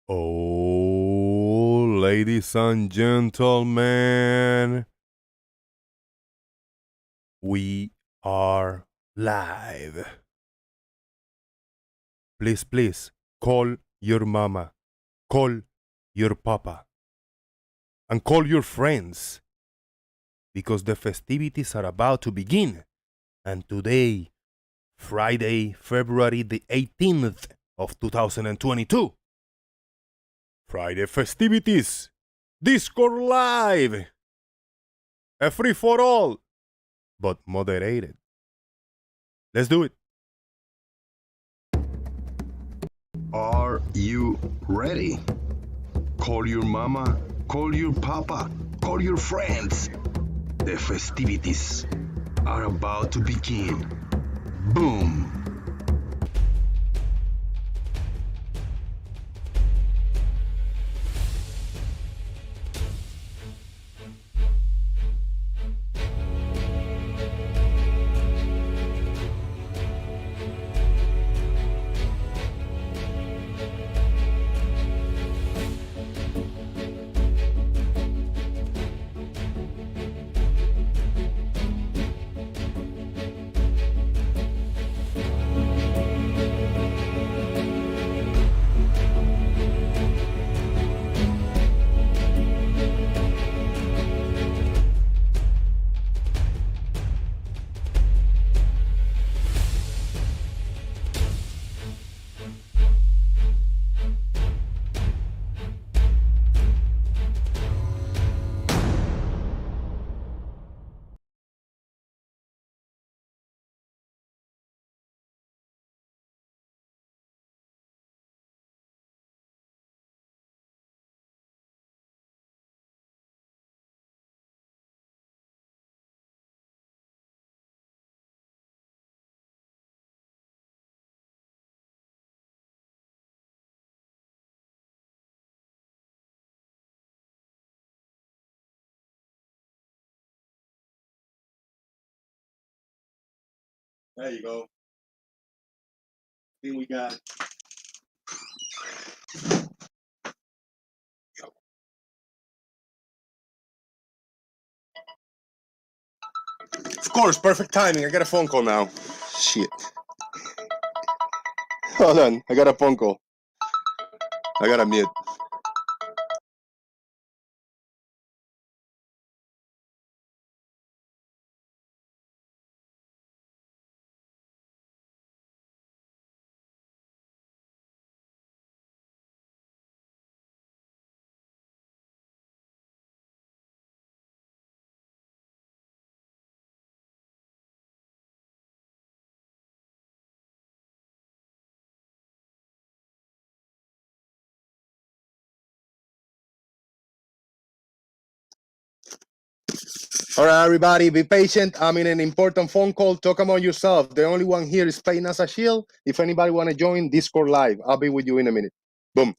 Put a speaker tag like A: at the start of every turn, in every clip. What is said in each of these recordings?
A: Oh, ladies and gentlemen, we are live. Please, call your mama, call your papa, and call your friends, because the festivities are about to begin. And today, Friday, February the 18th of 2022, Friday festivities, Discord Live, a free for all, but moderated. Let's do it.
B: Are you ready? Call your mama, call your papa, call your friends. The festivities are about to begin. Boom!
A: There you go. I think we got. Of course, perfect timing. I got a phone call now. Shit. Hold on, I got a phone call. I got a mute. All right, everybody, be patient. I'm in an important phone call. Talk among yourself. The only one here is playing as a shield. If anybody want to join Discord Live, I'll be with you in a minute. Boom.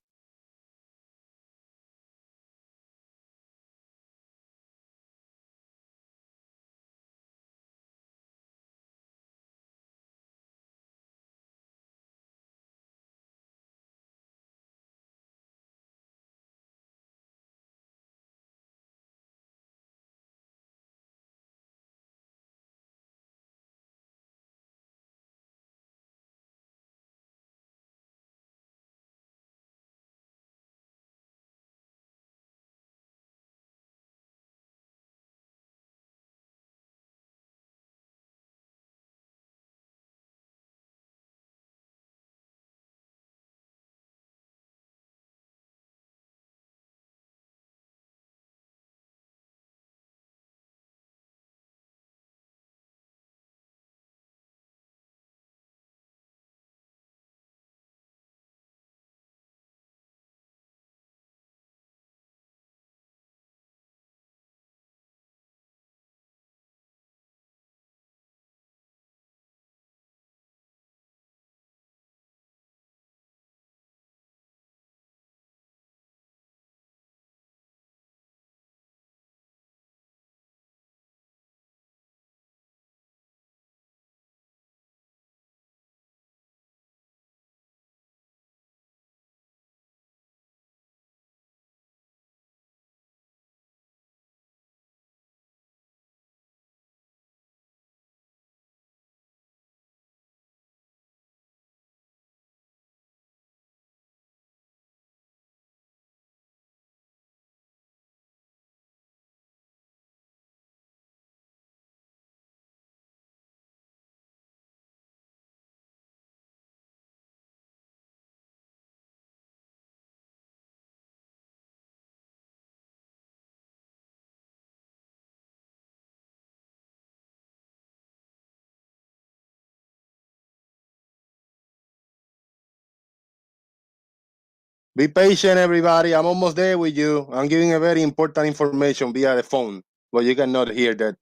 A: Be patient, everybody. I'm almost there with you. I'm giving a very important information via the phone, but you cannot hear that.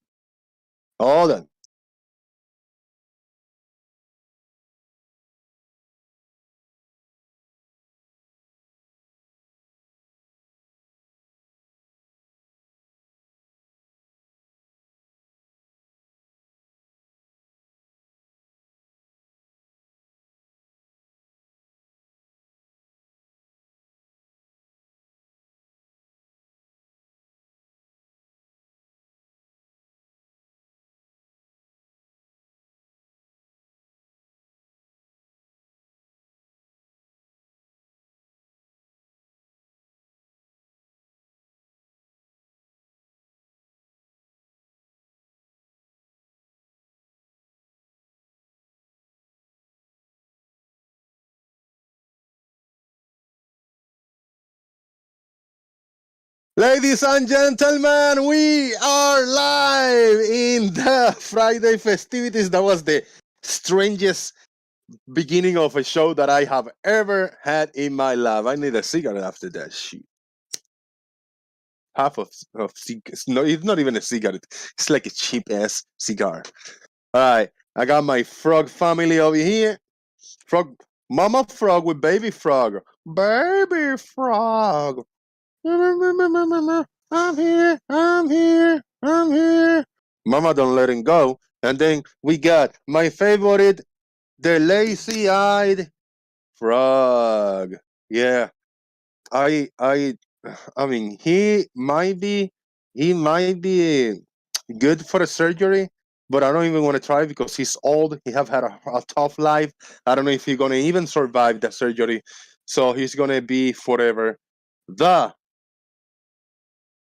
A: Hold on. Ladies and gentlemen, we are live in the Friday festivities. That was the strangest beginning of a show that I have ever had in my life. I need a cigarette after that shit. Half of no, it's not even a cigarette. It's like a cheap ass cigar. All right, I got my frog family over here. Frog, mama frog with baby frog. Baby frog. I'm here, I'm here, I'm here. Mama don't let him go. And then we got my favorite, the lazy-eyed frog. Yeah, I I mean he might be good for the surgery, but I don't even want to try because he's old. He have had a tough life. I don't know if he's gonna even survive the surgery. So he's gonna be forever the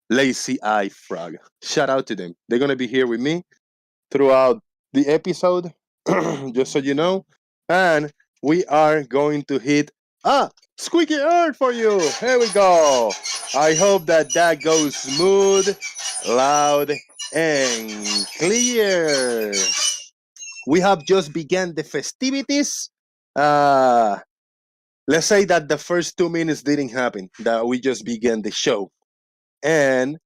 A: lazy eye frog. Shout out to them. They're gonna be here with me throughout the episode, just so you know. And we are going to hit squeaky earth for you. Here we go. I hope that that goes smooth, loud, and clear. We have just begun the festivities. Uh, let's say that the first 2 minutes didn't happen, that we just began the show. And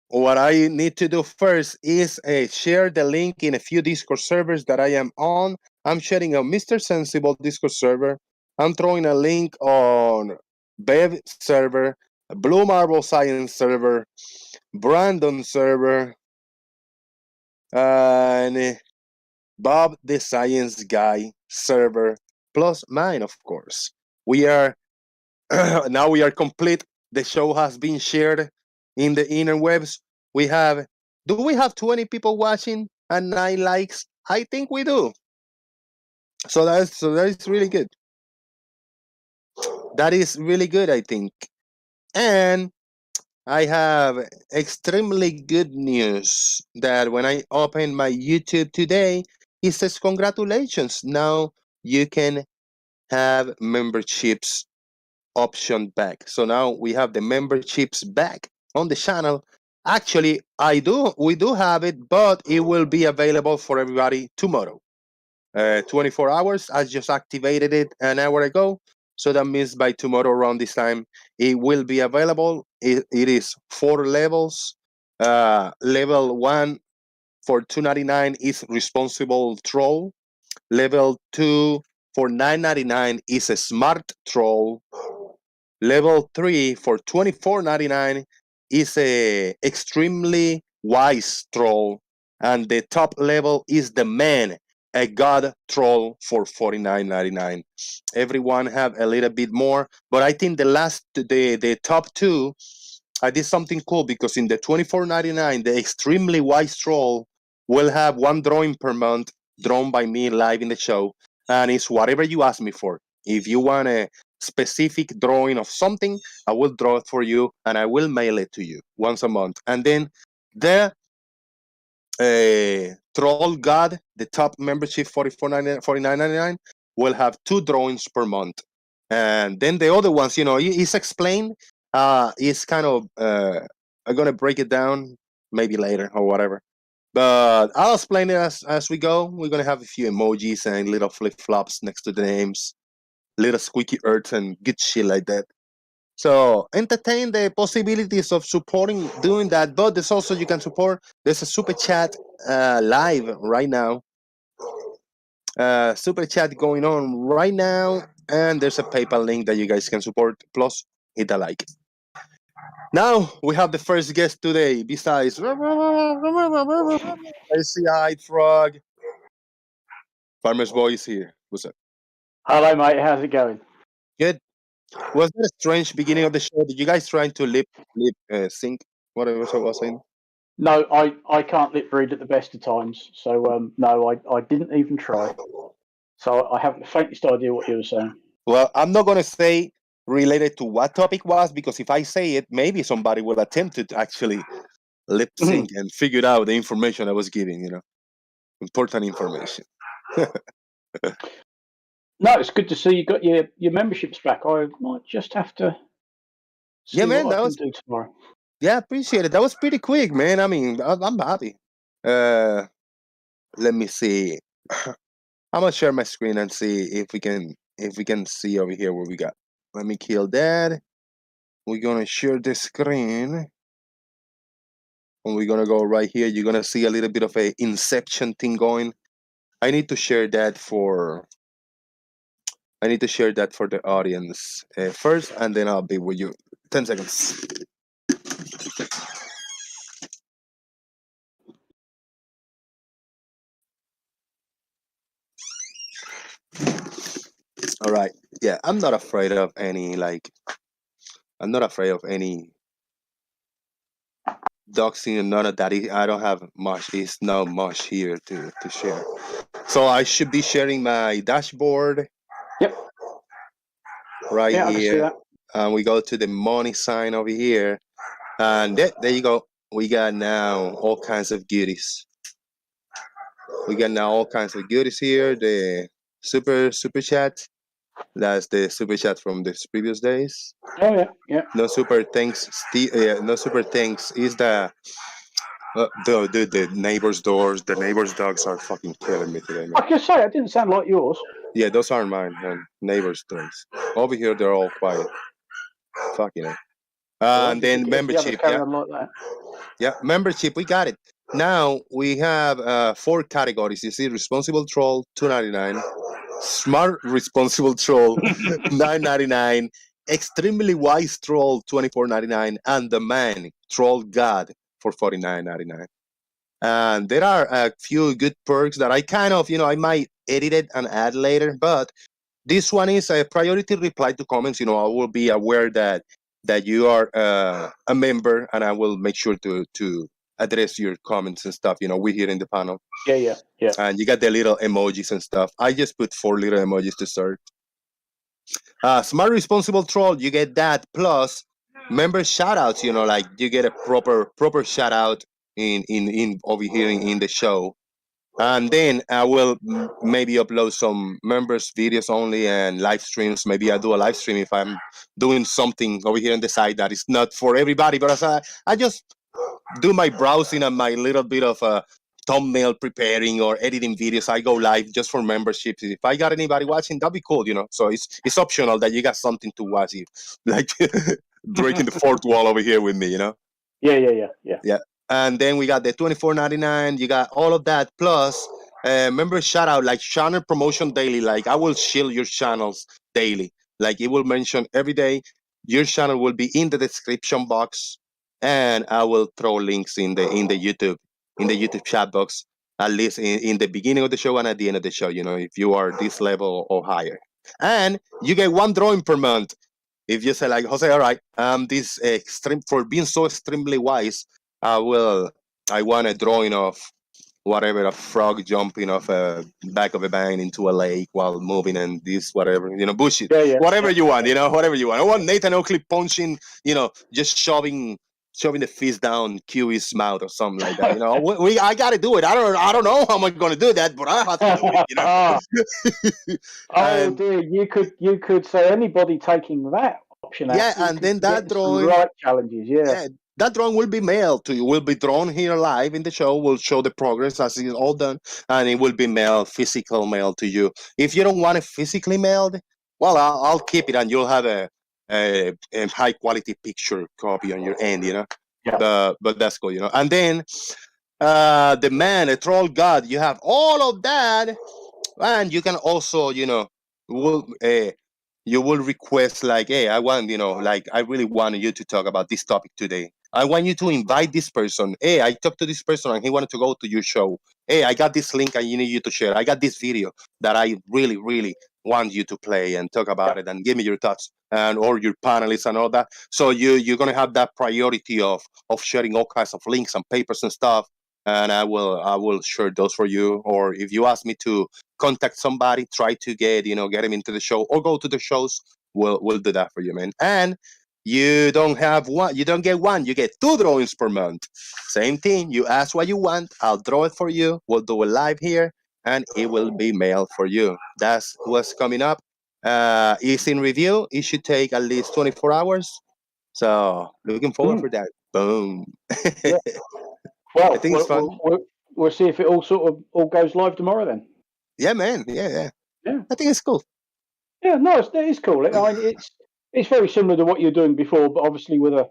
A: what I need to do first is share the link in a few Discord servers that I am on. I'm sharing a Mr. Sensible Discord server. I'm throwing a link on Bev server, Blue Marble Science server, Brandon server, and Bob the Science Guy server, plus mine, of course. We are now we are complete. The show has been shared in the interwebs. We have, do we have 20 people watching and 9 likes? I think we do. So that is really good. That is really good, I think. And I have extremely good news that when I open my YouTube today, it says congratulations. Now you can have memberships option back. So now we have the memberships back on the channel. Actually, we do have it, but it will be available for everybody tomorrow. 24 hours. I just activated it an hour ago. So that means by tomorrow around this time, it will be available. It is 4 levels. Level 1 for $2.99 is responsible troll. Level 2 for $9.99 is a smart troll. Level 3 for $24.99 is a extremely wise troll. And the top level is the man, a god troll for $49.99. Everyone have a little bit more, but I think the top two, I did something cool because in the $24.99, the extremely wise troll will have 1 drawing per month drawn by me live in the show, and it's whatever you ask me for. If you want a specific drawing of something, I will draw it for you and I will mail it to you once a month. And then the Troll God, the top membership, $49.99, will have 2 drawings per month. And then the other ones, it's explained. It's kind of, I'm going to break it down maybe later or whatever. But I'll explain it as we go. We're going to have a few emojis and little flip-flops next to the names. little squeaky earth and good shit like that. So entertain the possibilities of supporting doing that, but there's also you can support. There's a super chat live right now. Super chat going on right now, and there's a PayPal link that you guys can support. Plus, hit a like. Now we have the first guest today. Besides, I see a frog. Farmer's boy is here. What's up?
C: Hello, mate. How's it going?
A: Good. Was that a strange beginning of the show? Did you guys trying to lip sync? Whatever I was saying.
C: No, I can't lip read at the best of times. So no, I didn't even try. So I haven't the faintest idea what you were saying.
A: Well, I'm not gonna say related to what topic was because if I say it, maybe somebody will attempt to actually lip sync and figure out the information I was giving. You know, important information.
C: No, it's good to see you got your memberships back. I might just have to see
A: Yeah, man,
C: what
A: that
C: I
A: was
C: can do tomorrow.
A: yeah, appreciate it. That was pretty quick, man. I mean, I'm happy. Let me see. I'm gonna share my screen and see if we can see over here what we got. Let me kill that. We're gonna share the screen. And we're gonna go right here. You're gonna see a little bit of a inception thing going. I need to share that for the audience first, and then I'll be with you. 10 seconds. All right. Yeah, I'm not afraid of any doxing and none of that. I don't have much. It's not much here to share. So I should be sharing my dashboard.
C: Yep.
A: Right
C: Yeah, I can see
A: here.
C: that.
A: And we go to the money sign over here. And there you go. We got now all kinds of goodies. We got now all kinds of goodies here. The super chat. That's the super chat from the previous days.
C: Oh yeah, yeah.
A: No super thanks. No super thanks. Is the neighbor's doors. The neighbor's dogs are fucking killing me today, man.
C: I can say it didn't sound like yours.
A: Yeah, those aren't mine, man. Neighbor's dogs. Over here, they're all quiet. Fucking it. And then membership. Yeah.
C: Like that.
A: Yeah, membership. We got it. Now we have 4 categories. You see, responsible troll, $2.99. Smart responsible troll, $9.99. Extremely wise troll, $24.99, and the man troll god for $49.99. And there are a few good perks that I kind of, I might edit it and add later, but this one is a priority reply to comments. I will be aware that you are a member, and I will make sure to address your comments and stuff. We here in the panel.
C: Yeah.
A: And you got the little emojis and stuff. I just put 4 little emojis to start. Smart responsible troll, you get that plus member shout outs, like you get a proper shout out in over here in the show. And then I will maybe upload some members videos only and live streams. Maybe I do a live stream if I'm doing something over here on the side that is not for everybody, but as I just do my browsing and my little bit of thumbnail preparing or editing videos. I go live just for memberships. If I got anybody watching, that'd be cool, So it's optional that you got something to watch. Like breaking the fourth wall over here with me,
C: Yeah.
A: And then we got the $24.99. You got all of that plus member shout out, like channel promotion daily. Like I will shield your channels daily. Like it will mention every day. Your channel will be in the description box, and I will throw links in the YouTube chat box, at least in the beginning of the show and at the end of the show. If you are this level or higher, and you get 1 drawing per month. If you say like Jose, all right, this extreme for being so extremely wise. I want a drawing of whatever, a frog jumping off a back of a van into a lake while moving and this, whatever, bullshit.
C: Yeah.
A: Whatever you want, whatever you want. I want Nathan Oakley punching, just shoving the fist down Kiwi's mouth or something like that. I got to do it. I don't know how I'm going to do that, but I have to do it,
C: Oh dear, you could say anybody taking that option out.
A: Yeah, and then that drawing.
C: Right challenges, yeah.
A: That drawing will be mailed to you. Will be drawn here live in the show. We'll show the progress as it's all done, and it will be physical mail to you. If you don't want it physically mailed, Well, I'll keep it, and you'll have a high quality picture copy on your end, you know.
C: Yeah.
A: But that's cool, you know. And then the man, a troll god, you have all of that, and you can also, you know, will you will request like, hey, I want, you know, like I really want you to talk about this topic today. I want you to invite this person. Hey, I talked to this person and he wanted to go to your show. Hey, I got this link and you need you to share. I got this video that I really, really want you to play and talk about it and give me your thoughts and or your panelists and all that. So you're gonna have that priority of sharing all kinds of links and papers and stuff. And I will share those for you. Or if you ask me to contact somebody, try to get him into the show or go to the shows. We'll do that for you, man. And you don't have one, you don't get one, you get 2 drawings per month. Same thing. You ask what you want, I'll draw it for you. We'll do it live here, and it will be mailed for you. That's what's coming up. It's in review. It should take at least 24 hours. So looking forward for that. Boom.
C: Yeah.
A: I
C: Well,
A: think it's fun.
C: we'll see if it all goes live tomorrow then.
A: Yeah, man. Yeah.
C: Yeah.
A: I think it's cool.
C: Yeah, no, it is cool. I mean, it's very similar to what you're doing before, but obviously with a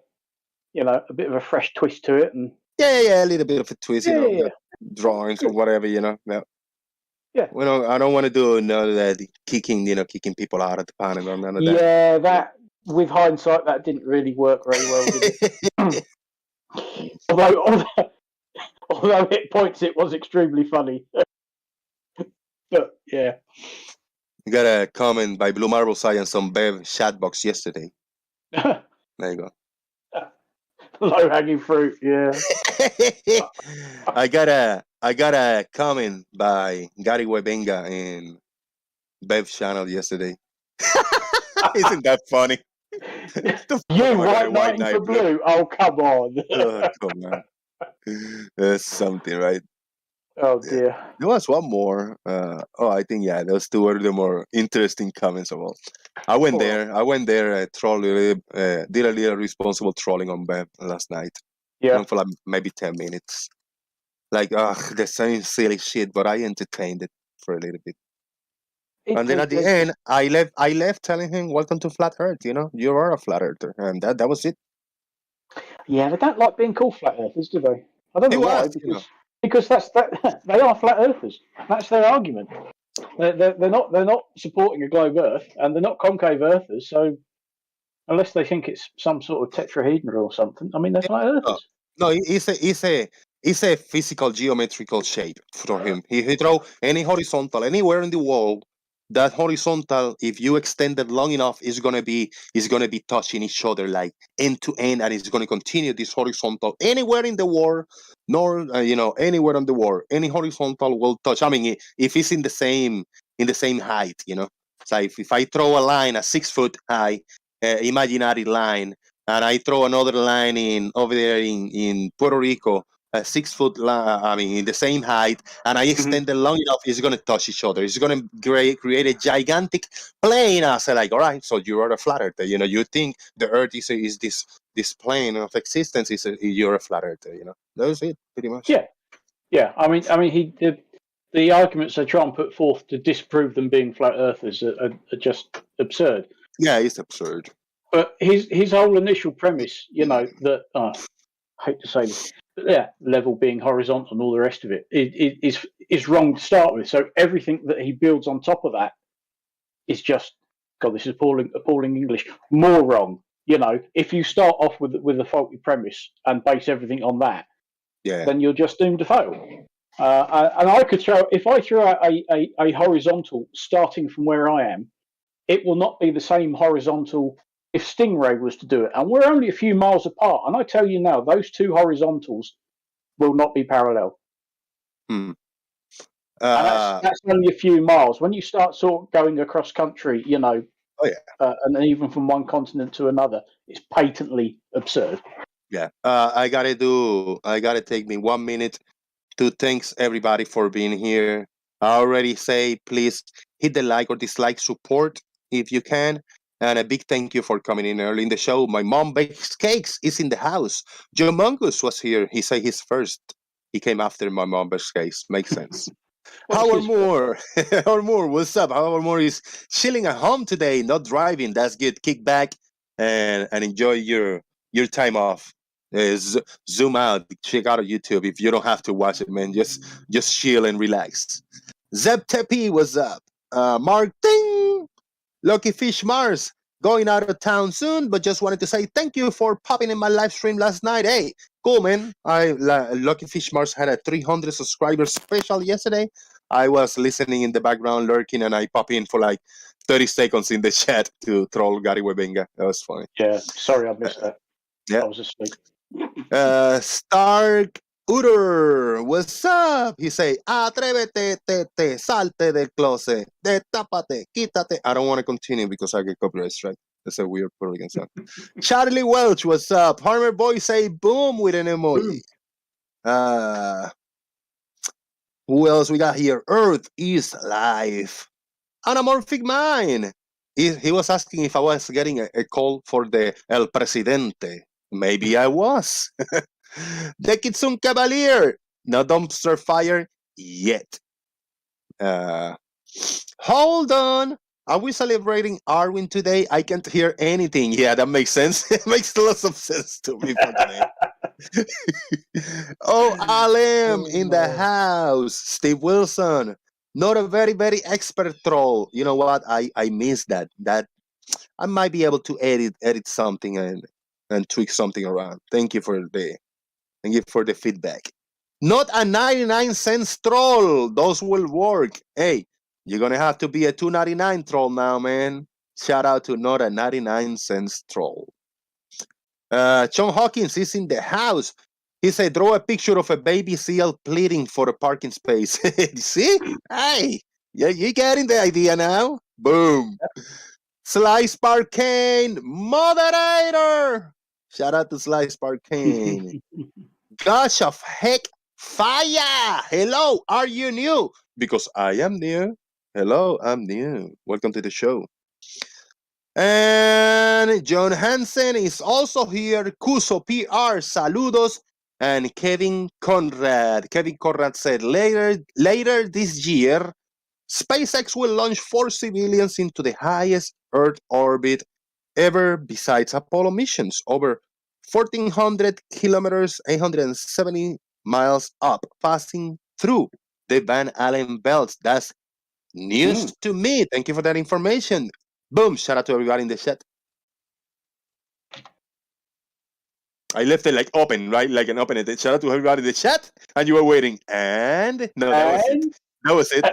C: bit of a fresh twist to it. And
A: Yeah, a little bit of a twist,
C: yeah.
A: drawings or whatever, Yeah.
C: Yeah.
A: I don't want to do none of that kicking people out of the panel or none of that.
C: Yeah, that with hindsight, that didn't really work very well, did it? although at points it was extremely funny. But yeah.
A: You got a comment by Blue Marble Science on Bev chat box yesterday. There you go.
C: Low hanging fruit, yeah.
A: I got a comment by Gary Webenga in Bev's channel yesterday. Isn't that funny?
C: You white knight for blue. Oh, come on.
A: Oh, come on. That's something, right?
C: Oh dear.
A: Yeah. There was one more. I think those 2 were the more interesting comments of all. I went there, did a little responsible trolling on Bev last night.
C: Yeah.
A: For like maybe 10 minutes. Like, the same silly shit, but I entertained it for a little bit. And then at the end, I left telling him, "Welcome to Flat Earth. You know, you are a flat earther," and that was it.
C: Yeah, they don't like being called flat earthers, do they? I don't know why. Because they are flat earthers. That's their argument. They're not supporting a globe Earth, and they're not concave earthers. So unless they think it's some sort of tetrahedron or something, I mean, they're flat earthers.
A: No, it's a physical geometrical shape for him. He draw any horizontal anywhere in the world. That horizontal, if you extend it long enough, is gonna be touching each other like end to end, and it's gonna continue this horizontal anywhere in the world, anywhere in the world, any horizontal will touch. I mean, if it's in the same height, So if I throw a line, a 6 foot high imaginary line, and I throw another line over there in Puerto Rico, a 6 foot line, in the same height, and I extend it long enough, it's going to touch each other. It's going to create a gigantic plane. I say, like, all right, so you are a flat earther. You think the Earth is this plane of existence. You're a flat earther. That's it, pretty much.
C: Yeah. I mean, the arguments they try and put forth to disprove them being flat earthers are just absurd.
A: Yeah, it's absurd.
C: But his whole initial premise, that I hate to say this, but level being horizontal and all the rest of it is wrong to start with. So everything that he builds on top of that is just, God, this is appalling English, more wrong. If you start off with a faulty premise and base everything on that, then you're just doomed to fail. And I could if I throw out a horizontal starting from where I am, it will not be the same horizontal if StingRay was to do it. And we're only a few miles apart. And I tell you now, those 2 horizontals will not be parallel. And that's only a few miles. When you start sort of going across country, and even from one continent to another, it's patently absurd.
A: Yeah. I gotta take me 1 minute to thanks everybody for being here. I already say, please hit the like or dislike support if you can. And a big thank you for coming in early in the show. My mom bakes cakes, is in the house. Joe Mungus was here. He said he's first. He came after my mom bakes cakes. Makes sense. Howard Moore. Howard Moore, what's up? Howard Moore is chilling at home today, not driving. That's good. Kick back and enjoy your time off. Zoom out, check out YouTube if you don't have to watch it, man. Just chill and relax. Zeb Tepe, what's up? Mark Ting, Lucky Fish Mars, going out of town soon, but just wanted to say thank you for popping in my live stream last night. Hey, cool, man. Lucky Fish Mars had a 300 subscribers special yesterday. I was listening in the background, lurking, and I pop in for like 30 seconds in the chat to troll Gary Webenga. That was funny.
C: Yeah, sorry I missed that.
A: Yeah.
C: I was asleep.
A: Stark Uter, what's up? He say, atrévete, salte del closet, tápate, quítate. I don't want to continue because I get copyright strike. That's a weird Puerto Rican song. Charlie Welch, what's up? Harmer Boy say boom with an emoji. Who else we got here? Earth is life. Anamorphic Mind. He was asking if I was getting a call for the El Presidente. Maybe I was. The Kitsune Cavalier. No dumpster fire yet. Hold on. Are we celebrating Arwin today? I can't hear anything. Yeah, that makes sense. It makes lots of sense to me. Oh, Alem in the house. Steve Wilson. Not a very, very expert troll. You know what? I missed that. That I might be able to edit something and tweak something around. Thank you for the feedback. Not a 99-cent troll. Those will work. Hey, you're gonna have to be a $2.99 troll now, man. Shout out to not a 99-cent troll. John Hawkins is in the house. He said, draw a picture of a baby seal pleading for a parking space. See? Hey, you getting the idea now? Boom. Slice Parkane, moderator. Shout out to Slice Parkane. Gosh of heck, fire. Hello, are you new? Because I am new. Hello, I'm new. Welcome to the show. And John Hansen is also here. Kuso PR, saludos. And Kevin Conrad. Kevin Conrad said later this year, SpaceX will launch 4 civilians into the highest Earth orbit ever besides Apollo missions, over 1,400 kilometers, 870 miles up, passing through the Van Allen belts. That's news to me. Thank you for that information. Boom. Shout out to everybody in the chat. I left it like open, right? Like an open. Shout out to everybody in the chat. And you were waiting. And no, that was it.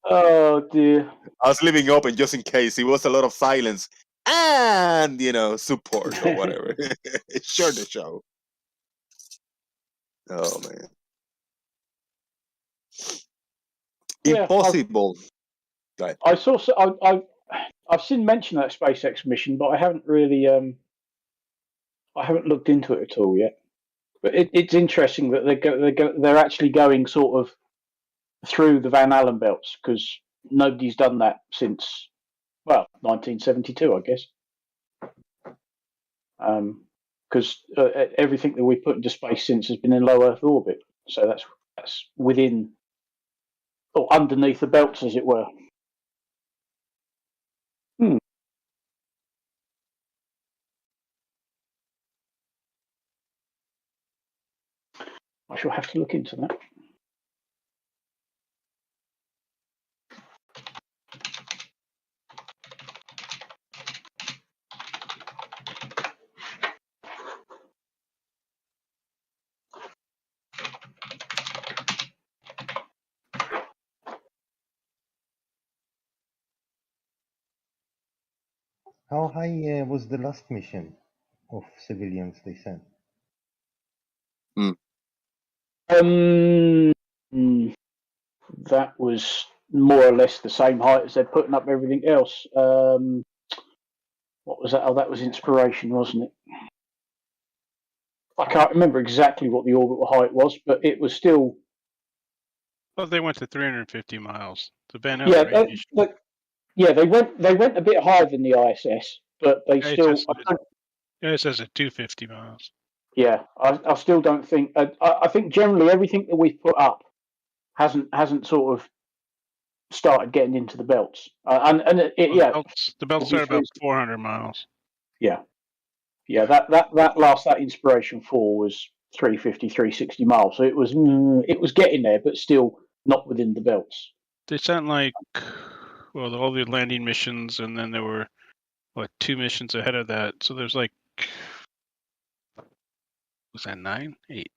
C: Oh dear.
A: I was leaving open just in case. It was a lot of silence and support or whatever. Sure, the show. Oh man. Impossible.
C: Yeah, I saw. I've seen mention of that SpaceX mission, but I haven't really. I haven't looked into it at all yet. But it's interesting that they're actually going sort of through the Van Allen belts, because nobody's done that since 1972, I guess. Because everything that we put into space since has been in low Earth orbit, so that's within or underneath the belts, as it were. I shall have to look into that.
D: How high was the last mission of civilians they sent?
C: That was more or less the same height as they're putting up everything else. What was that? Oh, that was Inspiration, wasn't it? I can't remember exactly what the orbital height was, but it was still.
E: Well, they went to 350 miles. The Van Allen
C: they went a bit higher than the ISS, but they still.
E: It says at 250 miles.
C: Yeah, I still don't think. I think generally everything that we've put up hasn't sort of started getting into the belts.
E: The belts are about 400 miles.
C: Yeah, that Inspiration 4 was 350, 360 miles. So it was getting there, but still not within the belts.
E: They sent all the landing missions, and then there were 2 missions ahead of that. So there's was that 9, 8,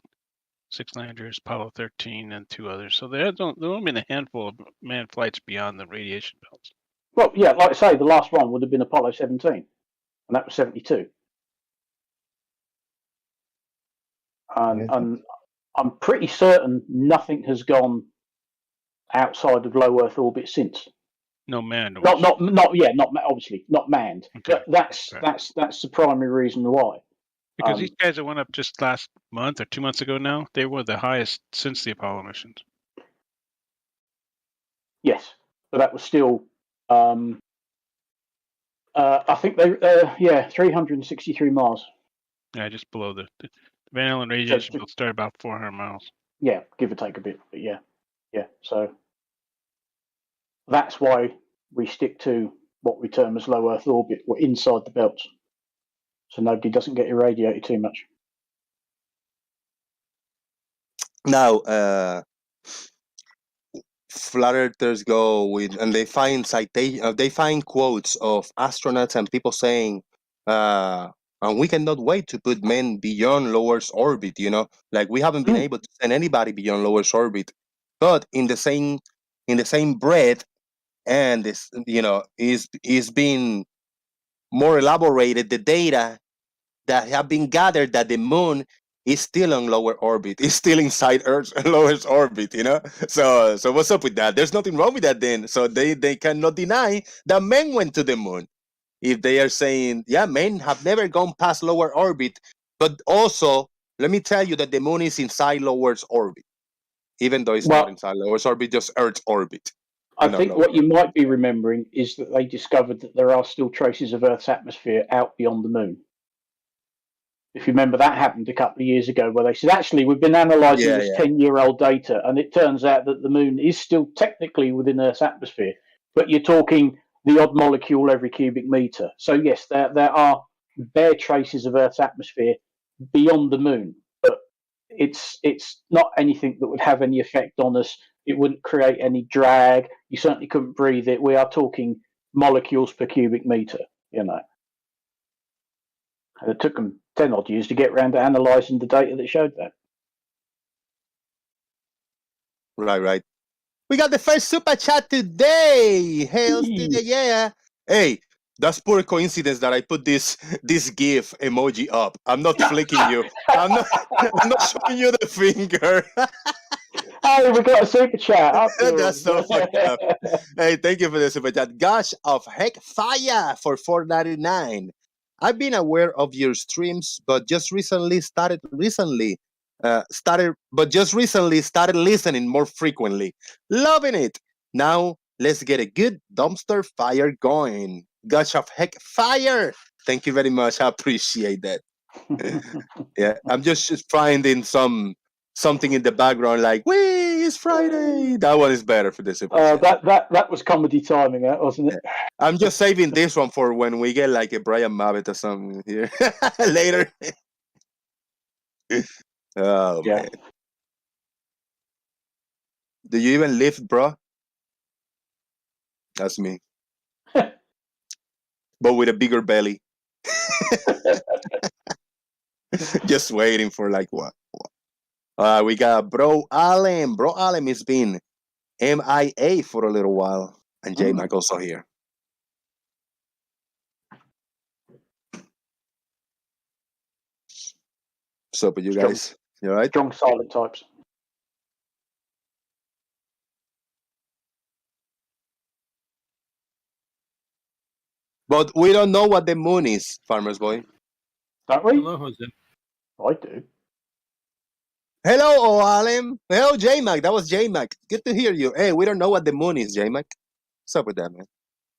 E: 6 landers, Apollo 13, and 2 others. So there only been a handful of manned flights beyond the radiation belts.
C: Well, yeah, like I say, the last one would have been Apollo 17, and that was 72. And I'm pretty certain nothing has gone outside of low Earth orbit since.
E: No manned.
C: Obviously not manned.
E: Okay.
C: That's the primary reason why.
E: Because these guys that went up just last month or 2 months ago now, they were the highest since the Apollo missions.
C: Yes, but that was still. I think they 363 miles.
E: Yeah, just below the Van Allen radiation belt started about 400 miles.
C: Yeah, give or take a bit, but yeah. So that's why we stick to what we term as low Earth orbit. We're inside the belts, so nobody doesn't get irradiated too much.
A: Now, flat earthers go with, and they find they find quotes of astronauts and people saying, and we cannot wait to put men beyond low Earth orbit. Like we haven't been able to send anybody beyond low Earth orbit, but in the same breath, and this is being more elaborated, the data that have been gathered that the moon is still on lower orbit. It's still inside Earth's lowest orbit, So what's up with that? There's nothing wrong with that then. So they cannot deny that men went to the moon. If they are saying, yeah, men have never gone past lower orbit, but also, let me tell you that the moon is inside low Earth's orbit, even though it's not inside low Earth's orbit, just Earth's orbit.
C: I think what you might be remembering is that they discovered that there are still traces of Earth's atmosphere out beyond the moon. If you remember, that happened a couple of years ago where they said, actually, we've been analysing this 10-year-old data, and it turns out that the moon is still technically within Earth's atmosphere, but you're talking the odd molecule every cubic metre. So, yes, there are bare traces of Earth's atmosphere beyond the moon, but it's not anything that would have any effect on us. It wouldn't create any drag. You certainly couldn't breathe it. We are talking molecules per cubic metre, And it took them 10 odd years to get around to analysing the data that showed that.
A: Right. We got the first super chat today. Hails to the yeah. Hey, that's pure coincidence that I put this GIF emoji up. I'm not flicking you. I'm not showing you the finger.
C: Hey, we got a super chat.
A: That's so fucked up. Hey, thank you for the super chat. Gosh of heck fire for $4.99. I've been aware of your streams, but just recently started listening more frequently. Loving it. Now let's get a good dumpster fire going. Gosh of heck fire. Thank you very much. I appreciate that. Yeah, I'm just finding something in the background like, "Wee, it's Friday." That one is better for this episode.
C: That was comedy timing, that wasn't it?
A: I'm just saving this one for when we get like a Brian Mabbott or something here later. Oh
C: yeah.
A: Man. Do you even lift, bro? That's me. But with a bigger belly. Just waiting for like what? We got Bro Allen. Bro Allen has been MIA for a little while. And J Mac also here. What's up with you guys? You alright?
C: Strong silent types.
A: But we don't know what the moon is, Farmer's Boy.
C: Don't we?
F: Hello, Jose.
C: I do.
A: Hello, Alem. Hello, J-Mac. That was J-Mac. Good to hear you. Hey, we don't know what the moon is, J-Mac. What's up with that, man?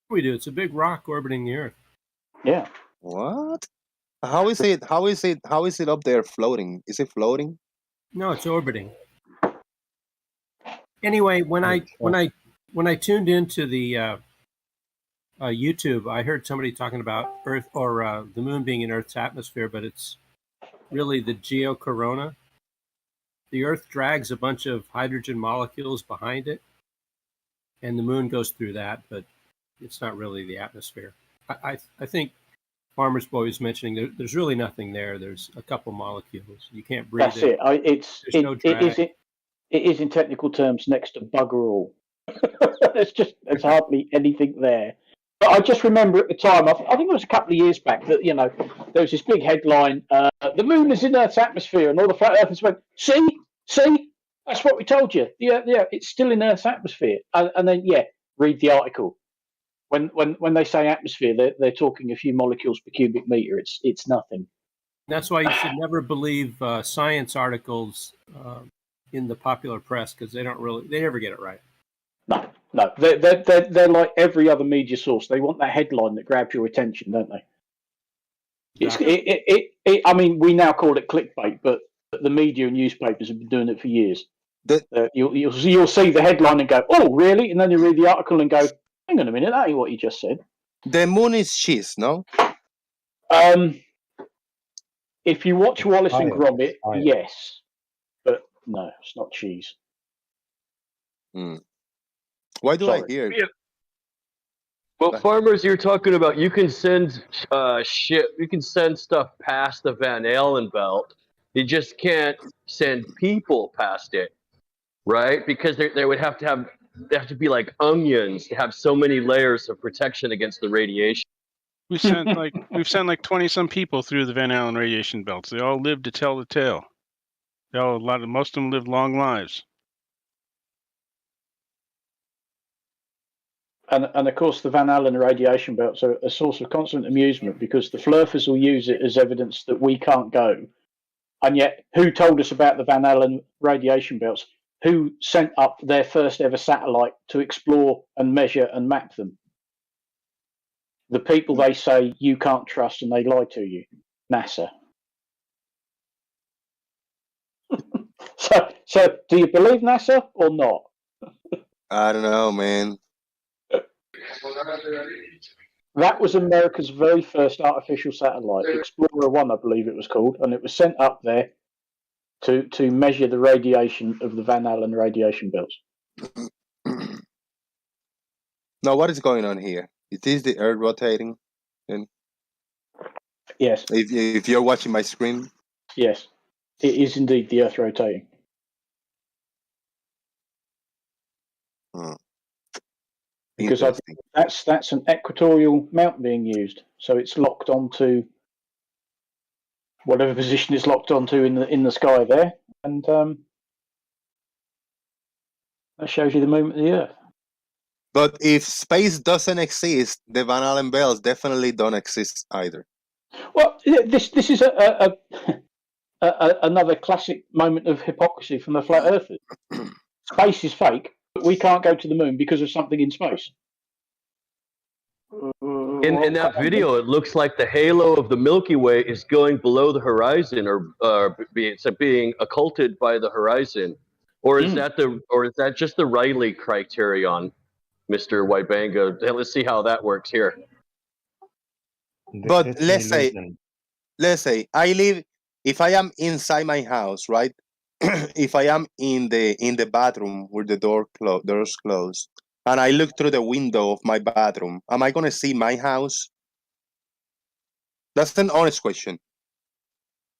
F: We do. It's a big rock orbiting the Earth.
C: Yeah.
A: What? How is it? How is it? How is it up there floating? Is it floating?
F: No, it's orbiting. Anyway, when I tuned into the YouTube, I heard somebody talking about Earth or the moon being in Earth's atmosphere, but it's really the geocorona. The Earth drags a bunch of hydrogen molecules behind it, and the moon goes through that, but it's not really the atmosphere. I think Farmer's Boy was mentioning there's really nothing there. There's a couple molecules. You can't breathe
C: That's it. It is in technical terms next to bugger all. There's hardly anything there. But I just remember at the time, I think it was a couple of years back, that there was this big headline: "The moon is in Earth's atmosphere," and all the flat earthers went, "See, that's what we told you. Yeah, it's still in Earth's atmosphere." And then read the article. When they say atmosphere, they're talking a few molecules per cubic meter. It's nothing.
F: That's why you should never believe science articles in the popular press, because they never get it right.
C: No, they're like every other media source. They want that headline that grabs your attention, don't they?
F: Exactly.
C: I mean, we now call it clickbait, but the media and newspapers have been doing it for years. You'll see the headline and go, "Oh, really?" And then you read the article and go, "Hang on a minute, that ain't what you just said."
A: The moon is cheese, no?
C: If you watch Wallace and
D: Fire.
C: Gromit,
D: Fire.
C: yes, but no, it's not cheese.
A: Why do I
C: Sorry.
A: hear?
G: Well, farmers, you're talking about you can send you can send stuff past the Van Allen belt. You just can't send people past it, right? Because they would have to be like onions to have so many layers of protection against the radiation.
E: We've sent like 20 some people through the Van Allen radiation belts. They all lived to tell the tale. Most of them lived long lives.
C: And of course, the Van Allen radiation belts are a source of constant amusement, because the flurfers will use it as evidence that we can't go. And yet, who told us about the Van Allen radiation belts? Who sent up their first ever satellite to explore and measure and map them? The people they say you can't trust, and they lie to you. NASA. So do you believe NASA or not?
A: I don't know, man.
C: That was America's very first artificial satellite, Explorer 1, I believe it was called, and it was sent up there to measure the radiation of the Van Allen radiation belts.
A: Now, what is going on here? It is the Earth rotating. And
C: Yes,
A: if you're watching my screen,
C: yes, it is indeed the Earth rotating. Because that's an equatorial mount being used, so it's locked onto whatever position it's locked onto in the sky there, and that shows you the movement of the Earth.
A: But if space doesn't exist, the Van Allen belts definitely don't exist either.
C: Well, this is another classic moment of hypocrisy from the flat earthers. Space is fake, but we can't go to the moon because of something in space.
G: In that video, it looks like the halo of the Milky Way is going below the horizon, or being occulted by the horizon, or is that just the Rayleigh criterion, Mr. Wybanga? Let's see how that works here.
A: But let's say I live. If I am inside my house, right? If I am in the bathroom with the doors closed, and I look through the window of my bathroom, am I gonna see my house? That's an honest question.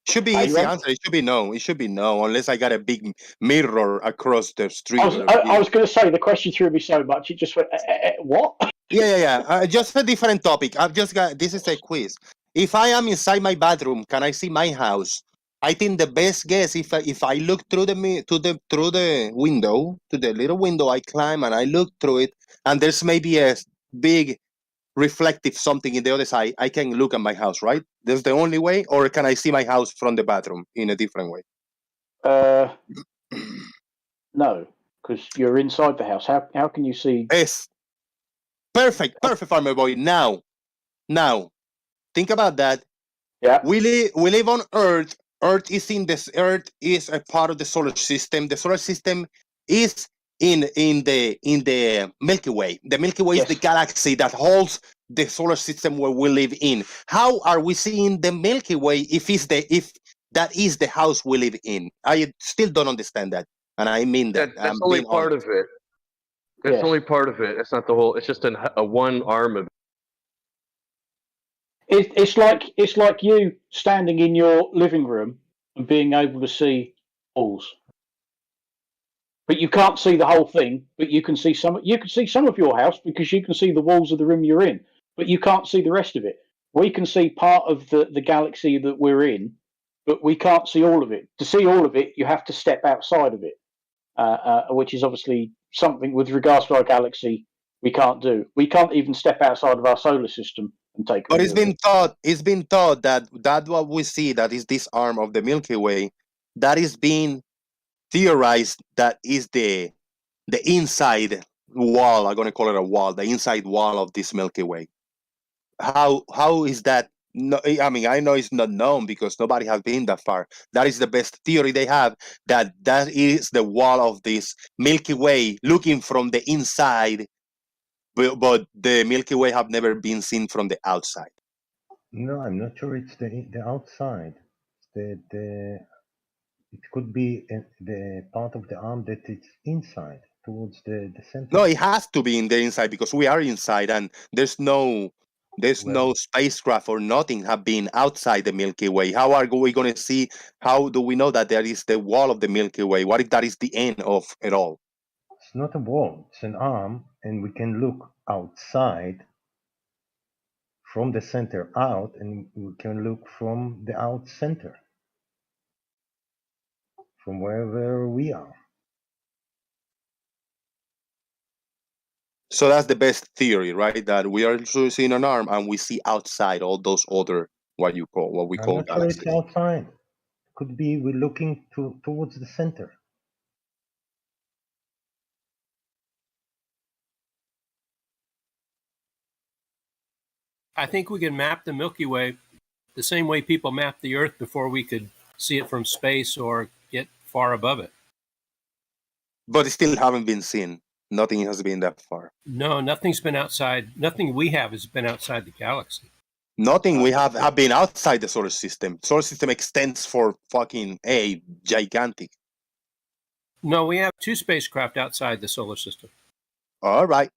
A: Should be easy answer. It should be no. It should be no, unless I got a big mirror across the street.
C: I was going to say, the question threw me so much, it just went, what?
A: Yeah. Just a different topic. This is a quiz. If I am inside my bathroom, can I see my house? I think the best guess, if I look through the window, to the little window, I climb and I look through it, and there's maybe a big reflective something in the other side, I can look at my house, right? That's the only way, or can I see my house from the bathroom in a different way?
C: No, because you're inside the house. How can you see?
A: Yes. Perfect, Farmer Boy. Now, think about that.
C: Yeah.
A: We live on Earth. Earth is a part of the solar system. The solar system is in the Milky Way. The Milky Way is the
C: Yes.
A: galaxy that holds the solar system where we live in. How are we seeing the Milky Way if that is the house we live in? I still don't understand that, and I mean that.
G: That's
A: I'm
G: only
A: being
G: part
A: honest.
G: of it. That's
C: Yeah.
G: only part of it. It's not the whole. It's just a one arm of it.
C: It's like you standing in your living room and being able to see walls, but you can't see the whole thing. But you can see some. You can see some of your house because you can see the walls of the room you're in, but you can't see the rest of it. We can see part of the galaxy that we're in, but we can't see all of it. To see all of it, you have to step outside of it, which is obviously something with regards to our galaxy we can't do. We can't even step outside of our solar system and take a
A: But
C: view of it.
A: it's been thought that what we see, that is this arm of the Milky Way, that is being theorized, that is the inside wall. I'm gonna call it a wall, the inside wall of this Milky Way. How is that? No, I mean, I know it's not known because nobody has been that far. That is the best theory they have, that is the wall of this Milky Way looking from the inside, but the Milky Way have never been seen from the outside.
D: No, I'm not sure it's the outside. It could be the part of the arm that it's inside towards the center.
A: No, it has to be in the inside because we are inside, and there's no
D: Well,
A: spacecraft or nothing have been outside the Milky Way. How are we going to see? How do we know that there is the wall of the Milky Way? What if that is the end of it all?
D: it's not a wall, it's an arm, and we can look outside from the center out, and we can look from the out center, from wherever we are.
A: So that's the best theory, right? That we are seeing an arm and we see outside all those other what we
D: I'm
A: call
D: not sure it's
A: galaxies.
D: outside. Could be we're looking towards the center.
F: I think we can map the Milky Way the same way people mapped the Earth before we could see it from space or get far above it.
A: But it still haven't been seen. Nothing has been that far.
F: No, nothing's been outside. Nothing we have has been outside the galaxy.
A: Nothing we have been outside the solar system. Solar system extends for fucking gigantic.
F: No, we have 2 spacecraft outside the solar system.
A: All right.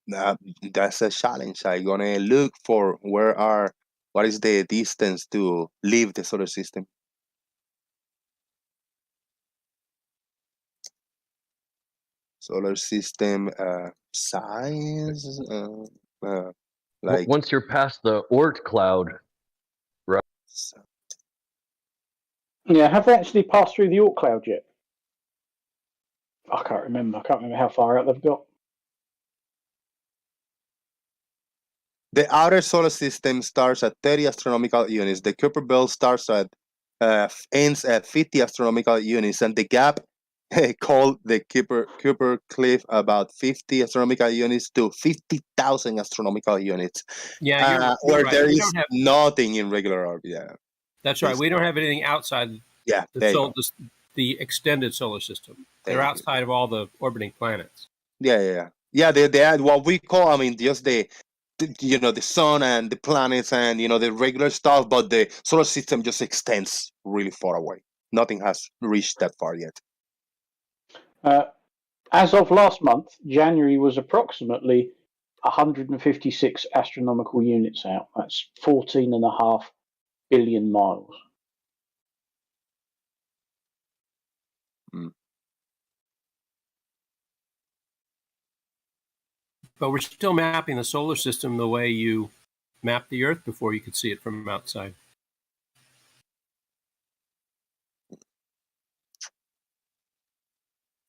A: That's a challenge. I'm gonna look for what is the distance to leave the solar system. Solar system size, like
G: Once you're past the Oort cloud,
C: Yeah, have they actually passed through the Oort cloud yet? I can't remember. I can't remember how far out they've got.
A: the outer solar system starts at 30 astronomical units. The Kuiper belt starts at ends at 50 astronomical units, and the gap called the Kuiper cliff about 50 astronomical units to 50,000 astronomical units.
F: Yeah, you're
A: where
F: right.
A: there
F: We
A: is
F: don't have,
A: nothing in regular orbit. Yeah,
F: that's right. We don't have anything outside
A: yeah. There you go.
F: the extended solar system.
A: There
F: They're
A: you go.
F: outside of all the orbiting planets.
A: Yeah. They add what we call, I mean, just the sun and the planets and the regular stuff, but the solar system just extends really far away. Nothing has reached that far yet.
C: As of last month, January was approximately 156 astronomical units out. That's 14.5 billion miles.
A: Mm.
F: But we're still mapping the solar system the way you mapped the Earth before you could see it from outside.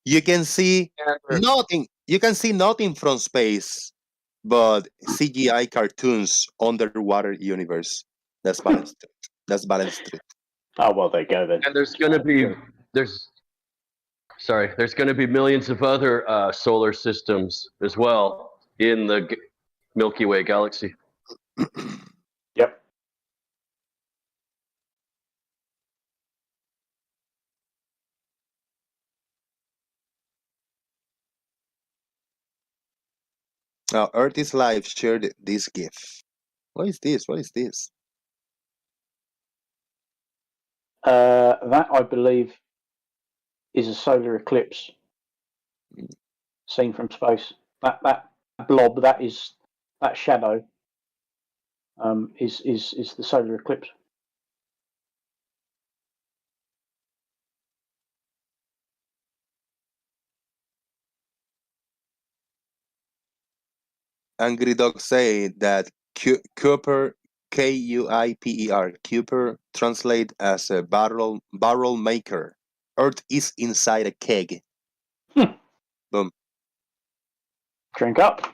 A: You can see nothing. You can see nothing from space, but CGI cartoons underwater universe. That's balanced. That's balanced truth.
C: Oh well, there you go then.
G: and there's going to be there's going to be millions of other solar systems as well in the Milky Way galaxy.
C: Yep.
A: Earth is Life shared this gift. What is this? What is this?
C: That, I believe, is a solar eclipse seen from space. That blob, that shadow, is the solar eclipse.
A: Angry Dog say that Cooper, Kuiper, Cooper translate as a barrel maker. Earth is inside a keg. Boom.
C: Drink up.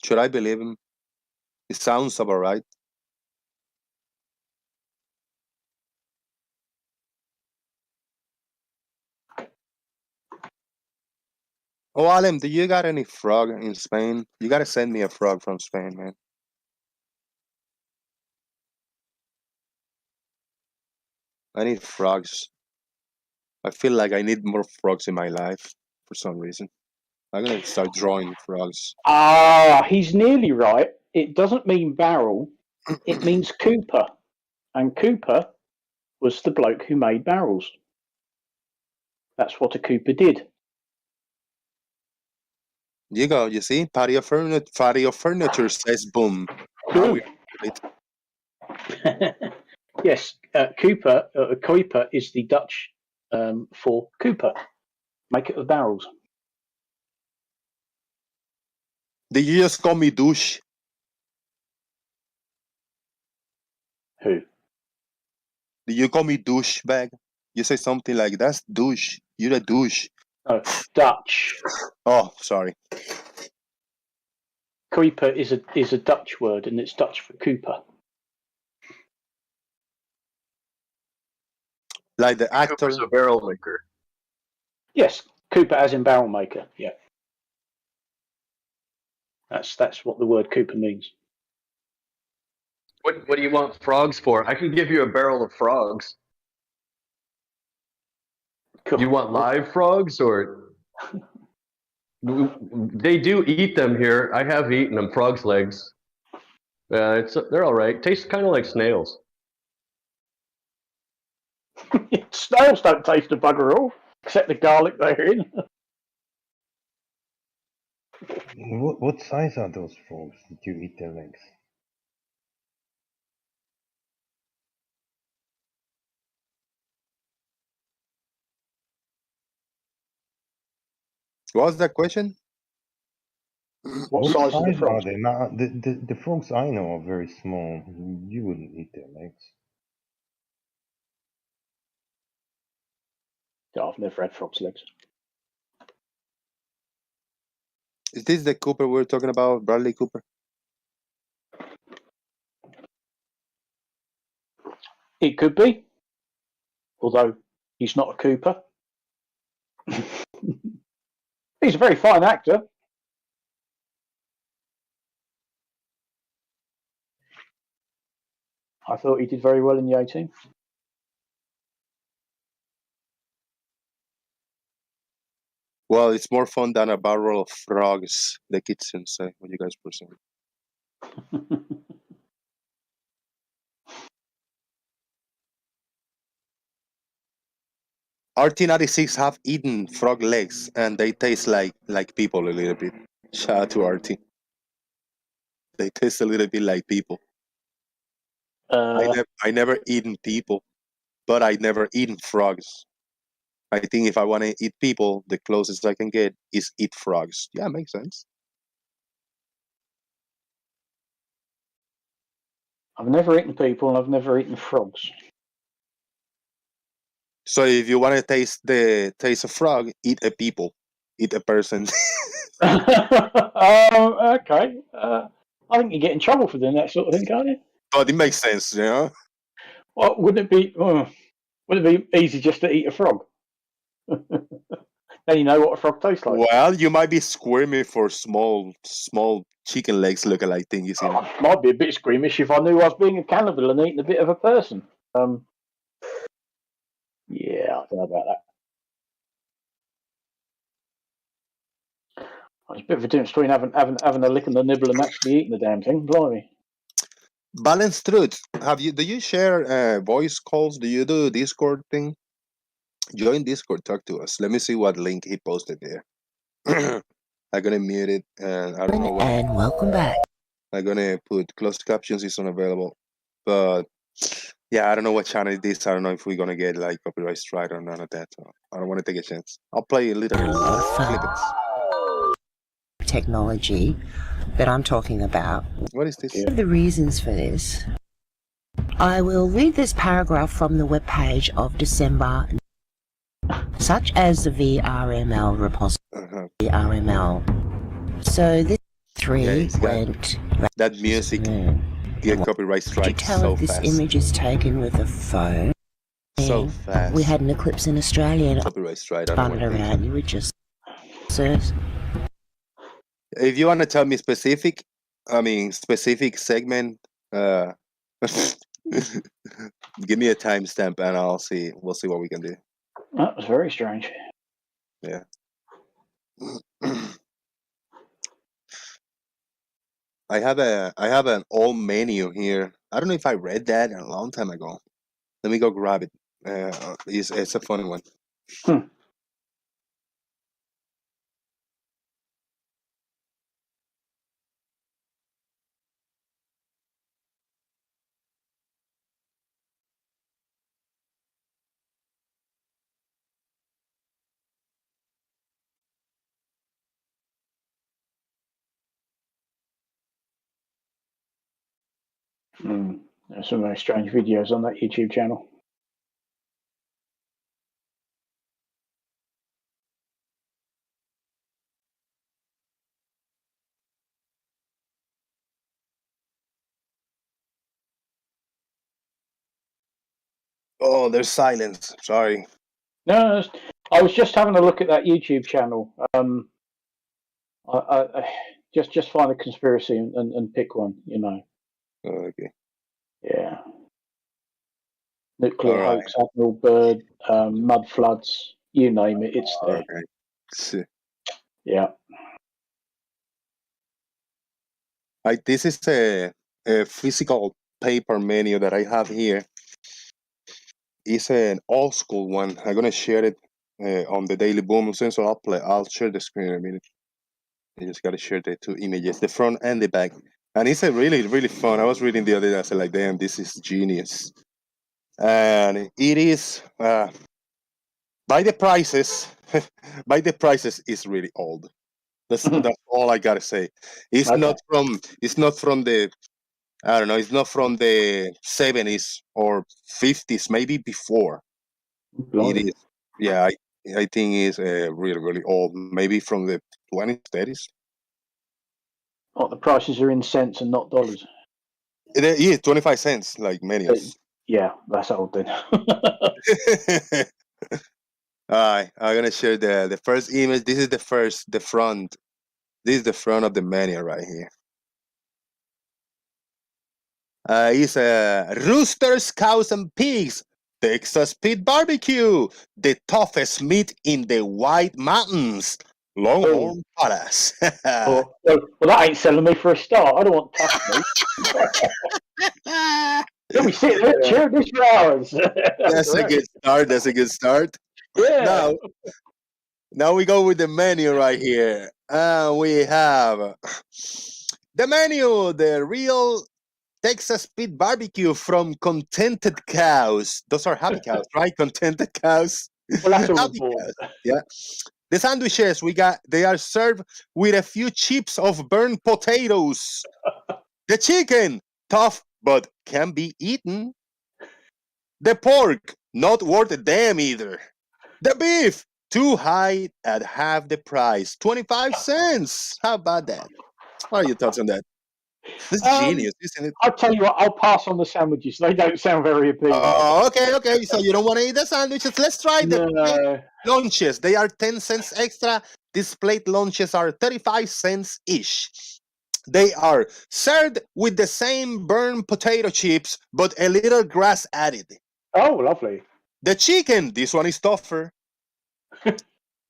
A: Should I believe him? It sounds about right. Oh, Alem, do you got any frog in Spain? You gotta send me a frog from Spain, man. I need frogs. I feel like I need more frogs in my life for some reason. I'm gonna start drawing frogs.
C: He's nearly right. It doesn't mean barrel. It means Cooper. And Cooper was the bloke who made barrels. That's what a Cooper did.
A: You go, you see? Patio furniture says boom. Now we
C: Yes, Cooper is the Dutch for Cooper. Make it of barrels.
A: Did you just call me douche?
C: Who?
A: Did you call me douchebag? You say something like that's douche. You're a douche.
C: No, Dutch.
A: Oh, sorry.
C: Cooper is a Dutch word, and it's Dutch for Cooper.
A: Like the actor.
G: Cooper's a barrel maker.
C: Yes, Cooper as in barrel maker. Yeah, that's what the word Cooper means.
G: What do you want frogs for? I can give you a barrel of frogs.
C: Cool.
G: Do you want live frogs or? They do eat them here. I have eaten them. Frogs' legs. They're all right. Tastes kind of like snails.
C: Snails don't taste a bugger all, except the garlic they're in.
D: What size are those frogs that you eat their legs?
A: What was that question?
C: What size are the
D: are
C: frogs?
D: they? Now, the frogs I know are very small. You wouldn't eat their legs.
C: Yeah, I've never had frogs' legs.
A: Is this the Cooper we're talking about, Bradley Cooper?
C: It could be, although he's not a Cooper. He's a very fine actor. I thought he did very well in the A-Team.
A: Well, it's more fun than a barrel of frogs, the kids can say, what you guys were saying. RT96 have eaten frog legs, and they taste like people a little bit. Shout out to RT. They taste a little bit like people. I never eaten people, but I never eaten frogs. I think if I want to eat people, the closest I can get is eat frogs. Yeah, makes sense.
C: I've never eaten people, and I've never eaten frogs.
A: So if you want to taste the taste of frog, eat a people, eat a person.
C: Okay. I think you get in trouble for doing that sort of thing, can't you?
A: But it makes sense, you know.
C: Well, wouldn't it be easy just to eat a frog? Then you know what a frog tastes like.
A: Well, you might be squirming for small chicken legs lookalike thingies. You know?
C: I might be a bit squeamish if I knew I was being a cannibal and eating a bit of a person. Yeah, I don't know about that. There's a bit of a difference between having a lick and the nibble and actually eating the damn thing. Blimey.
A: Balanced truth. Do you share voice calls? Do you do Discord thing? Join Discord, talk to us. Let me see what link he posted there. I'm gonna mute it, and I don't know what.
H: And welcome back.
A: I'm gonna put closed captions is unavailable, but yeah, I don't know what channel it is. I don't know if we're gonna get like copyright strike or none of that. So I don't want to take a chance. I'll play a little snippets.
H: Technology that I'm talking about.
A: What is this?
H: One of the reasons for this, I will read this paragraph from the webpage of December, such as the VRML repository, VRML. So this went
A: that music get copyright strike
H: Could you tell
A: so
H: if this
A: fast.
H: image is taken with a phone?
A: So fast.
H: We had an eclipse in Australia and
A: copyright strike.
H: spun it around. You would just search.
A: If you want to tell me specific segment, give me a timestamp and I'll see. We'll see what we can do.
C: That was very strange.
A: Yeah. I have an old menu here. I don't know if I read that a long time ago. Let me go grab it. It's a funny one.
C: There's some very strange videos on that YouTube channel.
A: Oh, there's silence. Sorry.
C: No, I was just having a look at that YouTube channel. I just find a conspiracy and pick one. You know.
A: Okay.
C: Yeah. Nuclear
A: All
C: hoax, Admiral Byrd, mud floods, you name it, it's there.
A: Okay.
C: Yeah.
A: This is a physical paper menu that I have here. It's an old school one. I'm gonna share it on the Daily Boom sensor. I'll share the screen in a minute. I just gotta share the two images, the front and the back. And it's a really, really fun. I was reading the other day. I said, like, damn, this is genius. And it is by the prices. By the prices, it's really old. That's all I gotta say. It's
C: Okay.
A: not from the I don't know. It's not from the 70s or 50s, maybe before.
C: Blimey.
A: It is. Yeah, I think it's really, really old. Maybe from the 20s, 30s.
C: What, the prices are in cents and not dollars?
A: Yeah, 25 cents, like menus.
C: Yeah, that's old then.
A: Alright, I'm gonna share the first image. This is the front. This is the front of the menu right here. It's roosters, cows, and pigs. Texas Pit Barbecue, the toughest meat in the White Mountains. Longhorn Palace.
C: well, that ain't selling me for a start. I don't want tough meat. Let me sit there, cheer this for hours.
A: That's a good start. That's a good start.
C: Yeah.
A: Now we go with the menu right here. We have the menu, the real Texas Pit Barbecue from Contented Cows. Those are happy cows, right? Contented cows.
C: Well, that's all
A: Happy cows. Yeah. The sandwiches they are served with a few chips of burnt potatoes. The chicken, tough but can be eaten. The pork, not worth a damn either. The beef, too high at half the price, 25 cents. How about that? What are your thoughts on that? This is genius, isn't it?
C: I'll tell you what, I'll pass on the sandwiches. They don't sound very appealing.
A: Oh, okay. So you don't want to eat the sandwiches. Let's try the lunches. They are 10 cents extra. These plate lunches are 35 cents each. They are served with the same burnt potato chips, but a little grass added.
C: Oh, lovely.
A: The chicken, this one is tougher.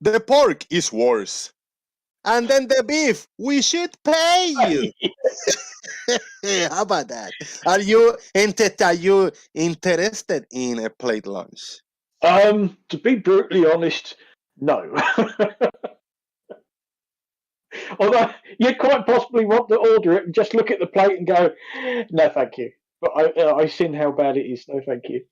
A: The pork is worse. And then the beef, we should pay you. How about that? Are you interested in a plate lunch?
C: To be brutally honest, no. Although you quite possibly want to order it and just look at the plate and go, no, thank you. But I seen how bad it is. No, thank you.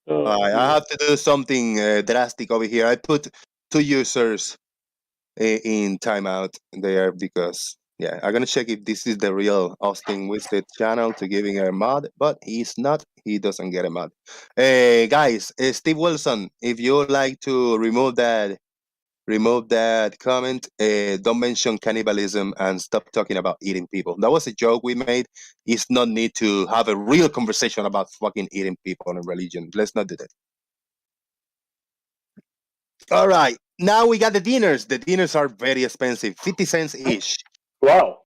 A: I have to do something drastic over here. I put 2 users in timeout there because, yeah, I'm going to check if this is the real Austin Wisted channel to giving a mod, but he's not. He doesn't get a mod. Guys, Steve Wilson, if you like to remove that comment, don't mention cannibalism and stop talking about eating people. That was a joke we made. It's not need to have a real conversation about fucking eating people and religion. Let's not do that. All right, now we got the dinners. The dinners are very expensive, 50 cents each.
C: Wow.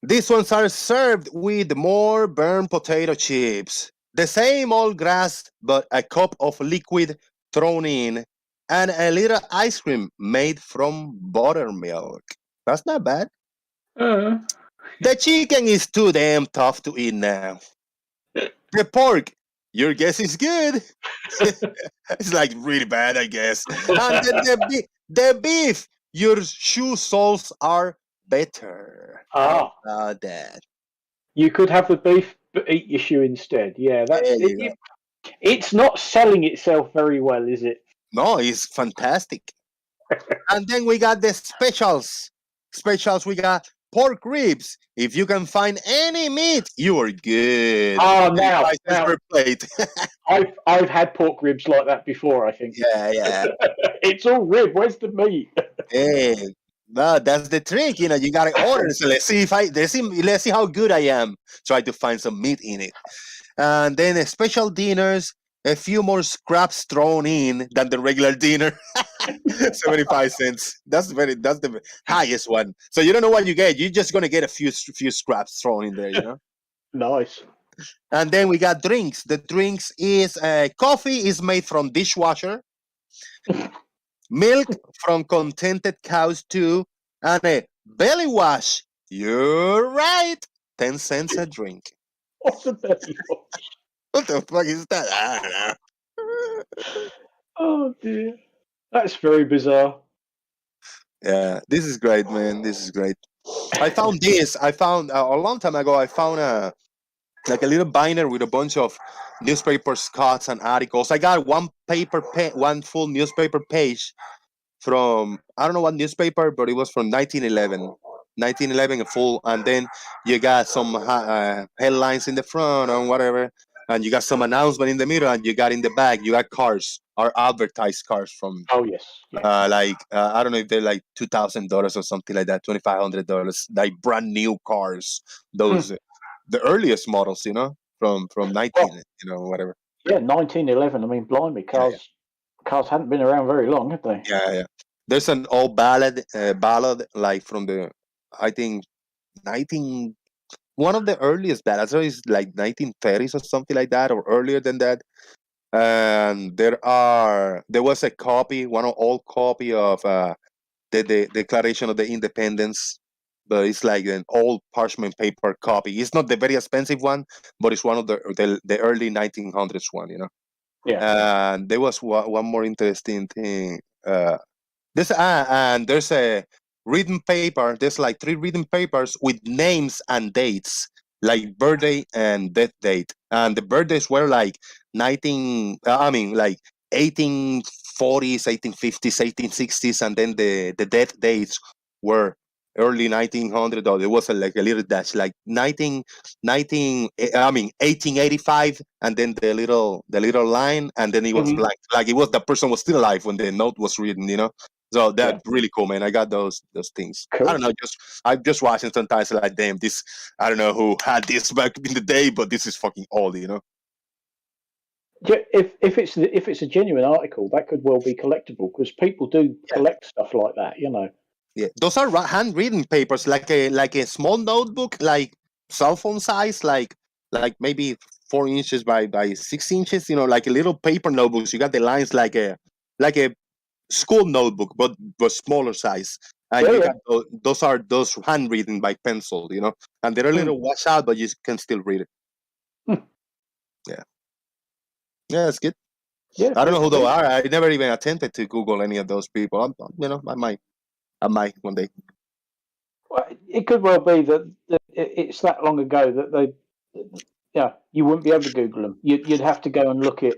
A: These ones are served with more burnt potato chips, the same old grass, but a cup of liquid thrown in, and a little ice cream made from buttermilk. That's not bad. The chicken is too damn tough to eat now. The pork, your guess is good. It's like really bad, I guess. And then the beef, your shoe soles are better. How about that?
C: You could have the beef, but eat your shoe instead. Yeah, that's it. It's not selling itself very well, is it?
A: No, it's fantastic. And then we got the specials. We got pork ribs. If you can find any meat, you are good.
C: Oh, now
A: per plate.
C: I've had pork ribs like that before, I think.
A: Yeah.
C: It's all rib. Where's the meat?
A: Hey, no, that's the trick. You know, you gotta order. So let's see how good I am. Try to find some meat in it. And then special dinners, a few more scraps thrown in than the regular dinner. 75 cents. That's the highest one. So you don't know what you get. You're just gonna get a few scraps thrown in there, you know.
C: Nice.
A: And then we got drinks. The drinks is coffee is made from dishwasher, milk from contented cows too, and a belly wash. You're right. 10 cents a drink.
C: What's a belly wash?
A: What the fuck is that? I don't know.
C: Oh dear. That's very bizarre.
A: Yeah, this is great, man. This is great. I found this. I found a long time ago. I found a little binder with a bunch of newspapers, cuts, and articles. I got one full newspaper page from I don't know what newspaper, but it was from 1911. 1911 full, and then you got some headlines in the front and whatever, and you got some announcement in the middle, and you got in the back you got cars or advertised cars from I don't know if they're like $2,000 or something like that, $2,500, like brand new cars, those the earliest models, you know, from 19 whatever.
C: Yeah, 1911. I mean, blimey, cars hadn't been around very long, had they?
A: Yeah. There's an old ballad like from the I think one of the earliest ballads is like 1930s or something like that, or earlier than that. And there was a copy, one old copy of the Declaration of the Independence, but it's like an old parchment paper copy. It's not the very expensive one, but it's one of the early 1900s one, you know.
C: Yeah.
A: And there was one more interesting thing. And there's a written paper. There's like 3 written papers with names and dates, like birthday and death date. And the birthdays were like 1840s, 1850s, 1860s, and then the death dates were early 1900. Or there was like a little dash, like 1885, and then the little line, and then it was blank, like it was the person was still alive when the note was written, you know. So that's really cool, man. I got those things. Cool. I don't know, I'm just watching sometimes like, damn, this, I don't know who had this back in the day, but this is fucking old, you know.
C: Yeah, if it's a genuine article, that could well be collectible, because people do collect stuff like that, you know.
A: Yeah, those are handwritten papers, like a small notebook, like cell phone size, like maybe 4 inches by 6 inches, you know, like a little paper notebooks. You got the lines like a school notebook, but smaller size. And
C: Yeah,
A: you
C: yeah.
A: got those handwritten by pencil, and they're a little washed out, but you can still read it. Yeah, that's good.
C: Yeah,
A: I don't know who they
C: yeah.
A: are. I never even attempted to Google any of those people. I might one day.
C: Well, it could well be that it's that long ago that you wouldn't be able to Google them. You'd have to go and look at,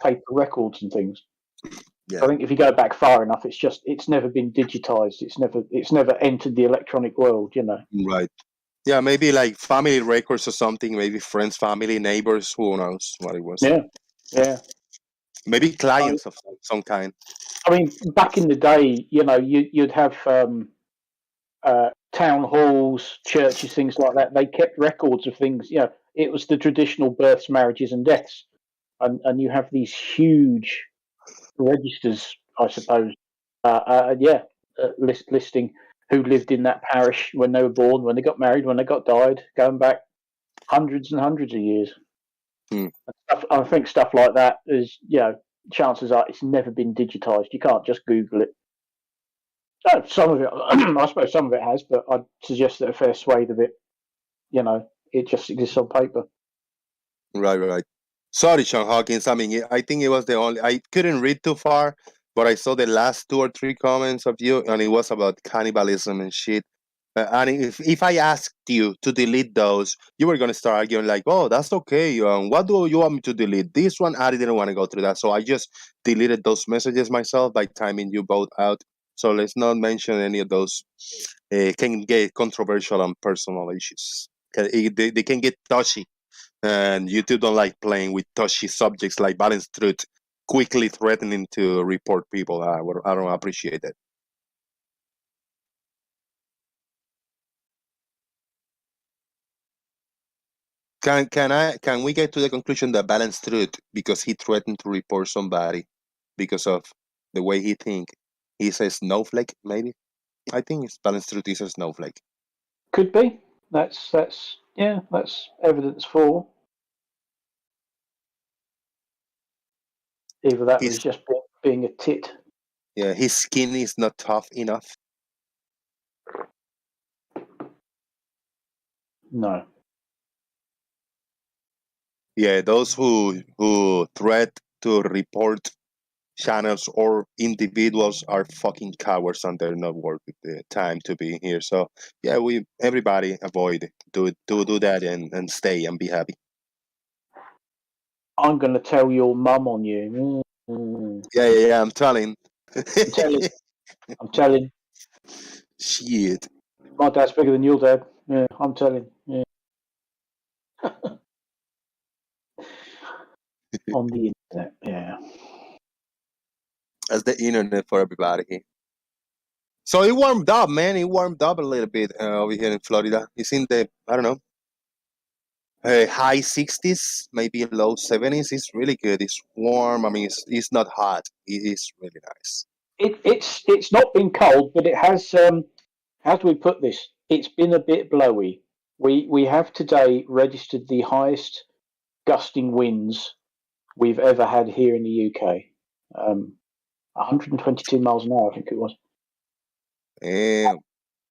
C: paper records and things.
A: Yeah.
C: I think if you go back far enough, it's never been digitized. It's never entered the electronic world.
A: Right. Yeah, maybe like family records or something. Maybe friends, family, neighbors. Who knows what it was?
C: Yeah, yeah.
A: Maybe clients of some kind.
C: I mean, back in the day, you'd have town halls, churches, things like that. They kept records of things. It was the traditional births, marriages, and deaths, and you have these huge registers, I suppose. Listing who lived in that parish when they were born, when they got married, when they got died, going back hundreds and hundreds of years. I think stuff like that is, chances are it's never been digitized. You can't just Google it. Some of it, I suppose some of it has, but I'd suggest that a fair swathe of it, it just exists on paper.
A: Right. Sorry, Sean Hawkins. I mean, I think it was the only. I couldn't read too far, but I saw the last 2 or 3 comments of you, and it was about cannibalism and shit. And if I asked you to delete those, you were gonna start arguing like, "Oh, that's okay. What do you want me to delete? This one, I didn't want to go through that, so I just deleted those messages myself by timing you both out. So let's not mention any of those. Can get controversial and personal issues. They can get touchy, and YouTube don't like playing with touchy subjects like balanced truth, quickly threatening to report people. I don't appreciate that. Can we get to the conclusion that balanced truth, because he threatened to report somebody because of the way he think, he's a snowflake? Maybe I think it's balanced truth is a snowflake.
C: Could be. That's evidence for. Either that was just being a tit.
A: Yeah, his skin is not tough enough.
C: No.
A: Yeah, those who threat to report channels or individuals are fucking cowards, and they're not worth the time to be here. So yeah, everybody avoid do that and stay and be happy.
C: I'm gonna tell your mum on you.
A: Yeah. I'm telling.
C: I'm telling.
A: Shit.
C: My dad's bigger than your dad. Yeah, I'm telling. Yeah. On the internet, yeah.
A: That's the internet for everybody. So it warmed up, man. It warmed up a little bit over here in Florida. It's in the, I don't know, high 60s, maybe low 70s. It's really good. It's warm. I mean, it's not hot. It is really nice.
C: It's not been cold, but it has. How do we put this? It's been a bit blowy. We have today registered the highest gusting winds we've ever had here in the UK. 122 miles an hour, I think it was.
A: Damn.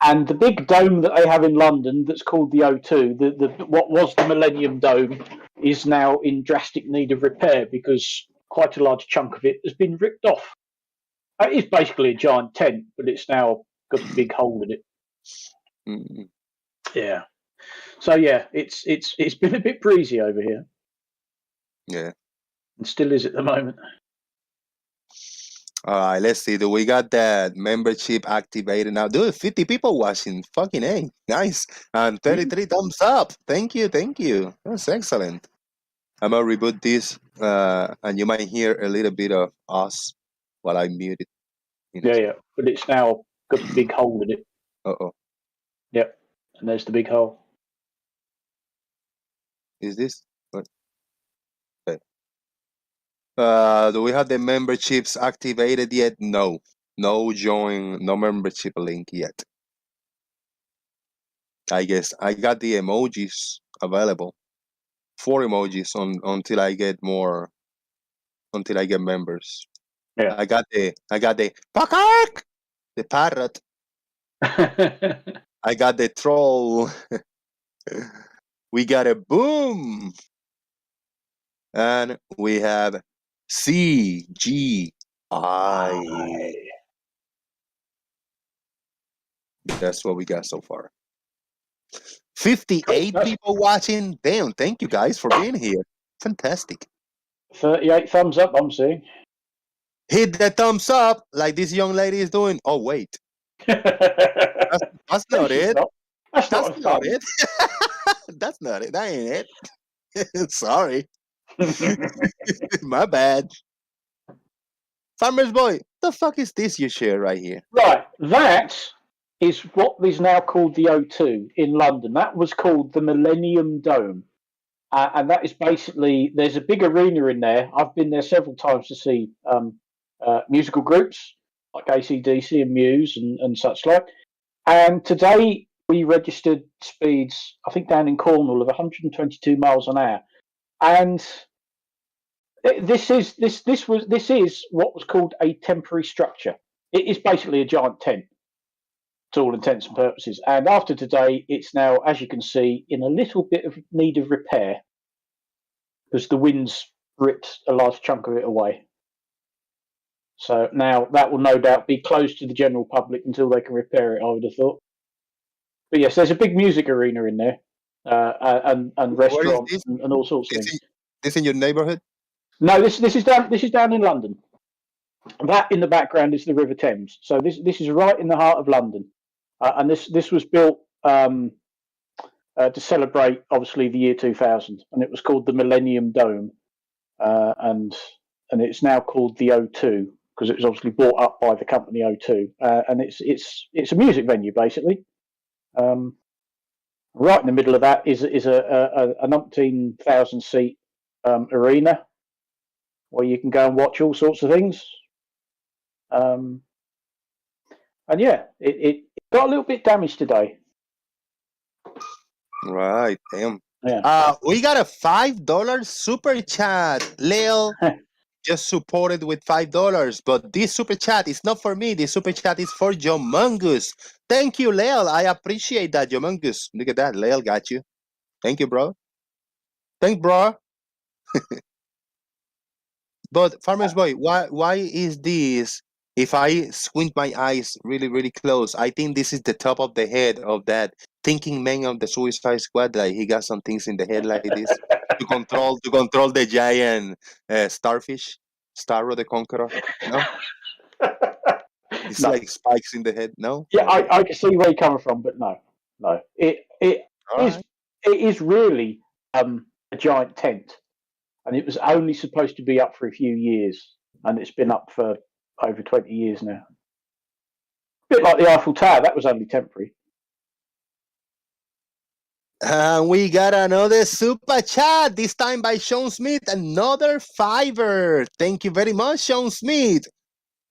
C: And the big dome that they have in London, that's called the O2, the what was the Millennium Dome, is now in drastic need of repair because quite a large chunk of it has been ripped off. It is basically a giant tent, but it's now got a big hole in it.
A: Mm-hmm.
C: Yeah. So yeah, it's been a bit breezy over here.
A: Yeah.
C: And still is at the moment.
A: All right, let's see. Do we got that membership activated now? Dude, 50 people watching. Fucking A. Nice. And 33 thumbs up. Thank you. That's excellent. I'm going to reboot this, and you might hear a little bit of us while I mute it.
C: Yeah. But it's now got a big hole in it.
A: Uh-oh.
C: Yep. And there's the big hole.
A: Is this? What? Okay. Do we have the memberships activated yet? No. No membership link yet. I guess I got the emojis available. 4 emojis until I get members.
C: Yeah.
A: I got the Pakak, the parrot. I got the troll. We got a boom. And we have CGI. That's what we got so far. 58 people watching. Damn, thank you guys for being here. Fantastic.
C: 38 thumbs up, I'm seeing.
A: Hit the thumbs up like this young lady is doing. Oh, wait. That's not it.
C: That's not
A: it. That's not it. That ain't it. Sorry. My bad. Farmer's Boy, the fuck is this you share right here?
C: Right, that is what is now called the O2 in London. That was called the Millennium Dome. And that is basically, there's a big arena in there. I've been there several times to see musical groups like AC/DC and Muse and such like. And today we registered speeds, I think down in Cornwall, of 122 miles an hour. And this is what was called a temporary structure. It is basically a giant tent to all intents and purposes. And after today, it's now, as you can see, in a little bit of need of repair because the winds ripped a large chunk of it away. So now that will no doubt be closed to the general public until they can repair it, I would have thought. But yes, there's a big music arena in there, and restaurants and all sorts of things.
A: This in your neighborhood?
C: No, this is down in London. That in the background is the River Thames. So this is right in the heart of London, and this was built to celebrate obviously the year 2000, and it was called the Millennium Dome, and it's now called the O2 because it was obviously bought up by the company O2, and it's a music venue basically. Right in the middle of that is a 19,000 seat arena where you can go and watch all sorts of things. And yeah, it got a little bit damaged today.
A: Right, damn.
C: Yeah.
A: We got a $5 super chat. Lil just supported with $5, but this super chat is not for me. This super chat is for Jomungus. Thank you, Lil. I appreciate that, Jomungus. Look at that, Lil got you. Thank you, bro. Thank, bro. But Farmer's Boy, why is this? If I squint my eyes really, really close, I think this is the top of the head of that thinking man of the Suicide Squad. Like he got some things in the head like this to control the giant starfish, Starro the Conqueror. No, it's
C: No.
A: like spikes in the head. No.
C: Yeah, I can see where you're coming from, but no. It is really a giant tent, and it was only supposed to be up for a few years, and it's been up for over 20 years now. A bit like the Eiffel Tower, that was only temporary.
A: And we got another super chat, this time by Sean Smith, another $5. Thank you very much, Sean Smith.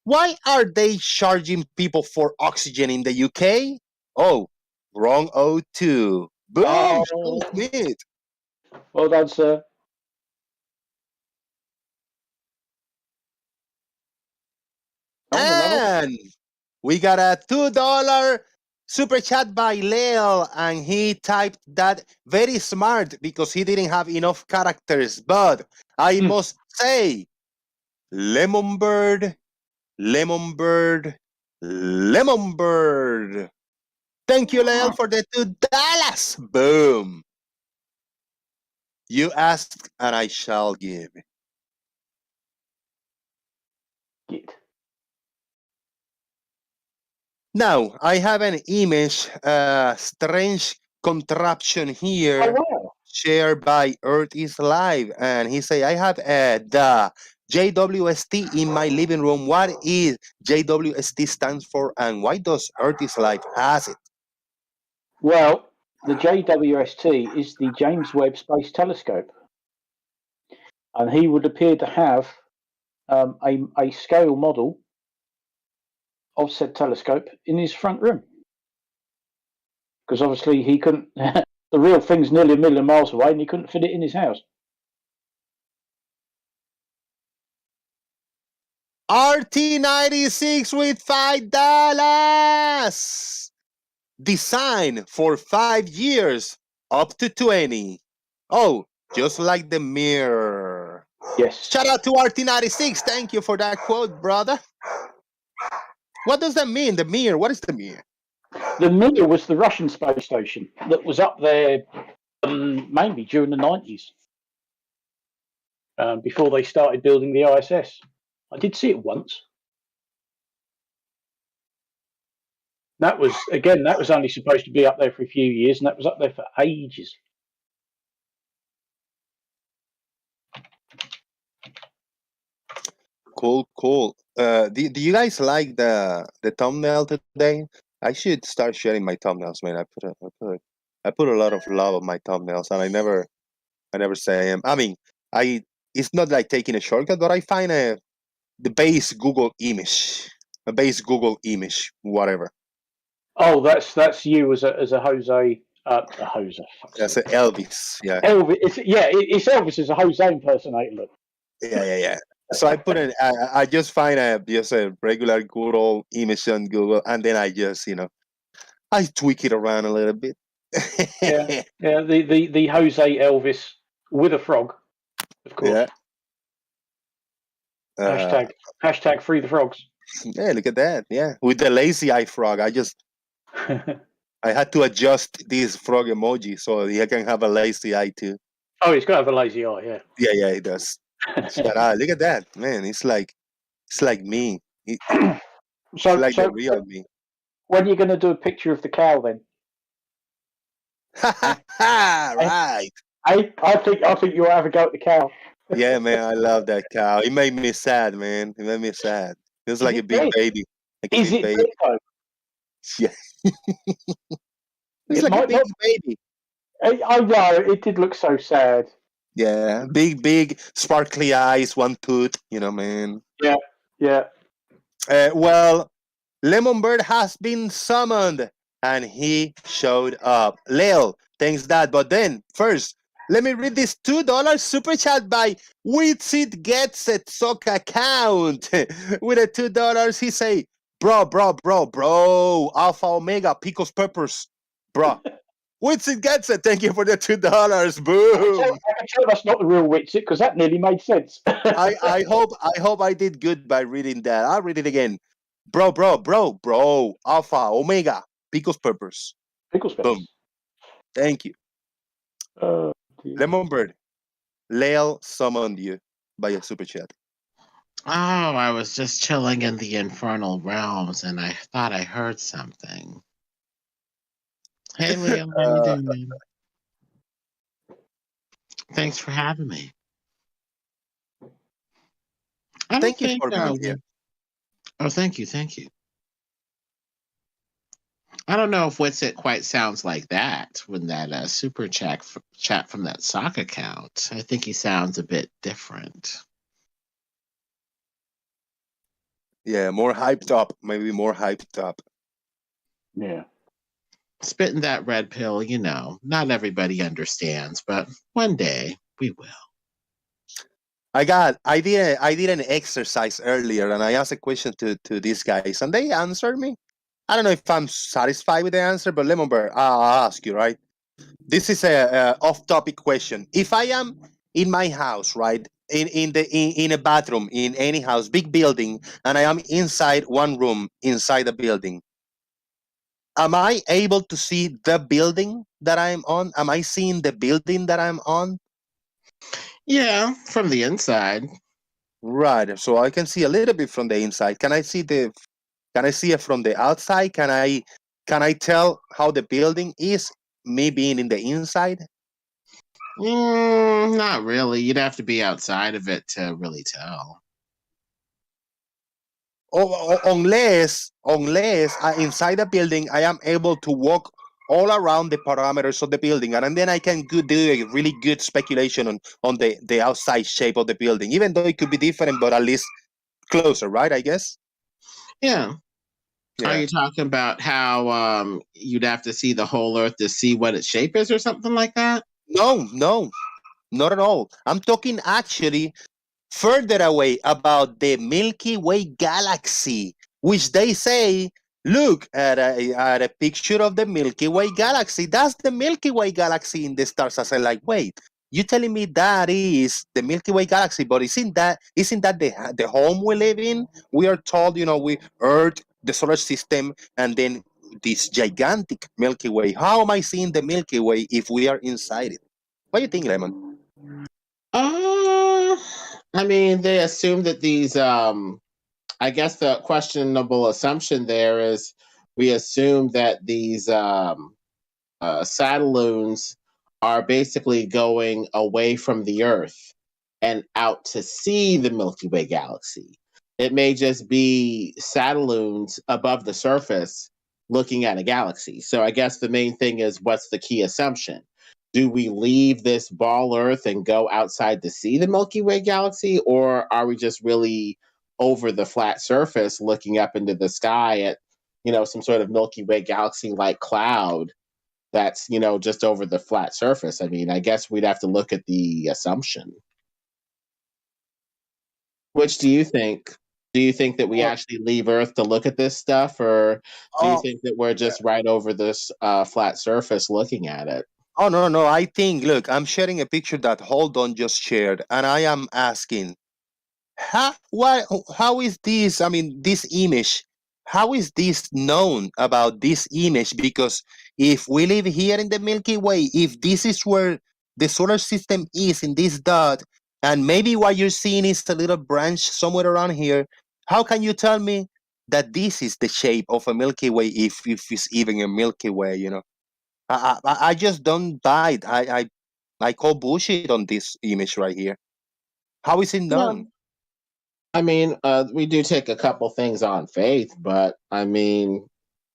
A: Why are they charging people for oxygen in the UK? Oh, wrong O2. Boom, Sean Smith.
C: Well done, sir.
A: And we got a $2 super chat by Leo, and he typed that very smart because he didn't have enough characters. But I must say, Lemon Bird, Lemon Bird, Lemon Bird. Thank you, Leo, for the $2. Boom. You ask, and I shall give. Now, I have an image, strange contraption here, shared by Earth is Live. And he say, I have the JWST in my living room. What is JWST stands for, and why does Earth is Live has it?
C: Well, the JWST is the James Webb Space Telescope. And he would appear to have a scale model of said telescope in his front room, because obviously he couldn't. The real thing's nearly 1 million miles away, and he couldn't fit it in his house.
A: RT96 with $5. Design for 5 years, up to 20. Oh, just like the mirror.
C: Yes.
A: Shout out to RT96. Thank you for that quote, brother. What does that mean? The mirror. What is the mirror?
C: The Mir was the Russian space station that was up there mainly during the 90s, before they started building the ISS. I did see it once. That was only supposed to be up there for a few years, and that was up there for ages.
A: Cool. Do you guys like the thumbnail today? I should start sharing my thumbnails, man. I put a lot of love on my thumbnails, and I never say them. I mean, it's not like taking a shortcut, but I find the base Google image, whatever.
C: Oh, that's you as a Jose. Jose.
A: That's an Elvis. Yeah.
C: Elvis. It's Elvis as a Jose impersonator. Look.
A: Yeah. So I put it. I just find just a regular good old image on Google, and then I just I tweak it around a little bit.
C: yeah. The Jose Elvis with a frog, of course.
A: Yeah.
C: Hashtag free the frogs.
A: Yeah, look at that. Yeah, with the lazy eye frog, I had to adjust this frog emoji so he can have a lazy eye too.
C: Oh, he's got to have a lazy eye. Yeah.
A: Yeah, he does. But look at that, man. It's like me. It's like the real me.
C: When are you going to do a picture of the cow then?
A: Right.
C: I think you'll have a go at the cow.
A: Yeah, man. I love that cow. It made me sad, man. It made me sad. It was like a big baby.
C: Is it big though?
A: Yeah. It's like a big baby.
C: I know. It did look so sad.
A: Yeah, big, sparkly eyes, one tooth, man.
C: Yeah.
A: Well, Lemonbird has been summoned, and he showed up. Leo, thanks that. But then, first, let me read this $2 super chat by Witsit Gets It Sock account. With a $2, he say, bro, Alpha Omega, Picos Peppers, bro. Witsit Gets It, thank you for the $2. Boom.
C: I can tell that's not the real Witsit because that nearly made sense.
A: I hope I did good by reading that. I'll read it again. Bro, Alpha, Omega, Picos Peppers. Boom. Thank you. Lemonbird, Leo summoned you by a super chat.
I: Oh, I was just chilling in the infernal realms and I thought I heard something. Hey, Leo, how you doing, man? Thanks for having me.
A: Thank you for being here.
I: Oh, thank you. I don't know if Witsit quite sounds like that when that super chat from that sock account. I think he sounds a bit different.
A: Yeah, more hyped up. Maybe more hyped up.
C: Yeah.
I: Spitting that red pill, not everybody understands, but one day we will.
A: I did an exercise earlier, and I asked a question to these guys, and they answered me. I don't know if I'm satisfied with the answer, but Lemonbird, I'll ask you, right? This is a off-topic question. If I am in my house, right, in a bathroom, in any house, big building, and I am inside one room inside the building, am I able to see the building that I'm on? Am I seeing the building that I'm on?
I: Yeah, from the inside.
A: Right. So I can see a little bit from the inside. Can I see it from the outside? Can I tell how the building is, me being in the inside?
I: Not really. You'd have to be outside of it to really tell.
A: Unless inside the building, I am able to walk all around the parameters of the building, and then I can do a really good speculation on the outside shape of the building, even though it could be different, but at least closer, right? I guess.
I: Yeah. Are you talking about how you'd have to see the whole Earth to see what its shape is, or something like that?
A: No, not at all. I'm talking actually further away about the Milky Way galaxy, which they say, look at a picture of the Milky Way galaxy. That's the Milky Way galaxy in the stars. I said, like, wait, you telling me that is the Milky Way galaxy, but isn't that the home we live in? We are told, we Earth, the solar system, and then this gigantic Milky Way. How am I seeing the Milky Way if we are inside it? What do you think, Lemon?
I: I mean, they assume that these. I guess the questionable assumption there is we assume that these satelloons are basically going away from the Earth and out to see the Milky Way galaxy. It may just be satelloons above the surface looking at a galaxy. So I guess the main thing is, what's the key assumption? Do we leave this ball Earth and go outside to see the Milky Way galaxy, or are we just really over the flat surface looking up into the sky at, some sort of Milky Way galaxy-like cloud that's, just over the flat surface? I mean, I guess we'd have to look at the assumption. Which do you think? Do you think that we actually leave Earth to look at this stuff, or do you think that we're just right over this flat surface looking at it?
A: Oh, no. I think, look, I'm sharing a picture that Hold On just shared, and I am asking, how is this, this image, how is this known about this image? Because if we live here in the Milky Way, if this is where the solar system is in this dot, and maybe what you're seeing is a little branch somewhere around here, how can you tell me that this is the shape of a Milky Way if it's even a Milky Way, I just don't buy it. I call bullshit on this image right here. How is it known?
I: I mean, we do take a couple things on faith, but I mean,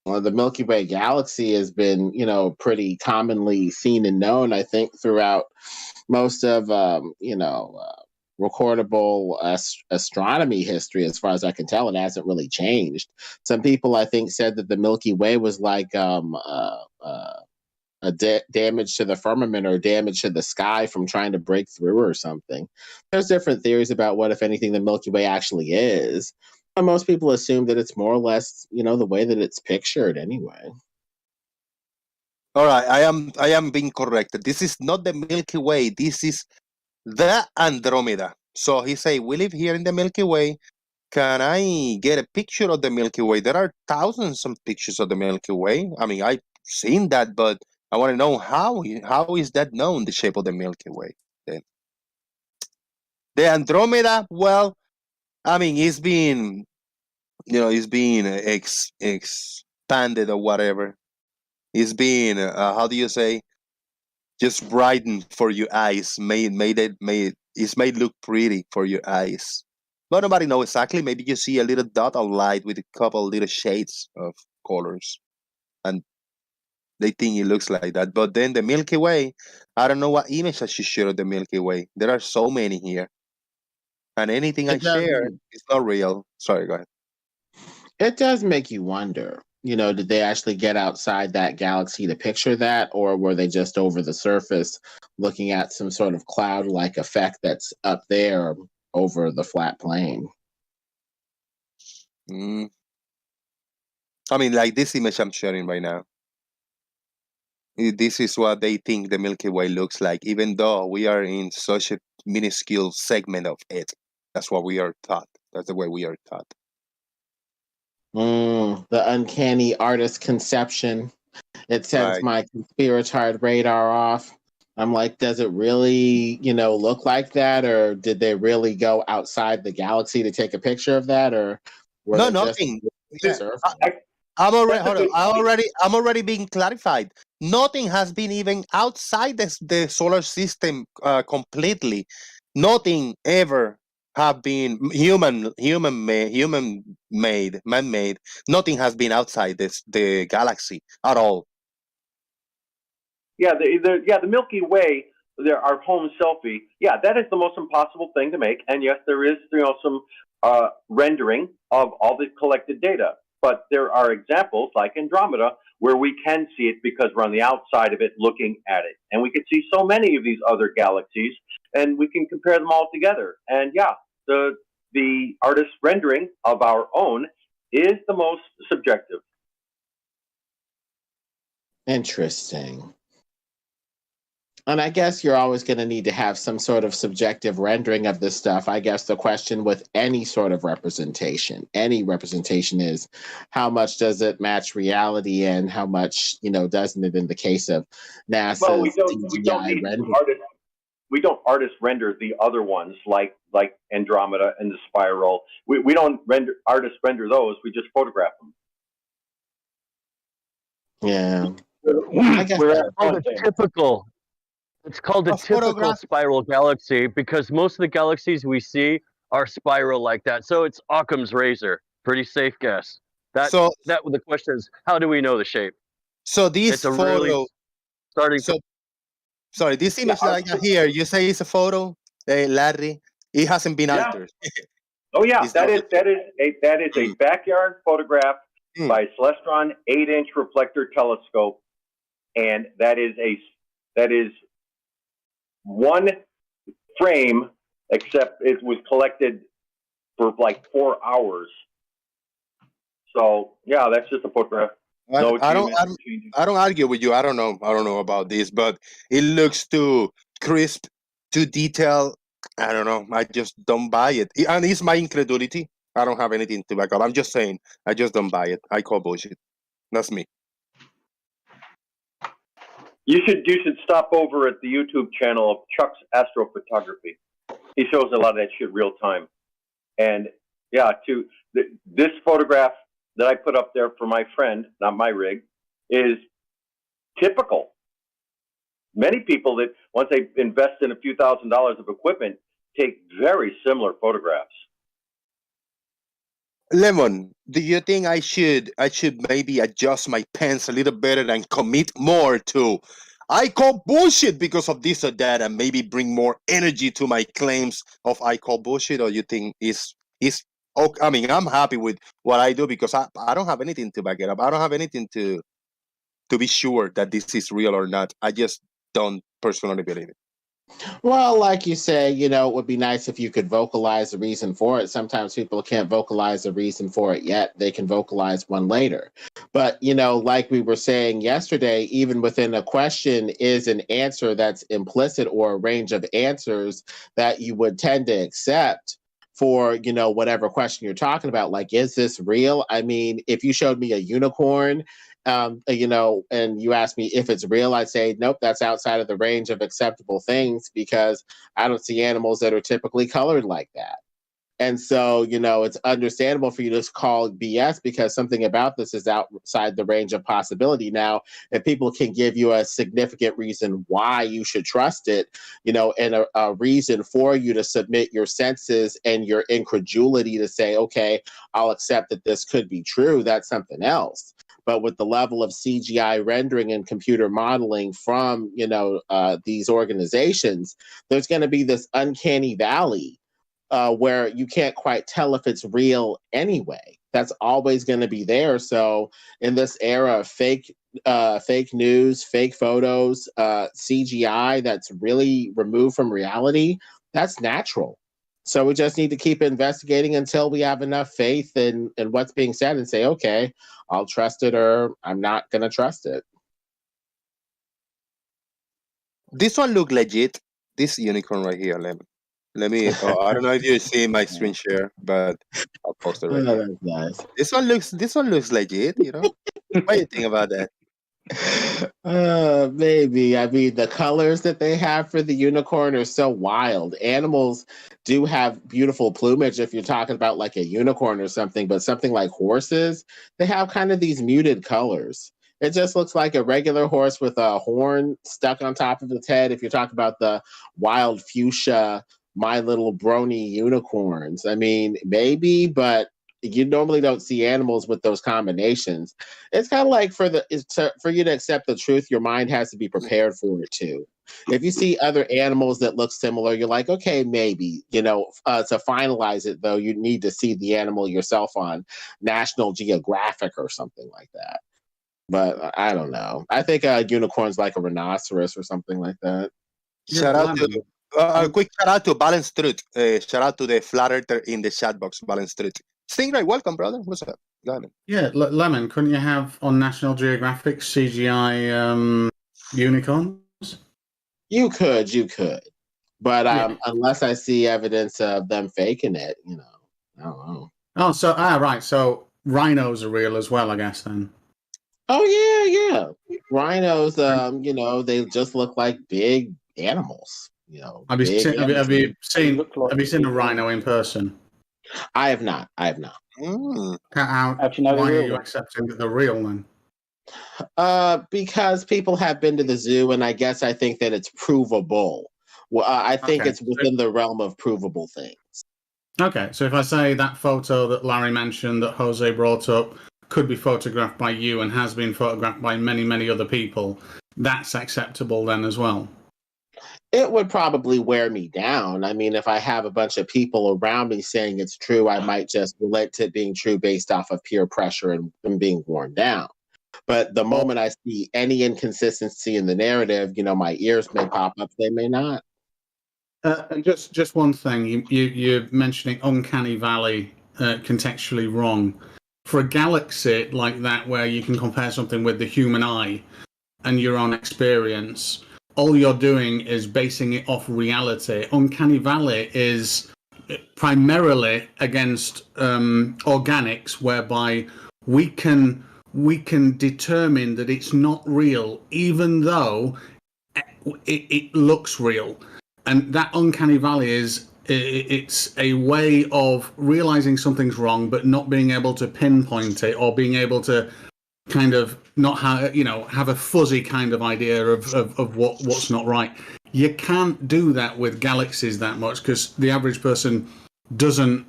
I: the Milky Way galaxy has been, pretty commonly seen and known, I think, throughout most of, recordable astronomy history. As far as I can tell, it hasn't really changed. Some people, I think, said that the Milky Way was like damage to the firmament or damage to the sky from trying to break through or something. There's different theories about what, if anything, the Milky Way actually is. But most people assume that it's more or less, the way that it's pictured anyway.
A: All right, I am being corrected. This is not the Milky Way. This is the Andromeda. So he say, we live here in the Milky Way. Can I get a picture of the Milky Way? There are thousands of pictures of the Milky Way. I mean, I've seen that, but I want to know how is that known, the shape of the Milky Way? Then the Andromeda, well, it's being, expanded or whatever. It's being, how do you say, just brightened for your eyes, it's made look pretty for your eyes. But nobody knows exactly. Maybe you see a little dot of light with a couple little shades of colors, and they think it looks like that. But then the Milky Way, I don't know what image I should share of the Milky Way. There are so many here, and anything I share is not real. Sorry, go ahead.
I: It does make you wonder, did they actually get outside that galaxy to picture that, or were they just over the surface looking at some sort of cloud-like effect that's up there over the flat plane?
A: Like this image I'm sharing right now. This is what they think the Milky Way looks like, even though we are in such a minuscule segment of it. That's what we are taught. That's the way we are taught.
I: The uncanny artist conception. It sends my conspiratard radar off. I'm like, does it really, look like that, or did they really go outside the galaxy to take a picture of that, or
A: no, nothing? I'm already being clarified. Nothing has been even outside the solar system completely. Nothing ever have been man-made. Nothing has been outside the galaxy at all.
J: Yeah, the Milky Way, our home selfie. Yeah, that is the most impossible thing to make. And yes, there is some rendering of all the collected data. But there are examples like Andromeda where we can see it because we're on the outside of it looking at it. And we can see so many of these other galaxies, and we can compare them all together. And yeah, the artist's rendering of our own is the most subjective.
I: Interesting. And I guess you're always going to need to have some sort of subjective rendering of this stuff. I guess the question with any sort of representation, is how much does it match reality and how much, doesn't it in the case of NASA's
J: Well, we don't
I: CGI
J: need
I: rendering?
J: artist render the other ones like Andromeda and the Spiral. We don't artist render those. We just photograph them.
I: Yeah.
G: It's called a typical spiral galaxy because most of the galaxies we see are spiral like that. So it's Occam's razor. Pretty safe guess. The question is, how do we know the shape?
A: So this photo, sorry, this image that I got here, you say it's a photo, Larry. It hasn't been altered.
J: Oh yeah, that is a backyard photograph by Celestron 8-inch reflector telescope, and that is one frame, except it was collected for like 4 hours. So yeah, that's just a photograph.
A: I don't argue with you. I don't know about this, but it looks too crisp, too detailed. I don't know. I just don't buy it. And it's my incredulity. I don't have anything to back up. I'm just saying, I just don't buy it. I call bullshit. That's me.
J: You should stop over at the YouTube channel of Chuck's Astrophotography. He shows a lot of that shit real time. And yeah, this photograph that I put up there for my friend, not my rig, is typical. Many people that once they invest in a few $1,000s of equipment take very similar photographs.
A: Lemon, do you think I should maybe adjust my pens a little better and commit more to I call bullshit because of this or that, and maybe bring more energy to my claims of I call bullshit? Or you think is okay? I mean, I'm happy with what I do because I don't have anything to back it up. I don't have anything to be sure that this is real or not. I just don't personally believe it.
I: Well, like you say, it would be nice if you could vocalize the reason for it. Sometimes people can't vocalize the reason for it yet. They can vocalize one later. But, like we were saying yesterday, even within a question is an answer that's implicit or a range of answers that you would tend to accept for, whatever question you're talking about. Like, is this real? I mean, if you showed me a unicorn, and you ask me if it's real, I'd say, nope, that's outside of the range of acceptable things because I don't see animals that are typically colored like that. And so, it's understandable for you to call BS because something about this is outside the range of possibility. Now, if people can give you a significant reason why you should trust it, and a reason for you to submit your senses and your incredulity to say, okay, I'll accept that this could be true, that's something else. But with the level of CGI rendering and computer modeling from, these organizations, there's going to be this uncanny valley where you can't quite tell if it's real anyway. That's always going to be there. So in this era of fake news, fake photos, CGI that's really removed from reality, that's natural. So we just need to keep investigating until we have enough faith in what's being said and say, okay, I'll trust it or I'm not going to trust it.
A: This one look legit. This unicorn right here, let me I don't know if you see my screen share, but I'll post it right here.
I: Nice.
A: This one looks legit, What do you think about that?
I: Maybe. I mean, the colors that they have for the unicorn are so wild. Animals do have beautiful plumage if you're talking about like a unicorn or something, but something like horses, they have kind of these muted colors. It just looks like a regular horse with a horn stuck on top of its head if you're talking about the wild fuchsia, My Little Brony unicorns. I mean, maybe, but you normally don't see animals with those combinations. It's kind of like for you to accept the truth, your mind has to be prepared for it too. If you see other animals that look similar, you're like, okay, maybe, to finalize it though, you need to see the animal yourself on National Geographic or something like that. But I don't know. I think a unicorn's like a rhinoceros or something like that.
A: Shout out to A quick shout out to Balance Truth. Shout out to the flat earther in the chat box, Balance Truth. StingRay, welcome, brother. What's up? Got it.
K: Yeah, Lemon, couldn't you have on National Geographic CGI unicorns?
I: You could. But unless I see evidence of them faking it, I don't know.
K: Oh, so right. So rhinos are real as well, I guess then.
I: Oh yeah. Rhinos, they just look like big animals.
K: Have you seen a rhino in person?
I: I have not.
A: Mm.
K: Why are you accepting that they're real then?
I: Because people have been to the zoo, and I think that it's provable. Well, I think it's within the realm of provable things.
K: Okay, so if I say that photo that Larry mentioned that Jose brought up could be photographed by you and has been photographed by many, many other people, that's acceptable then as well?
I: It would probably wear me down. I mean, if I have a bunch of people around me saying it's true, I might just relate to it being true based off of peer pressure and being worn down. But the moment I see any inconsistency in the narrative, my ears may pop up, they may not.
K: And just one thing, you're mentioning Uncanny Valley contextually wrong. For a galaxy like that, where you can compare something with the human eye and your own experience, all you're doing is basing it off reality. Uncanny Valley is primarily against organics, whereby we can determine that it's not real, even though it looks real. And that Uncanny Valley it's a way of realizing something's wrong, but not being able to pinpoint it, or being able to kind of not have a fuzzy kind of idea of what's not right. You can't do that with galaxies that much, because the average person doesn't,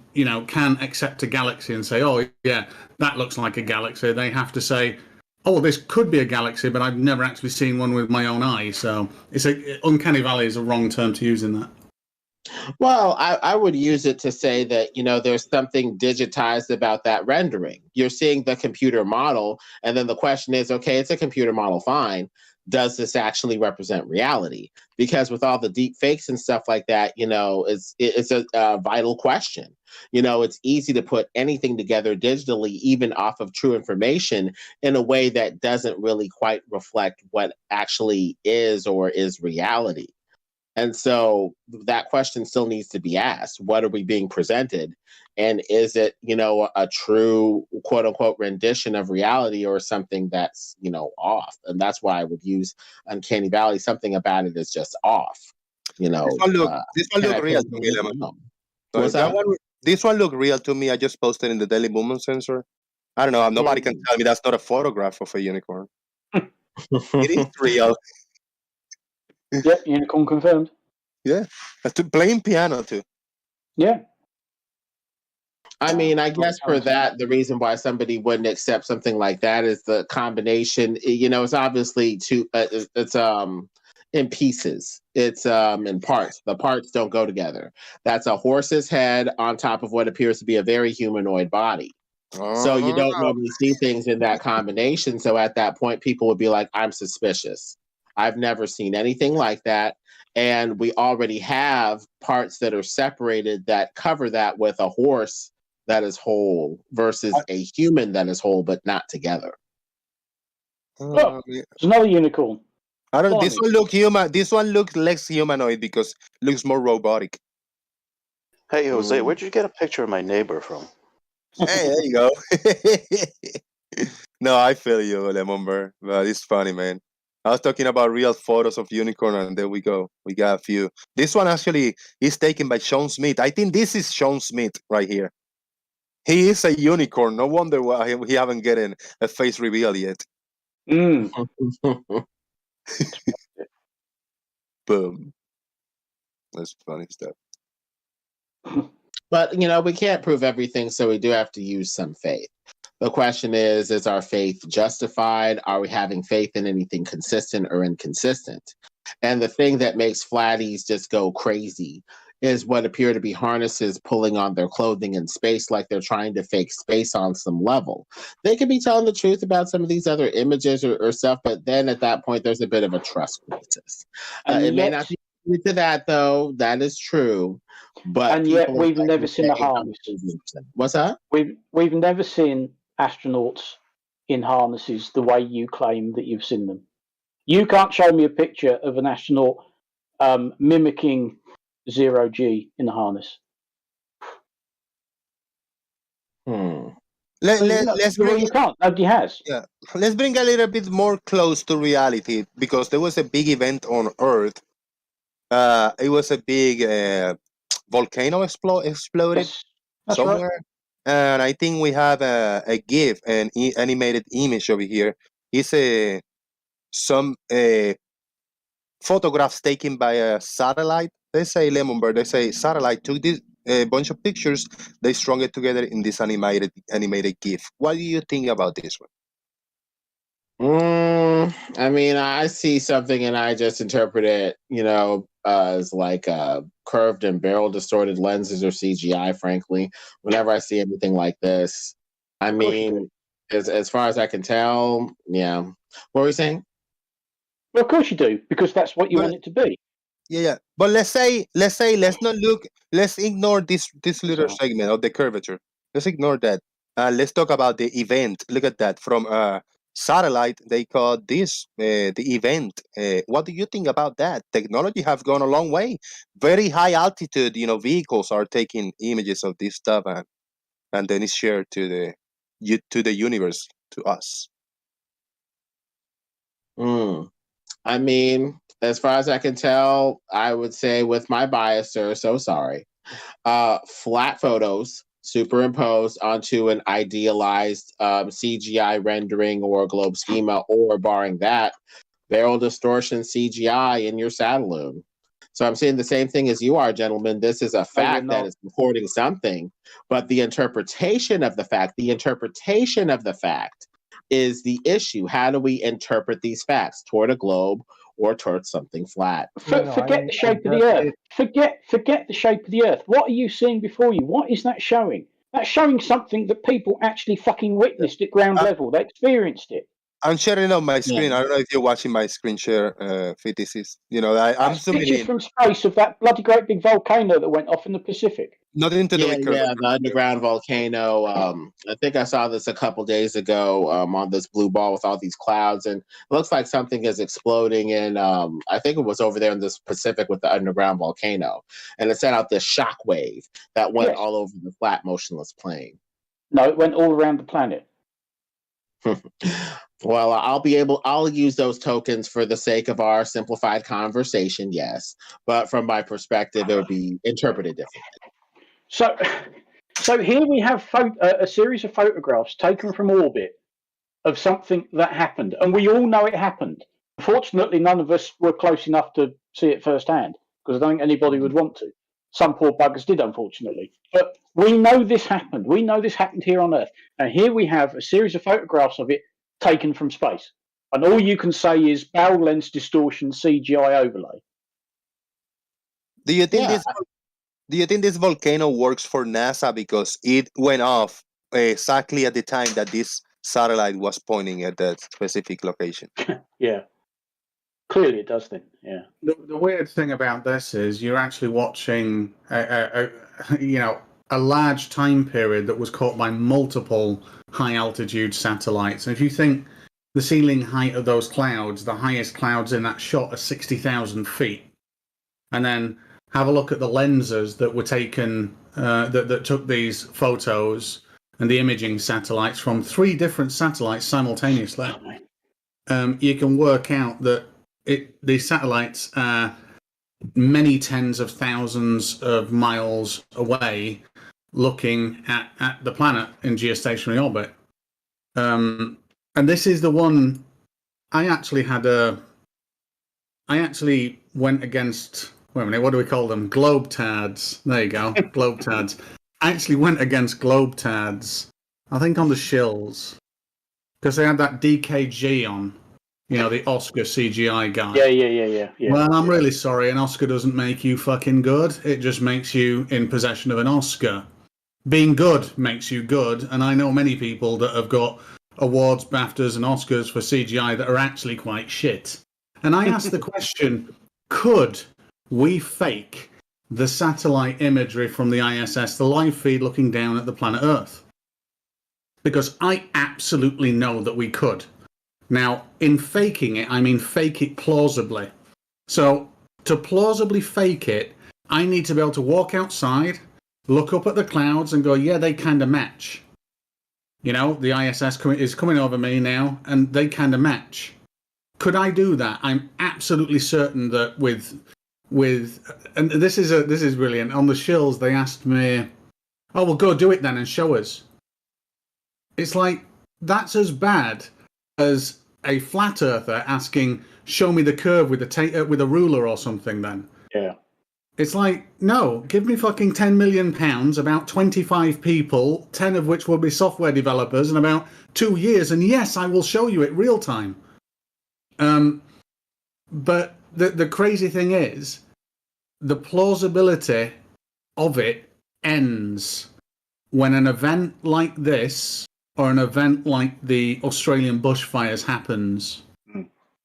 K: can accept a galaxy and say, oh yeah, that looks like a galaxy. They have to say, oh, this could be a galaxy, but I've never actually seen one with my own eyes. So Uncanny Valley is a wrong term to use in that.
I: Well, I would use it to say that, there's something digitized about that rendering. You're seeing the computer model, and then the question is, okay, it's a computer model, fine. Does this actually represent reality? Because with all the deep fakes and stuff like that, it's a vital question. It's easy to put anything together digitally, even off of true information, in a way that doesn't really quite reflect what actually is or is reality. And so that question still needs to be asked. What are we being presented? And is it, a true, quote unquote, rendition of reality, or something that's, off? And that's why I would use Uncanny Valley. Something about it is just off.
A: This one look real to me, Lemon. This one look real to me. I just posted in the Daily Movement Sensor. I don't know. Nobody can tell me that's not a photograph of a unicorn. It is real.
C: Yep, unicorn confirmed.
A: Yeah, playing piano too.
C: Yeah.
I: I mean, I guess for that, the reason why somebody wouldn't accept something like that is the combination. It's obviously it's in pieces. It's in parts. The parts don't go together. That's a horse's head on top of what appears to be a very humanoid body. So you don't normally see things in that combination. So at that point, people would be like, I'm suspicious. I've never seen anything like that. And we already have parts that are separated that cover that, with a horse that is whole versus a human that is whole but not together.
C: Look, there's another unicorn.
A: I don't. This one look human. This one looks less humanoid because it looks more robotic.
L: Hey Jose, where'd you get a picture of my neighbor from?
A: Hey, there you go. No, I feel you, Lemon Bear. But it's funny, man. I was talking about real photos of unicorn, and there we go. We got a few. This one actually is taken by Sean Smith. I think this is Sean Smith right here. He is a unicorn. No wonder why he haven't gotten a face reveal yet.
C: Mm.
A: Boom. That's funny stuff.
I: But, we can't prove everything, so we do have to use some faith. The question is our faith justified? Are we having faith in anything consistent or inconsistent? And the thing that makes flatties just go crazy is what appear to be harnesses pulling on their clothing in space, like they're trying to fake space on some level. They could be telling the truth about some of these other images or stuff, but then at that point, there's a bit of a trust crisis. It may not be agree to that, though. That is true. But
C: And yet
I: people,
C: we've
I: like
C: never
I: you
C: seen a
I: say, don't
C: harness.
I: believe them. What's that?
C: We've never seen astronauts in harnesses the way you claim that you've seen them. You can't show me a picture of an astronaut mimicking zero G in the harness.
A: Let's bring
C: you can't. Nobody has.
A: Yeah, let's bring a little bit more close to reality because there was a big event on Earth. It was a big volcano exploded
C: That's
A: somewhere,
C: right.
A: and I think we have a GIF, an animated image over here. It's some photographs taken by a satellite. They say Lemonbird. They say satellite took this a bunch of pictures. They strung it together in this animated GIF. What do you think about this one?
I: I mean, I see something and I just interpret it, as like curved and barrel distorted lenses or CGI. Frankly, whenever I see anything like this, I mean, as far as I can tell, yeah. What were you saying?
C: Well, of course you do, because that's what you want it to be.
A: Yeah. But let's not look. Let's ignore this little segment of the curvature. Let's ignore that. Let's talk about the event. Look at that from satellite. They call this the event. What do you think about that? Technology has gone a long way. Very high altitude, vehicles are taking images of this stuff and then it's shared to the universe, to us.
I: I mean, as far as I can tell, I would say with my bias, sir, so sorry. Flat photos superimposed onto an idealized CGI rendering or globe schema, or barring that, barrel distortion CGI in your Satelloon. So I'm saying the same thing as you are, gentlemen. This is a fact that is recording something, but the interpretation of the fact is the issue. How do we interpret these facts toward a globe or towards something flat?
C: Forget the shape of the Earth. Forget the shape of the Earth. What are you seeing before you? What is that showing? That's showing something that people actually fucking witnessed at ground level. They experienced it.
A: I'm sharing on my screen. I don't know if you're watching my screen share, Fetisis. I'm zooming
C: Pictures
A: in.
C: from space of that bloody great big volcano that went off in the Pacific.
A: Nothing to do with curvature.
I: Yeah, the underground volcano. I think I saw this a couple days ago on this blue ball with all these clouds, and it looks like something is exploding. And I think it was over there in the Pacific with the underground volcano, and it sent out this shock wave that went all over the flat, motionless plane.
C: No, it went all around the planet.
I: Well, I'll use those tokens for the sake of our simplified conversation, yes. But from my perspective, it would be interpreted differently.
C: So here we have a series of photographs taken from orbit of something that happened, and we all know it happened. Unfortunately, none of us were close enough to see it firsthand, because I don't think anybody would want to. Some poor buggers did, unfortunately. But we know this happened. We know this happened here on Earth. And here we have a series of photographs of it taken from space. And all you can say is barrel lens distortion CGI overlay.
A: Do you think this volcano works for NASA because it went off exactly at the time that this satellite was pointing at that specific location?
C: Yeah. Clearly it does then, yeah.
K: The weird thing about this is you're actually watching a large time period that was caught by multiple high altitude satellites. And if you think the ceiling height of those clouds, the highest clouds in that shot are 60,000 feet. And then have a look at the lenses that were taken, that took these photos and the imaging satellites from 3 different satellites simultaneously. You can work out that these satellites are many tens of thousands of miles away looking at the planet in geostationary orbit. And this is the one I actually went against, wait a minute, what do we call them? Globe-tards. There you go, globe-tards. I actually went against globe-tards, I think on the shills, because they had that DKG on. The Oscar CGI guy.
C: Yeah.
K: Well, I'm really sorry. An Oscar doesn't make you fucking good. It just makes you in possession of an Oscar. Being good makes you good. And I know many people that have got awards, BAFTAs, and Oscars for CGI that are actually quite shit. And I asked the question, could we fake the satellite imagery from the ISS, the live feed looking down at the planet Earth. Because I absolutely know that we could. Now, in faking it, I mean fake it plausibly. So, to plausibly fake it, I need to be able to walk outside, look up at the clouds and go, yeah, they kind of match. You know, the ISS is coming over me now, and they kind of match. Could I do that? I'm absolutely certain that with and this is brilliant. On the shills, they asked me, "Oh, well, go do it then and show us." It's like that's as bad as a flat earther asking, "Show me the curve with a ruler or something." Then
C: yeah.
K: It's like, no, give me fucking £10 million, about 25 people, 10 of which will be software developers, in about 2 years, and yes, I will show you it real time. But the crazy thing is, the plausibility of it ends when an event like this, or an event like the Australian bushfires happens,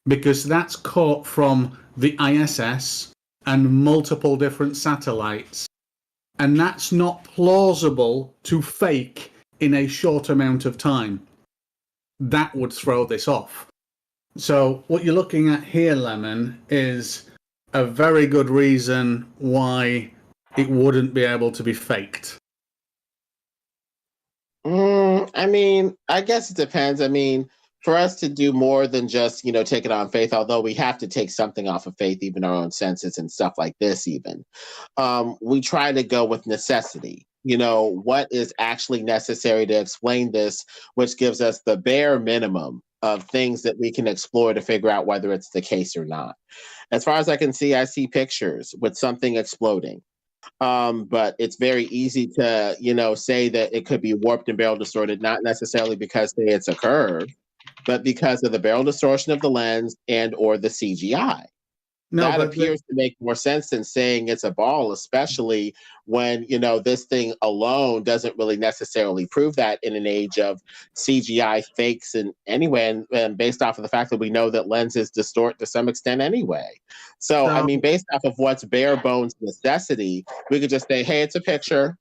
K: because that's caught from the ISS and multiple different satellites. And that's not plausible to fake in a short amount of time. That would throw this off. So what you're looking at here, Lemon, is a very good reason why it wouldn't be able to be faked.
I: I mean, I guess it depends. I mean, for us to do more than just, take it on faith, although we have to take something off of faith, even our own senses and stuff like this, even, we try to go with necessity. What is actually necessary to explain this, which gives us the bare minimum of things that we can explore to figure out whether it's the case or not. As far as I can see, I see pictures with something exploding. But it's very easy to, say that it could be warped and barrel distorted, not necessarily because it's a curve, but because of the barrel distortion of the lens and or the CGI. That appears to make more sense than saying it's a ball, especially when, this thing alone doesn't really necessarily prove that in an age of CGI fakes and anyway, and based off of the fact that we know that lenses distort to some extent anyway. So, I mean, based off of what's bare bones necessity, we could just say, hey, it's a picture.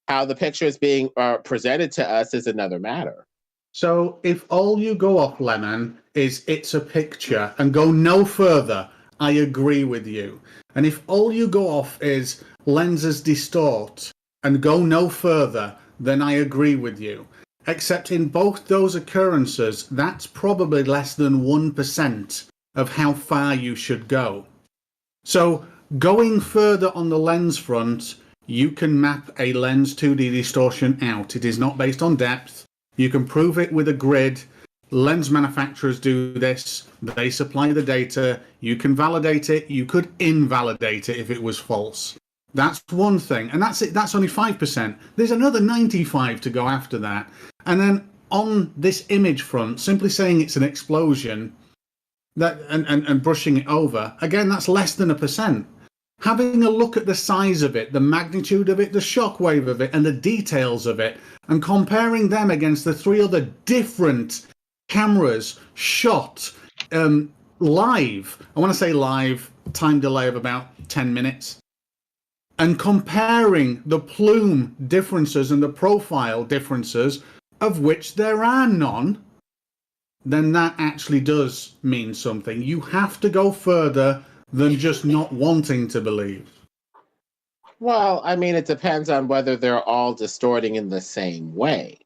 I: How the picture is being presented to us is another matter.
K: So if all you go off, Lemon, is it's a picture and go no further, I agree with you. And if all you go off is lenses distort and go no further, then I agree with you. Except in both those occurrences, that's probably less than 1% of how far you should go. So going further on the lens front, you can map a lens 2D distortion out. It is not based on depth. You can prove it with a grid. Lens manufacturers do this. They supply the data. You can validate it. You could invalidate it if it was false. That's one thing. And that's it. That's only 5%. There's another 95 to go after that. And then on this image front, simply saying it's an explosion and brushing it over, again, that's less than 1%. Having a look at the size of it, the magnitude of it, the shockwave of it, and the details of it, and comparing them against the 3 other different cameras shot live. I want to say live, time delay of about 10 minutes. And comparing the plume differences and the profile differences, of which there are none, then that actually does mean something. You have to go further than just not wanting to believe.
I: Well, I mean, it depends on whether they're all distorting in the same way.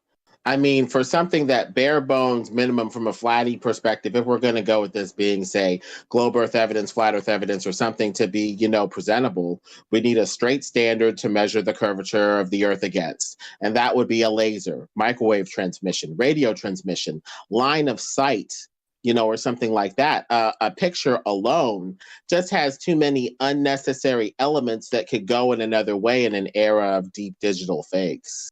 I: I mean, for something that bare bones minimum from a flatty perspective, if we're going to go with this being, say, globe earth evidence, flat earth evidence, or something to be, presentable, we need a straight standard to measure the curvature of the earth against. And that would be a laser, microwave transmission, radio transmission, line of sight, or something like that. A picture alone just has too many unnecessary elements that could go in another way in an era of deep digital fakes.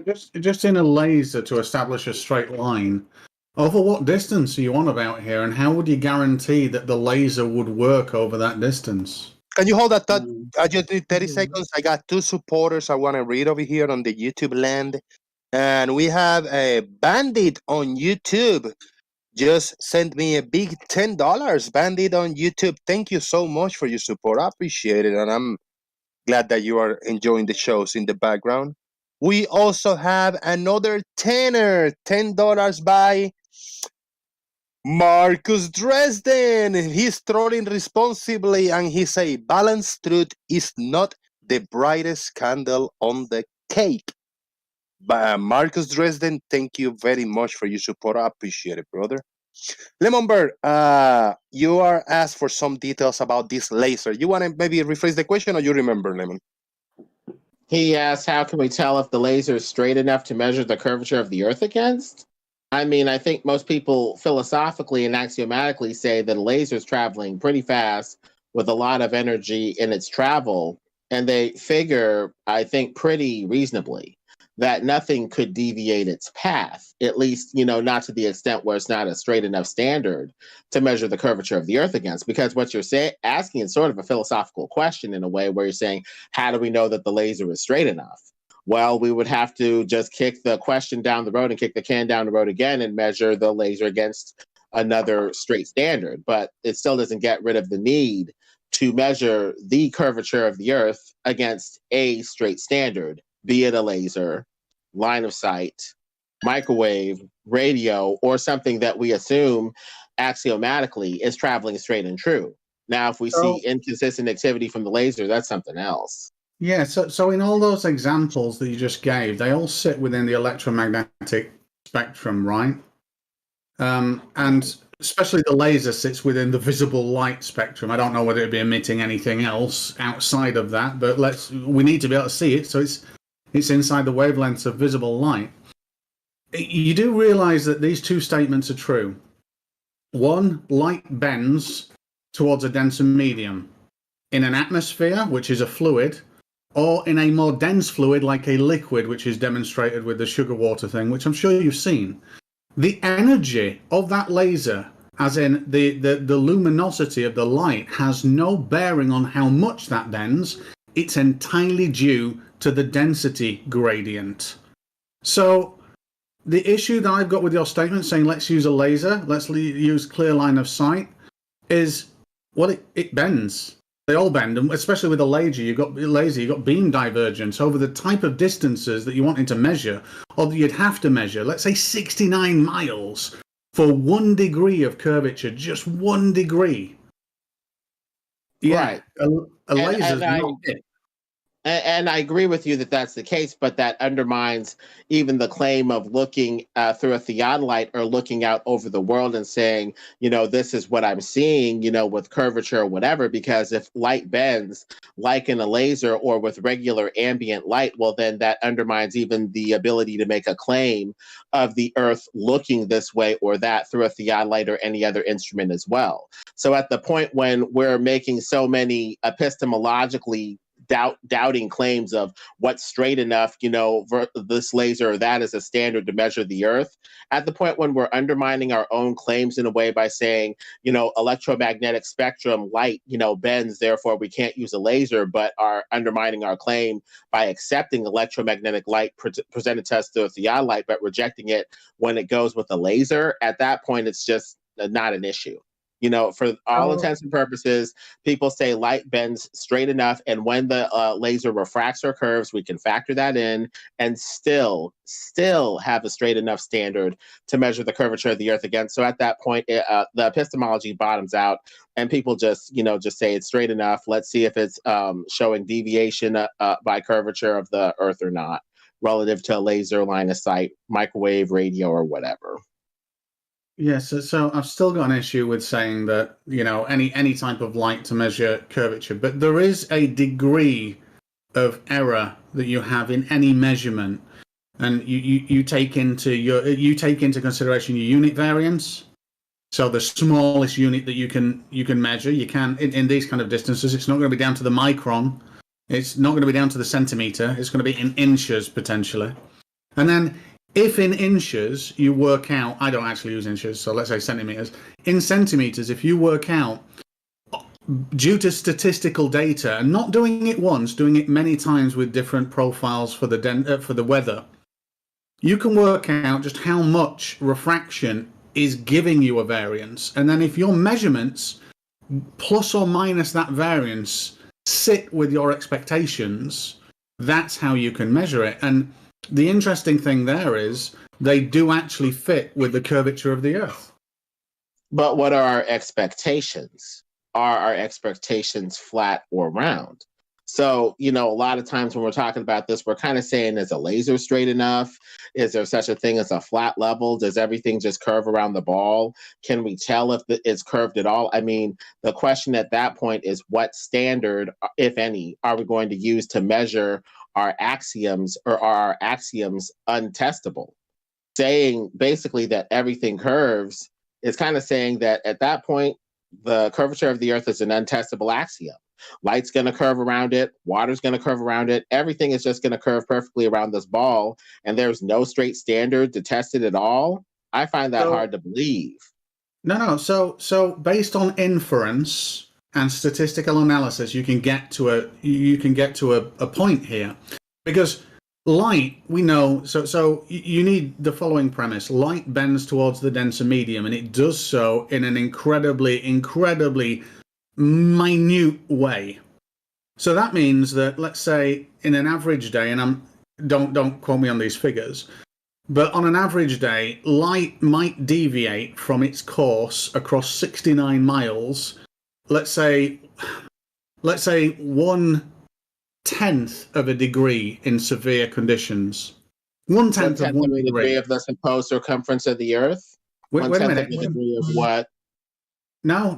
K: Just in a laser to establish a straight line, over what distance are you on about here, and how would you guarantee that the laser would work over that distance?
A: Can you hold that thought? I just need 30 seconds. I got 2 supporters I want to read over here on the YouTube land. And we have a Bandit on YouTube. just sent me a big $10 Bandit on YouTube. Thank you so much for your support. I appreciate it, and I'm glad that you are enjoying the shows in the background. We also have another tenner, $10 by Marcus Dresden. He's trolling responsibly, and he say balanced truth is not the brightest candle on the cake. But Marcus Dresden, thank you very much for your support. I appreciate it, brother. Lemonbird, you are asked for some details about this laser. You want to maybe rephrase the question, or you remember, Lemon?
I: He asked, how can we tell if the laser is straight enough to measure the curvature of the Earth against? I mean, I think most people philosophically and axiomatically say that a laser is traveling pretty fast with a lot of energy in its travel. And they figure, I think, pretty reasonably that nothing could deviate its path, at least, not to the extent where it's not a straight enough standard to measure the curvature of the Earth against. Because what you're asking is sort of a philosophical question in a way where you're saying, how do we know that the laser is straight enough? Well, we would have to just kick the question down the road and kick the can down the road again and measure the laser against another straight standard. But it still doesn't get rid of the need to measure the curvature of the Earth against a straight standard, be it a laser, line of sight, microwave, radio, or something that we assume axiomatically is traveling straight and true. Now, if we see inconsistent activity from the laser, that's something else.
K: Yeah, so in all those examples that you just gave, they all sit within the electromagnetic spectrum, right? And especially the laser sits within the visible light spectrum. I don't know whether it'd be emitting anything else outside of that, but we need to be able to see it, so it's inside the wavelengths of visible light. You do realize that these two statements are true. One, light bends towards a denser medium. In an atmosphere, which is a fluid, or in a more dense fluid like a liquid, which is demonstrated with the sugar water thing, which I'm sure you've seen. The energy of that laser, as in the luminosity of the light, has no bearing on how much that bends. It's entirely due to the density gradient. So the issue that I've got with your statement saying let's use a laser, let's use clear line of sight, is, well, it bends. They all bend, and especially with a laser, you've got beam divergence over the type of distances that you wanted to measure, or that you'd have to measure. Let's say 69 miles for 1 degree of curvature, just 1 degree. Yeah,
I: Right.
K: A laser is not it.
I: And I agree with you that that's the case, but that undermines even the claim of looking through a theodolite or looking out over the world and saying, this is what I'm seeing, with curvature or whatever, because if light bends like in a laser or with regular ambient light, well, then that undermines even the ability to make a claim of the Earth looking this way or that through a theodolite or any other instrument as well. So at the point when we're making so many epistemologically doubting claims of what's straight enough, this laser or that is a standard to measure the Earth, at the point when we're undermining our own claims in a way by saying, electromagnetic spectrum light, bends, therefore we can't use a laser, but are undermining our claim by accepting electromagnetic light presented to us through a theodolite, but rejecting it when it goes with a laser, at that point it's just not an issue. For all intents and purposes, people say light bends straight enough, and when the laser refracts or curves, we can factor that in and still have a straight enough standard to measure the curvature of the Earth against. So at that point, the epistemology bottoms out, and people just say it's straight enough. Let's see if it's showing deviation by curvature of the Earth or not, relative to a laser, line of sight, microwave, radio, or whatever.
K: Yes, so I've still got an issue with saying that, any type of light to measure curvature, but there is a degree of error that you have in any measurement, and you take into consideration your unit variance. So the smallest unit that you can measure, you can in these kind of distances, it's not going to be down to the micron, it's not going to be down to the centimeter, it's going to be in inches potentially, and then. If in inches you work out, I don't actually use inches, so let's say centimeters. In centimeters, if you work out, due to statistical data, and not doing it once, doing it many times with different profiles for the weather, you can work out just how much refraction is giving you a variance. And then if your measurements, plus or minus that variance, sit with your expectations, that's how you can measure it. And the interesting thing there is they do actually fit with the curvature of the Earth.
I: But what are our expectations? Are our expectations flat or round? So, a lot of times when we're talking about this, we're kind of saying, is a laser straight enough? Is there such a thing as a flat level? Does everything just curve around the ball? Can we tell if it's curved at all? I mean, the question at that point is, what standard, if any, are we going to use to measure our axioms, or are our axioms untestable? Saying basically that everything curves is kind of saying that at that point, the curvature of the Earth is an untestable axiom. Light's going to curve around it. Water's going to curve around it. Everything is just going to curve perfectly around this ball, and there's no straight standard to test it at all. I find that hard to believe.
K: No. So based on inference and statistical analysis, you can get to a point here, because light, we know. So you need the following premise: light bends towards the denser medium, and it does so in an incredibly minute way. So that means that, let's say, in an average day, and don't quote me on these figures, but on an average day, light might deviate from its course across 69 miles. Let's say 1/10 of a degree in severe conditions. 1/10 of 1 degree
I: of the supposed circumference of the Earth.
K: Wait a minute.
I: Of a degree of what?
K: No.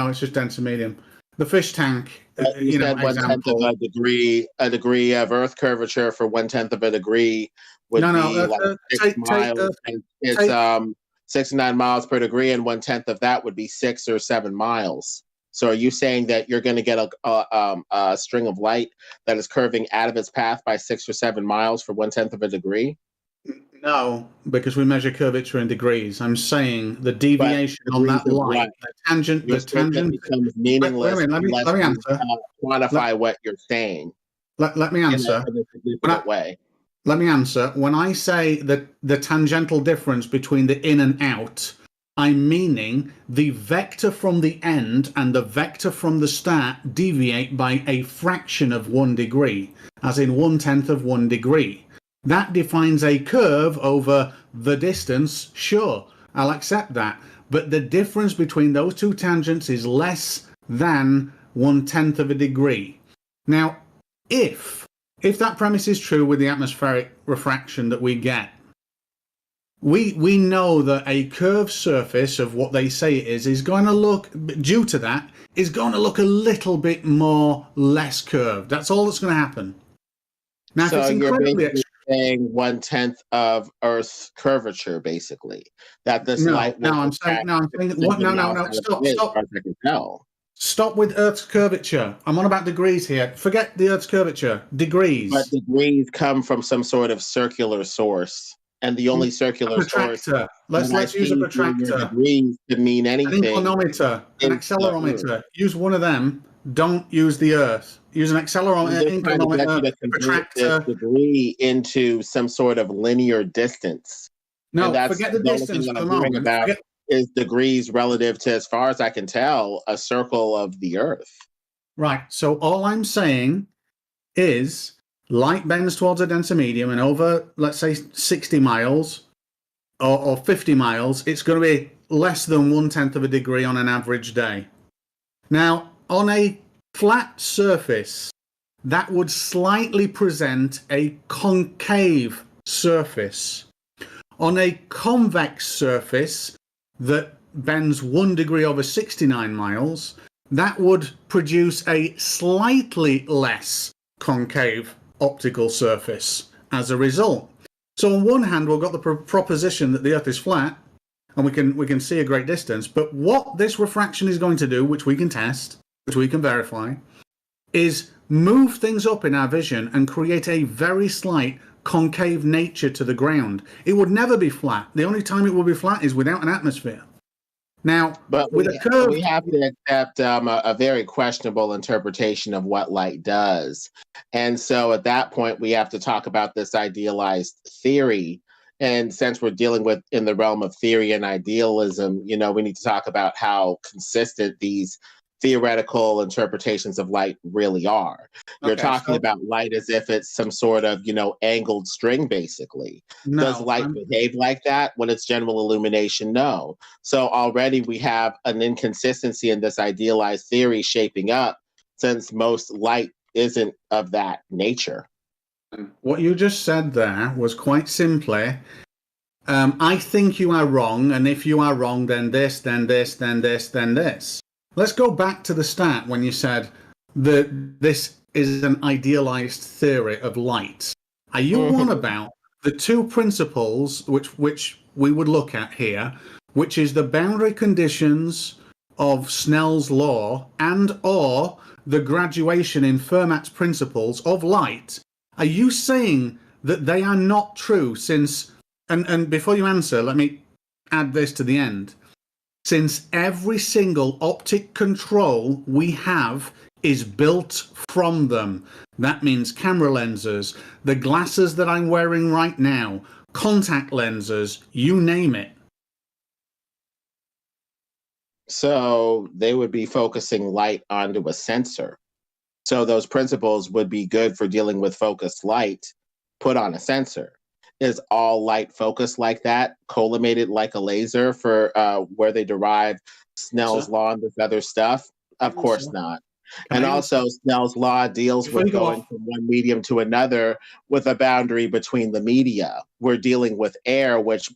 K: It's just denser medium. The fish tank.
I: You said 1/10 of a degree. A degree of Earth curvature for 1/10 of a degree would be like 6 miles. It's 69 miles per degree, and 1/10 of that would be 6 or 7 miles. So are you saying that you're going to get a string of light that is curving out of its path by 6 or 7 miles for 1/10 of a degree?
K: No, because we measure curvature in degrees. I'm saying the deviation on that line, the tangent
I: becomes meaningless.
K: Let me answer.
I: Quantify what you're saying.
K: Let me answer. Let me answer. When I say that the tangential difference between the in and out, I'm meaning the vector from the end and the vector from the start deviate by a fraction of 1 degree, as in 1/10 of 1 degree. That defines a curve over the distance. Sure, I'll accept that. But the difference between those two tangents is less than 1/10 of a degree. Now, if that premise is true with the atmospheric refraction that we get, we know that a curved surface of what they say it is going to look, due to that, is going to look a little bit more less curved. That's all that's going to happen. Now,
I: so
K: if it's incredibly
I: saying 1/10 of Earth's curvature, basically. That this light.
K: Stop with Earth's curvature. I'm on about degrees here. Forget the Earth's curvature. Degrees.
I: But degrees come from some sort of circular source, and the only circular source.
K: Let's use a protractor.
I: Degrees could mean anything.
K: An inclinometer, an accelerometer. Use one of them. Don't use the Earth. Use an inclinometer, protractor.
I: Degree into some sort of linear distance.
K: No, forget the distance for the moment.
I: Is degrees relative to, as far as I can tell, a circle of the Earth.
K: Right. So all I'm saying is light bends towards a denser medium, and over, let's say, 60 miles or 50 miles, it's going to be less than 1/10 of a degree on an average day. Now, on a flat surface, that would slightly present a concave surface. On a convex surface that bends 1 degree over 69 miles, that would produce a slightly less concave optical surface as a result. So on one hand, we've got the proposition that the Earth is flat, and we can see a great distance, but what this refraction is going to do, which we can test, which we can verify, is move things up in our vision and create a very slight concave nature to the ground. It would never be flat. The only time it will be flat is without an atmosphere. Now,
I: but with a curve, we have to accept a very questionable interpretation of what light does. And so at that point, we have to talk about this idealized theory And since we're dealing with in the realm of theory and idealism, you know, we need to talk about how consistent these theoretical interpretations of light really are. You're talking about light as if it's some sort of, you know, angled string, basically. Does light behave like that when it's general illumination? No. So already we have an inconsistency in this idealized theory shaping up, since most light isn't of that nature.
K: What you just said there was quite simply, I think you are wrong, and if you are wrong, then this, then this, then this, then this. Let's go back to the start when you said that this is an idealized theory of light. Are you on about the two principles which we would look at here, which is the boundary conditions of Snell's law and or the graduation in Fermat's principles of light? Are you saying that they are not true since, and before you answer, let me add this to the end, since every single optic control we have is built from them. That means camera lenses, the glasses that I'm wearing right now, contact lenses, you name it.
I: So they would be focusing light onto a sensor. So those principles would be good for dealing with focused light put on a sensor. Is all light focused like that, collimated like a laser for where they derive Snell's law and this other stuff? Of course not. And also Snell's law deals with going from one medium to another with a boundary between the media. We're dealing with air, which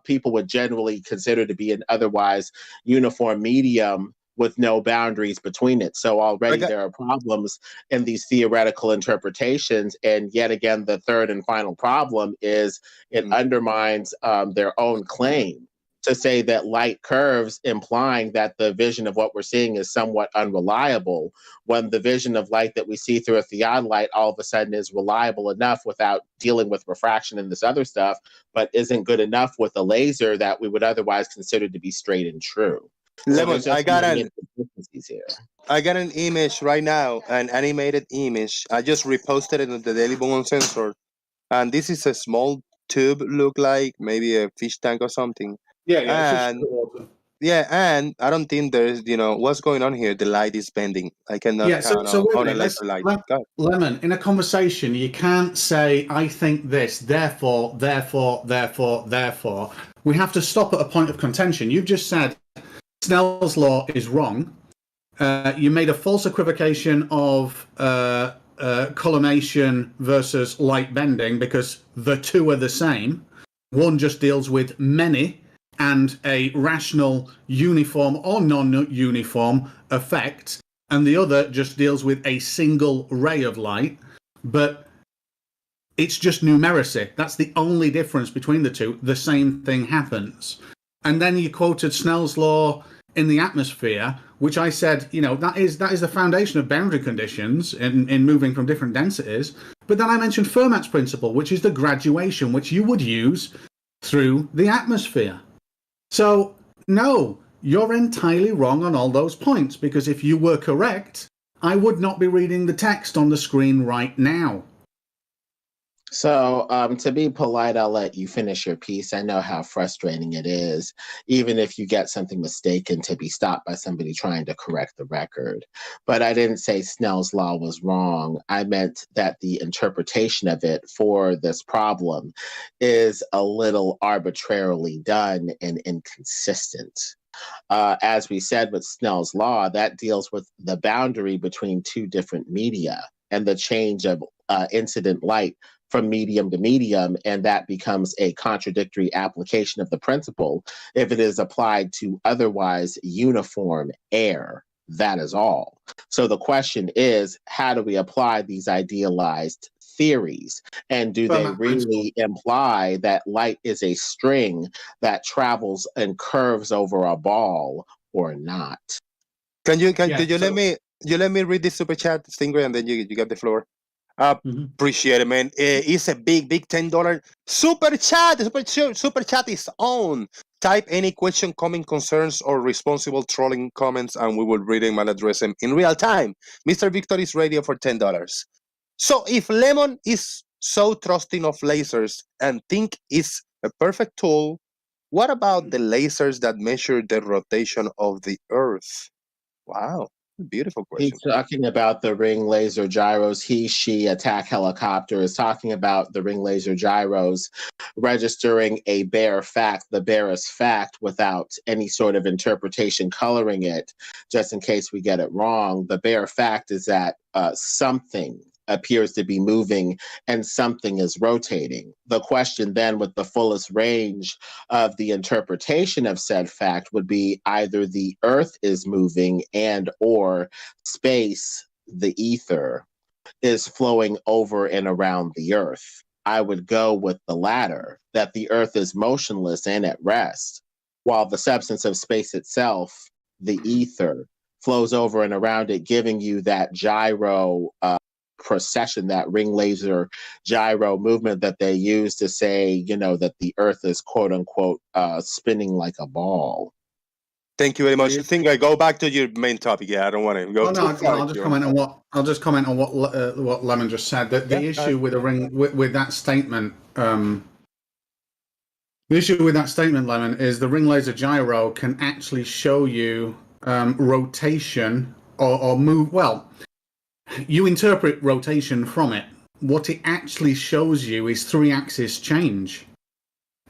I: people would generally consider to be an otherwise uniform medium with no boundaries between it. So already there are problems in these theoretical interpretations. And yet again, the third and final problem is it undermines their own claim to say that light curves, implying that the vision of what we're seeing is somewhat unreliable, when the vision of light that we see through a theodolite all of a sudden is reliable enough without dealing with refraction and this other stuff, but isn't good enough with a laser that we would otherwise consider to be straight and true.
A: Lemon,
I: So
A: I got an image right now, an animated image. I just reposted it on the Daily Bone Sensor, and this is a small tube, look like maybe a fish tank or something. And I don't think there's, you know, what's going on here. The light is bending. I cannot count on a laser light.
K: Lemon, in a conversation, you can't say, I think this, therefore. We have to stop at a point of contention. You've just said Snell's law is wrong. You made a false equivocation of collimation versus light bending because the two are the same. One just deals with many and a rational uniform or non-uniform effect, and the other just deals with a single ray of light, but it's just numeracy. That's the only difference between the two. The same thing happens. And then you quoted Snell's law in the atmosphere, which I said, you know, that is the foundation of boundary conditions in moving from different densities. But then I mentioned Fermat's principle, which is the graduation, which you would use through the atmosphere. So, no, you're entirely wrong on all those points, because if you were correct, I would not be reading the text on the screen right now.
I: So, to be polite, I'll let you finish your piece. I know how frustrating it is, even if you get something mistaken, to be stopped by somebody trying to correct the record. But I didn't say Snell's law was wrong. I meant that the interpretation of it for this problem is a little arbitrarily done and inconsistent. As we said with Snell's law, that deals with the boundary between two different media and the change of incident light from medium to medium, and that becomes a contradictory application of the principle if it is applied to otherwise uniform air. That is all. So the question is, how do we apply these idealized theories? And do they really imply that light is a string that travels and curves over a ball or not?
A: Could you let me read this super chat, StingRay, and then you get the floor. Appreciate it, man. It's a big $10 super chat. Super chat is on. Type any question, comment, concerns, or responsible trolling comments, and we will read them and address them in real time. Mr. Victor is radio for $10. So if Lemon is so trusting of lasers and think it's a perfect tool. What about the lasers that measure the rotation of the Earth? Wow, beautiful question.
I: He's talking about the ring laser gyros. He, she, attack helicopter is talking about the ring laser gyros registering a bare fact, the barest fact, without any sort of interpretation coloring it, just in case we get it wrong. The bare fact is that something appears to be moving and something is rotating. The question then, with the fullest range of the interpretation of said fact, would be either the Earth is moving and or space, the ether, is flowing over and around the Earth. I would go with the latter, that the Earth is motionless and at rest, while the substance of space itself, the ether, flows over and around it, giving you that gyro procession, that ring laser gyro movement that they use to say, that the Earth is quote unquote spinning like a ball.
A: Thank you very much. I think I go back to your main topic. Yeah, I don't want to go too far.
K: I'll just comment on what Lemon just said. That the issue with with that statement, the issue with that statement, Lemon, is the ring laser gyro can actually show you rotation or move. Well, you interpret rotation from it. What it actually shows you is 3-axis change.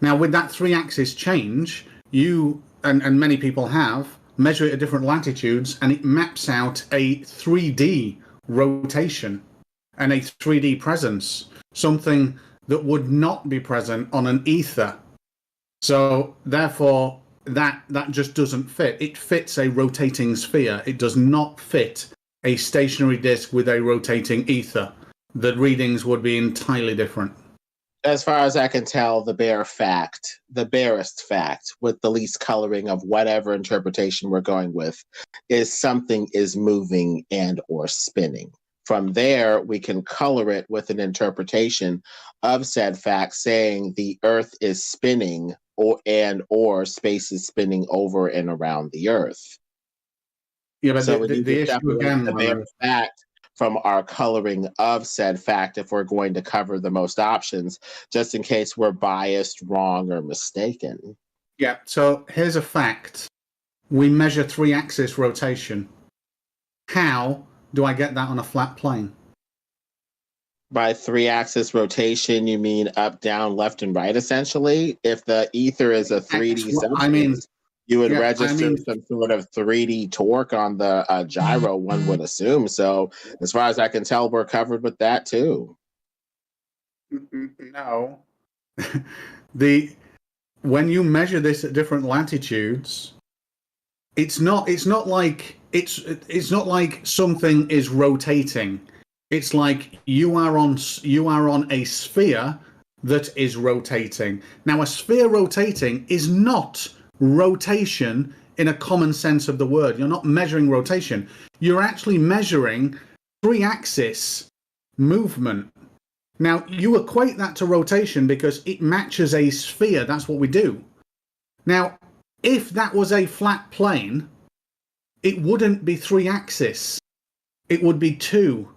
K: Now, with that 3-axis change, you and many people have measure it at different latitudes, and it maps out a 3D rotation and a 3D presence, something that would not be present on an ether. So therefore, that just doesn't fit. It fits a rotating sphere. It does not fit a stationary disk with a rotating ether. The readings would be entirely different.
I: As far as I can tell, the barest fact, with the least coloring of whatever interpretation we're going with, is something is moving and or spinning. From there, we can color it with an interpretation of said fact, saying the Earth is spinning or space is spinning over and around the Earth.
K: Yeah, but
I: so
K: the issue again,
I: the bare fact from our coloring of said fact, if we're going to cover the most options, just in case we're biased, wrong, or mistaken.
K: Yeah, so here's a fact. We measure 3-axis rotation. How do I get that on a flat plane?
I: By 3-axis rotation, you mean up, down, left, and right, essentially? If the ether is a 3D substance, you would register some sort of 3D torque on the gyro, one would assume. So as far as I can tell, we're covered with that too.
K: No. When you measure this at different latitudes, it's not like something is rotating. It's like you are on a sphere that is rotating. Now, a sphere rotating is not rotation in a common sense of the word. You're not measuring rotation. You're actually measuring 3-axis movement. Now, you equate that to rotation because it matches a sphere. That's what we do. Now, if that was a flat plane, it wouldn't be 3-axis. It would be 2.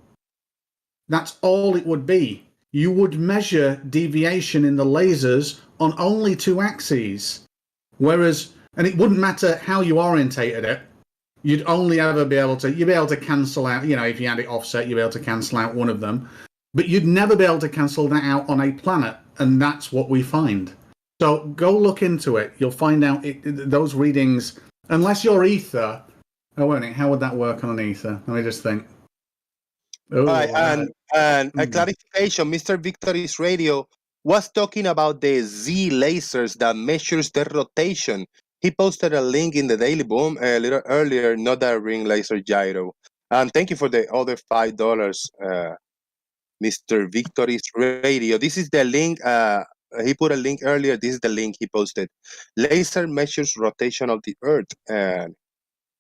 K: That's all it would be. You would measure deviation in the lasers on only 2 axes. And it wouldn't matter how you orientated it. You'd only ever be able to cancel out, if you had it offset, you'd be able to cancel out one of them. But you'd never be able to cancel that out on a planet. And that's what we find. So go look into it. You'll find out those readings, unless you're ether. Oh, wait a minute. How would that work on an ether? Let me just think.
A: Oh, and a clarification, Mr. Victory's radio was talking about the Z lasers that measures the rotation. He posted a link in the Daily Boom a little earlier, not that ring laser gyro. And thank you for the other $5, Mr. Victory's radio. This is the link. He put a link earlier. This is the link he posted. Laser measures rotation of the Earth. And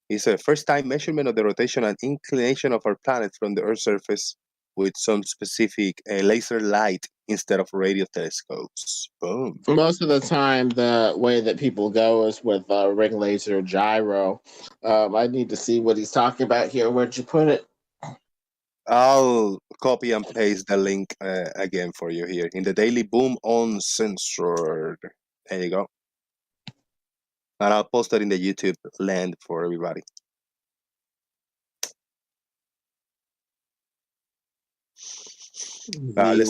A: it's a first-time measurement of the rotation and inclination of our planet from the Earth's surface with some specific laser light instead of radio telescopes. Boom.
I: Most of the time, the way that people go is with ring laser gyro. I need to see what he's talking about here. Where'd you put it?
A: I'll copy and paste the link again for you here in the Daily Boom Uncensored. There you go. And I'll post it in the YouTube land for everybody. Let's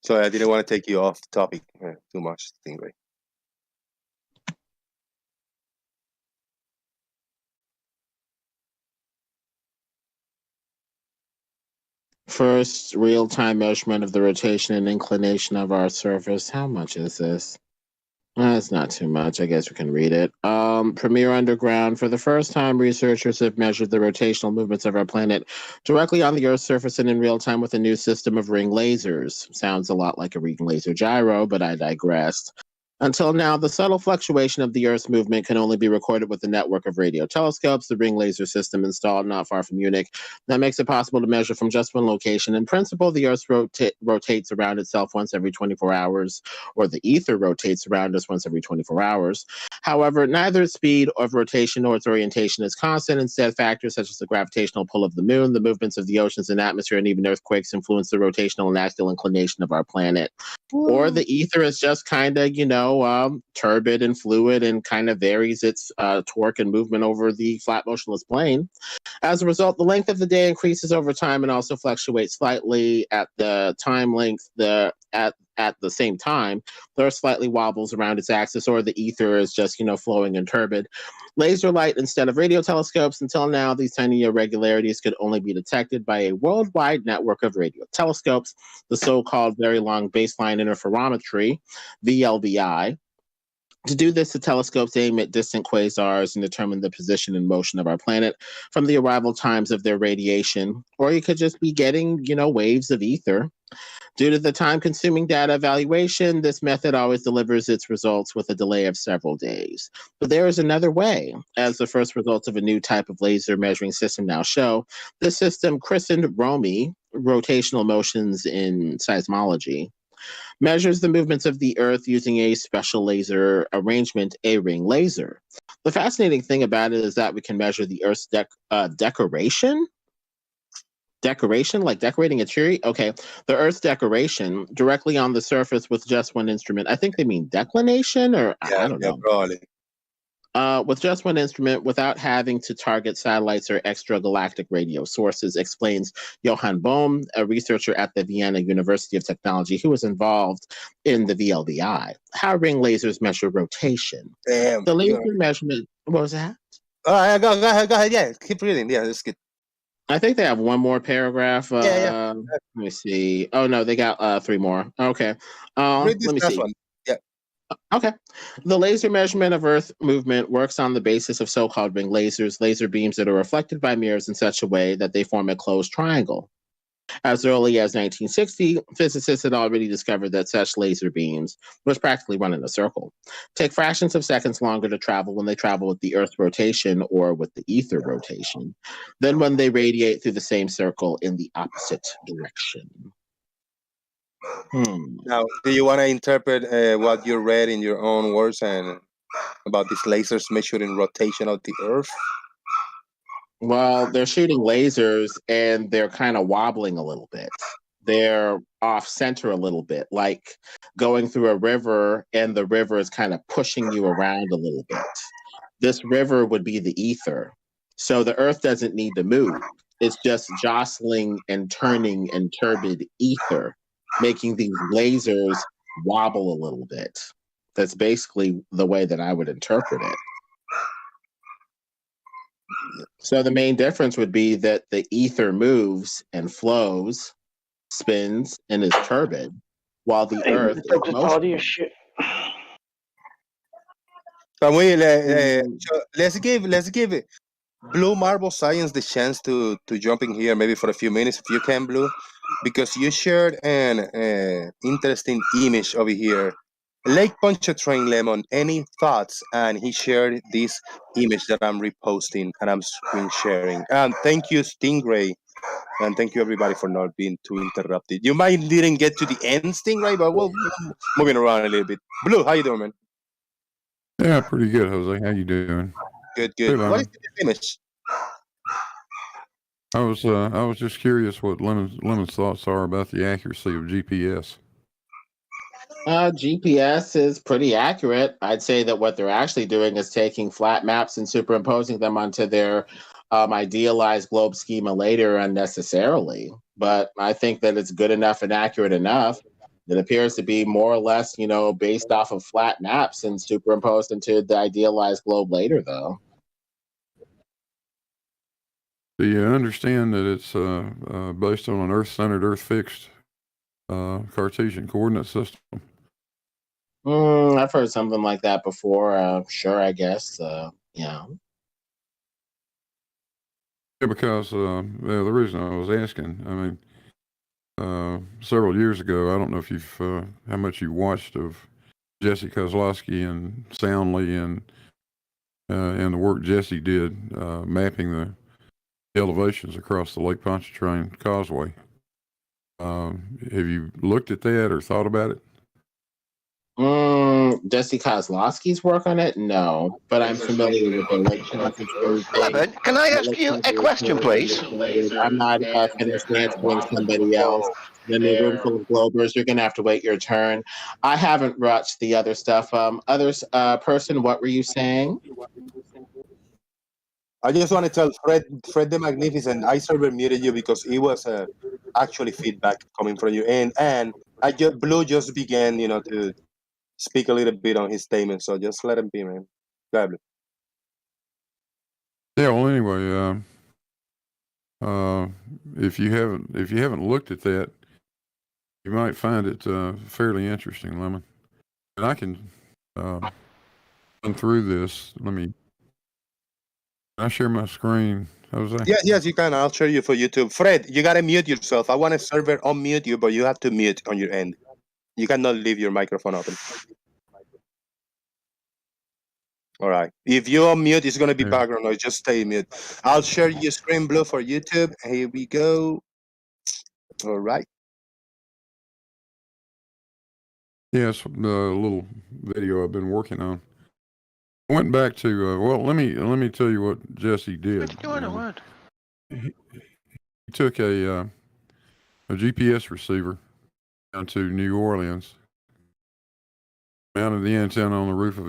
A: Sorry, I didn't want to take you off topic too much, StingRay.
I: First, real-time measurement of the rotation and inclination of our surface. How much is this? It's not too much. I guess we can read it. Premier Underground. For the first time, researchers have measured the rotational movements of our planet directly on the Earth's surface and in real time with a new system of ring lasers. Sounds a lot like a ring laser gyro, but I digressed. Until now, the subtle fluctuation of the Earth's movement can only be recorded with a network of radio telescopes, the ring laser system installed not far from Munich. That makes it possible to measure from just one location. In principle, the Earth rotates around itself once every 24 hours, or the ether rotates around us once every 24 hours. However, neither its speed of rotation nor its orientation is constant. Instead, factors such as the gravitational pull of the moon, the movements of the oceans and atmosphere, and even earthquakes influence the rotational and axial inclination of our planet. Or the ether is just kind of, turbid and fluid and kind of varies its torque and movement over the flat motionless plane. As a result, the length of the day increases over time and also fluctuates slightly at the time length. At the same time, the Earth slightly wobbles around its axis, or the ether is just, flowing and turbid. Laser light instead of radio telescopes. Until now, these tiny irregularities could only be detected by a worldwide network of radio telescopes, the so-called Very Long Baseline Interferometry, VLBI. To do this, the telescopes aim at distant quasars and determine the position and motion of our planet from the arrival times of their radiation. Or you could just be getting, waves of ether. Due to the time-consuming data evaluation, this method always delivers its results with a delay of several days. But there is another way. As the first results of a new type of laser measuring system now show, this system, christened ROMI, rotational motions in seismology, measures the movements of the Earth using a special laser arrangement, a ring laser. The fascinating thing about it is that we can measure the Earth's decoration? Decoration, like decorating a tree? Okay, the Earth's decoration directly on the surface with just one instrument. I think they mean declination, or I don't know.
A: Probably.
I: With just one instrument without having to target satellites or extragalactic radio sources, explains Johann Bohm, a researcher at the Vienna University of Technology who was involved in the VLBI. How ring lasers measure rotation.
A: Damn.
I: The laser measurement, what was that?
A: Go ahead. Yeah, keep reading. Yeah, that's good.
I: I think they have one more paragraph.
A: Yeah.
I: Let me see. Oh, no, they got 3 more. Okay.
A: Read this
I: Let me
A: last
I: see.
A: one. Yeah.
I: Okay. The laser measurement of Earth movement works on the basis of so-called ring lasers, laser beams that are reflected by mirrors in such a way that they form a closed triangle. As early as 1960, physicists had already discovered that such laser beams, which practically run in a circle, take fractions of seconds longer to travel when they travel with the Earth's rotation or with the ether rotation than when they radiate through the same circle in the opposite direction.
A: Now, do you want to interpret what you read in your own words and about these lasers measuring rotation of the Earth?
I: Well, they're shooting lasers and they're kind of wobbling a little bit. They're off center a little bit, like going through a river and the river is kind of pushing you around a little bit. This river would be the ether. So the Earth doesn't need to move. It's just jostling and turning and turbid ether, making these lasers wobble a little bit. That's basically the way that I would interpret it. So the main difference would be that the ether moves and flows, spins, and is turbid, while the Earth is motionless.
A: Can we let's give it Blue Marble Science the chance to jump in here maybe for a few minutes if you can, Blue, because you shared an interesting image over here. Lake Pontchartrain Lemon, any thoughts? And he shared this image that I'm reposting and I'm screen sharing. And thank you, StingRay. And thank you, everybody, for not being too interrupted. You might didn't get to the end, StingRay, but we'll moving around a little bit. Blue, how you doing, man?
M: Yeah, pretty good, Jose. How you doing?
A: Good,
M: Hey,
A: good. What is
M: Lemon.
A: the image?
M: I was just curious what Lemon's thoughts are about the accuracy of GPS.
I: GPS is pretty accurate. I'd say that what they're actually doing is taking flat maps and superimposing them onto their idealized globe schema later unnecessarily. But I think that it's good enough and accurate enough. It appears to be more or less, based off of flat maps and superimposed into the idealized globe later, though.
M: Do you understand that it's based on an Earth-centered, Earth-fixed Cartesian coordinate system?
I: I've heard something like that before. Sure, I guess. Yeah.
M: Yeah, because the reason I was asking, I mean, several years ago, I don't know if you've how much you watched of Jesse Kozlowski and Soundly and the work Jesse did mapping the elevations across the Lake Pontchartrain Causeway. Have you looked at that or thought about it?
I: Jesse Kozlowski's work on it? No, but I'm familiar with the Lake Pontchartrain thing.
N: Levin, can I ask you a question, please?
I: I'm not finished answering somebody else. In a room full of Globers, you're going to have to wait your turn. I haven't watched the other stuff. Others, person, what were you saying?
A: I just want to tell Fred the Magnificent, I server muted you because it was actually feedback coming from you. And Blue just began, to speak a little bit on his statement. So just let him be, man. Go ahead, Blue.
M: Yeah. Well, anyway, if you haven't looked at that, you might find it fairly interesting, Lemon. And I can run through this. Can I share my screen, Jose?
A: Yes, you can. I'll share you for YouTube. Fred, you gotta mute yourself. I want a server unmute you, but you have to mute on your end. You cannot leave your microphone open. All right. If you unmute, it's gonna be background noise. Just stay mute. I'll share your screen, Blue, for YouTube. Here we go. All right.
M: Yes, the little video I've been working on. I went back to well. Let me tell you what Jesse did. He took a GPS receiver down to New Orleans, mounted the antenna on the roof of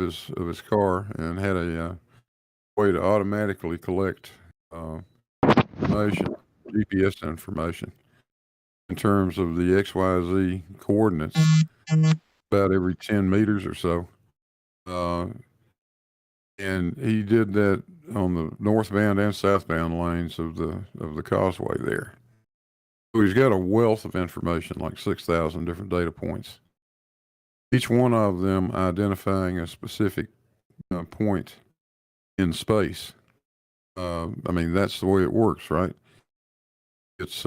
M: his car, and had a way to automatically collect information, GPS information, in terms of the XYZ coordinates, about every 10 meters or so. And he did that on the northbound and southbound lanes of the causeway there. So he's got a wealth of information, like 6,000 different data points, each one of them identifying a specific point in space. I mean, that's the way it works, right? It's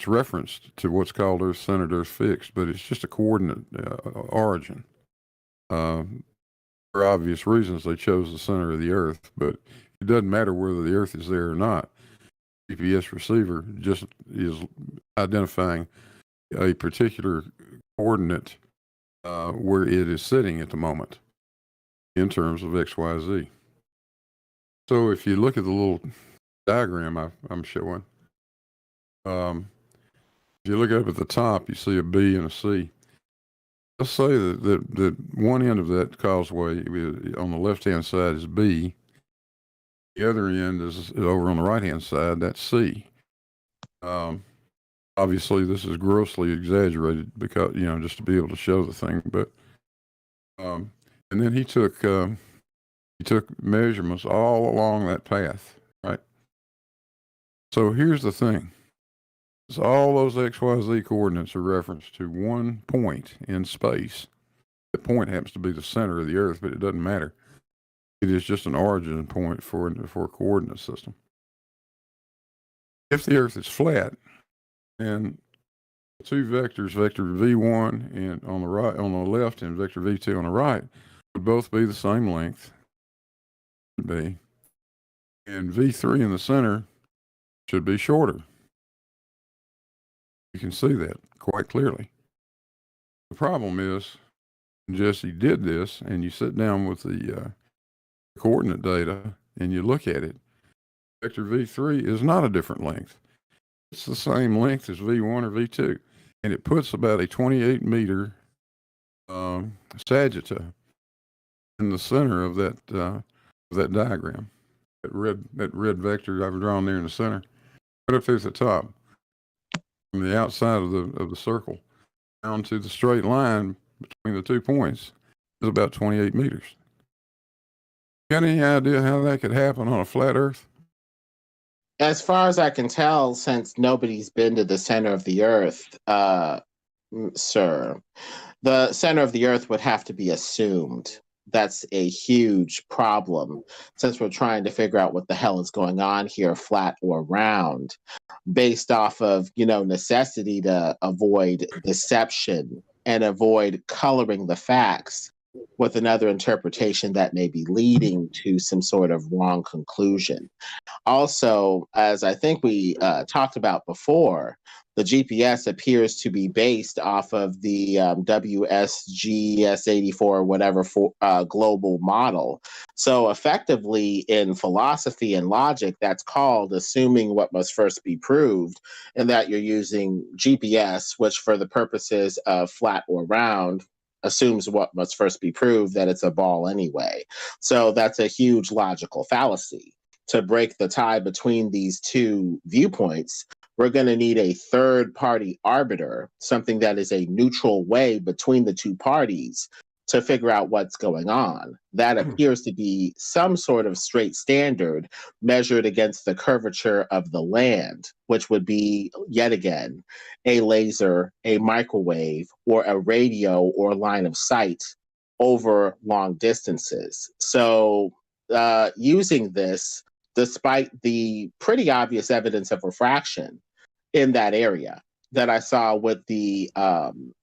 M: referenced to what's called Earth-centered, Earth-fixed, but it's just a coordinate origin. For obvious reasons, they chose the center of the Earth, but it doesn't matter whether the Earth is there or not. GPS receiver just is identifying a particular coordinate where it is sitting at the moment in terms of XYZ. So if you look at the little diagram I'm showing, if you look up at the top, you see a B and a C. Let's say that one end of that causeway on the left-hand side is B. The other end is over on the right-hand side. That's C. Obviously, this is grossly exaggerated because, just to be able to show the thing. But and then he took measurements all along that path, right? So here's the thing. So all those XYZ coordinates are referenced to one point in space. The point happens to be the center of the Earth, but it doesn't matter. It is just an origin point for a coordinate system. If the Earth is flat, and two vectors, vector v1 and on the left, and vector v2 on the right, would both be the same length. And v3 in the center should be shorter. You can see that quite clearly. The problem is, Jesse did this, and you sit down with the coordinate data, and you look at it, vector V3 is not a different length. It's the same length as V1 or V2, and it puts about a 28 meter sagitta in the center of that diagram. That red vector I've drawn there in the center, right up there at the top, from the outside of the circle down to the straight line between the 2 points is about 28 meters. Got any idea how that could happen on a flat Earth?
I: As far as I can tell, since nobody's been to the center of the Earth, sir, the center of the Earth would have to be assumed. That's a huge problem since we're trying to figure out what the hell is going on here, flat or round, based off of, necessity to avoid deception and avoid coloring the facts with another interpretation that may be leading to some sort of wrong conclusion. Also, as I think we talked about before, the GPS appears to be based off of the WSGS84 whatever global model. So effectively, in philosophy and logic, that's called assuming what must first be proved, and that you're using GPS, which for the purposes of flat or round, assumes what must first be proved, that it's a ball anyway. So that's a huge logical fallacy. To break the tie between these two viewpoints, we're going to need a third-party arbiter, something that is a neutral way between the two parties to figure out what's going on. That appears to be some sort of straight standard measured against the curvature of the land, which would be, yet again, a laser, a microwave, or a radio or line of sight over long distances. So using this, despite the pretty obvious evidence of refraction in that area that I saw with the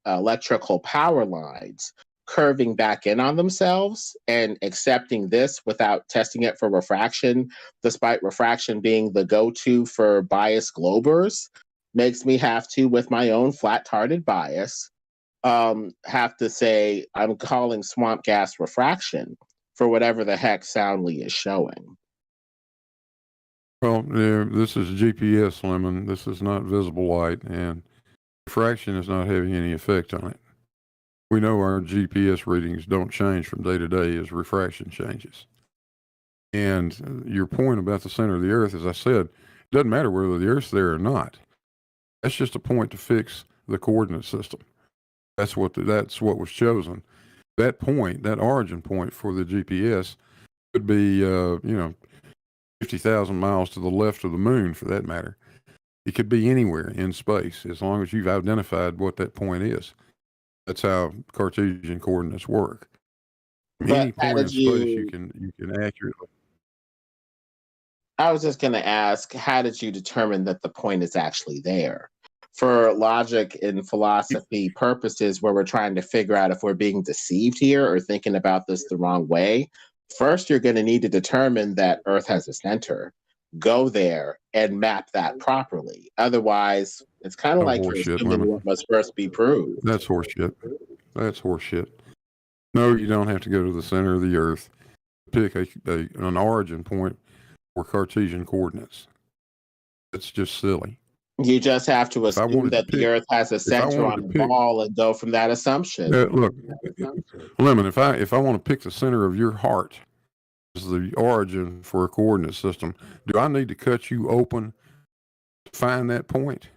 I: electrical power lines curving back in on themselves, and accepting this without testing it for refraction, despite refraction being the go-to for biased globers, makes me have to, with my own flat-tarded bias, have to say I'm calling swamp gas refraction for whatever the heck Soundly is showing.
M: Well, this is GPS, Lemon. This is not visible light, and refraction is not having any effect on it. We know our GPS readings don't change from day to day as refraction changes. And your point about the center of the Earth, as I said, it doesn't matter whether the Earth's there or not. That's just a point to fix the coordinate system. That's what was chosen. That point, that origin point for the GPS, could be 50,000 miles to the left of the moon, for that matter. It could be anywhere in space, as long as you've identified what that point is. That's how Cartesian coordinates work. Any point in space, you can accurately.
I: I was just going to ask, how did you determine that the point is actually there? For logic and philosophy purposes, where we're trying to figure out if we're being deceived here or thinking about this the wrong way, first you're going to need to determine that Earth has a center. Go there and map that properly. Otherwise, it's kind of like you're assuming what must first be proved.
M: That's horseshit. That's horseshit. No, you don't have to go to the center of the Earth to pick an origin point for Cartesian coordinates. It's just silly.
I: You just have to assume that the Earth has a center on the ball and go from that assumption.
M: Look, Lemon, if I want to pick the center of your heart as the origin for a coordinate system, do I need to cut you open to find that point?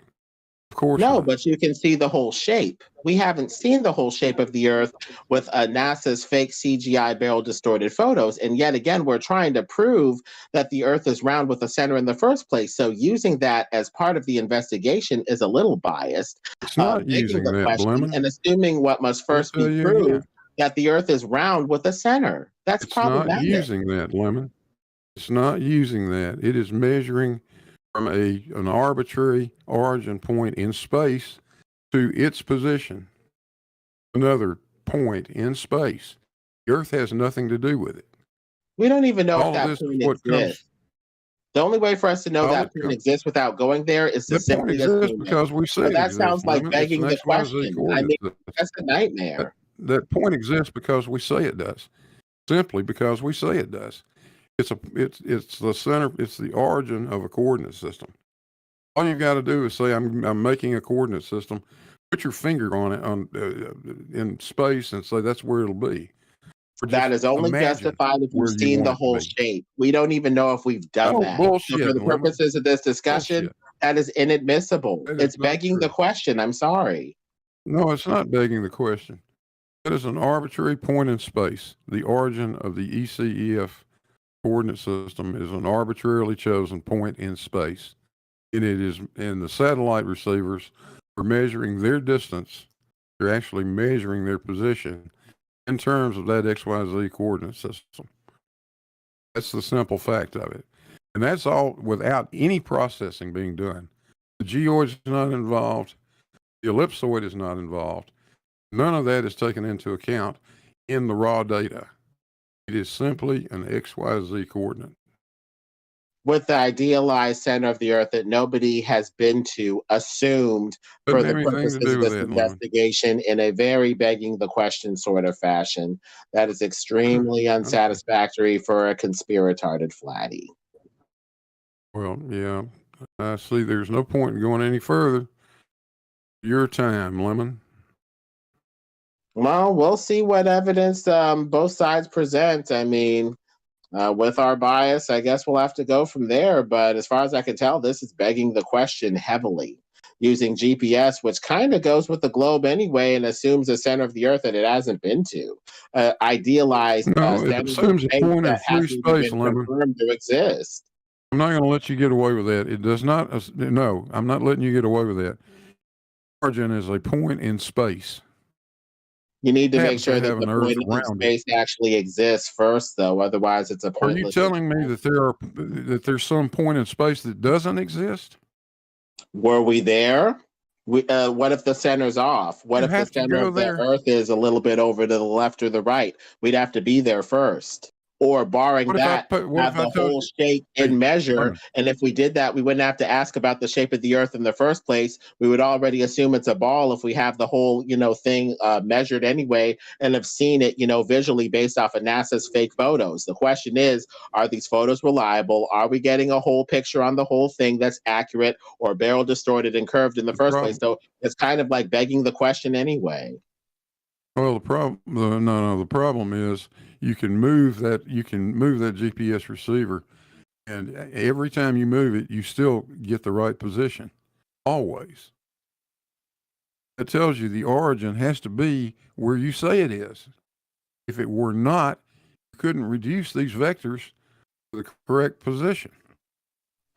M: Of course
I: no,
M: not.
I: but you can see the whole shape. We haven't seen the whole shape of the Earth with NASA's fake CGI barrel distorted photos. And yet again, we're trying to prove that the Earth is round with a center in the first place. So using that as part of the investigation is a little biased.
M: It's not using
I: the
M: that,
I: question
M: Lemon.
I: and assuming what must first be proved, that the Earth is round with a center. That's problematic.
M: It's not using that, Lemon. It's not using that. It is measuring from an arbitrary origin point in space to its position, another point in space. The Earth has nothing to do with it.
I: We don't even know if that point exists. The only way for us to know that point exists without going there is to simply assume
M: because we say
I: that sounds like begging the question. I mean, that's a nightmare.
M: That point exists because we say it does. Simply because we say it does. It's the center. It's the origin of a coordinate system. All you've got to do is say, I'm making a coordinate system. Put your finger on it in space and say that's where it'll be.
I: That is only justified if you've seen the whole shape. We don't even know if we've done that.
M: Bullshit,
I: so for the purposes of this discussion, that is inadmissible. It's begging the question. I'm sorry.
M: No, it's not begging the question. It is an arbitrary point in space. The origin of the ECEF coordinate system is an arbitrarily chosen point in space. And it is, and the satellite receivers are measuring their distance. They're actually measuring their position in terms of that XYZ coordinate system. That's the simple fact of it. And that's all without any processing being done. The geoid is not involved. The ellipsoid is not involved. None of that is taken into account in the raw data. It is simply an XYZ coordinate.
I: With the idealized center of the Earth that nobody has been to, assumed for the purposes of this investigation in a very begging the question sort of fashion. That is extremely unsatisfactory for a conspiratarded flatty.
M: Well, yeah, I see there's no point in going any further. Your time, Lemon.
I: Well, we'll see what evidence both sides present. I mean, with our bias, I guess we'll have to go from there. But as far as I can tell, this is begging the question heavily. Using GPS, which kind of goes with the globe anyway and assumes the center of the Earth that it hasn't been to. Idealized
M: it assumes a point in free space, Lemon.
I: Confirmed to exist.
M: I'm not going to let you get away with that. It does not. No, I'm not letting you get away with that. Origin is a point in space.
I: You need to make sure that the point in space actually exists first, though. Otherwise, it's a pointless.
M: Are you telling me that there's some point in space that doesn't exist?
I: Were we there? What if the center's off? What if the center of the Earth is a little bit over to the left or the right? We'd have to be there first. Or barring that, have the whole shape and measure. And if we did that, we wouldn't have to ask about the shape of the Earth in the first place. We would already assume it's a ball if we have the whole, thing measured anyway and have seen it, visually based off of NASA's fake photos. The question is, are these photos reliable? Are we getting a whole picture on the whole thing that's accurate or barrel distorted and curved in the first place? So it's kind of like begging the question anyway.
M: Well, the problem is you can move that GPS receiver, and every time you move it, you still get the right position, always. That tells you the origin has to be where you say it is. If it were not, you couldn't reduce these vectors to the correct position.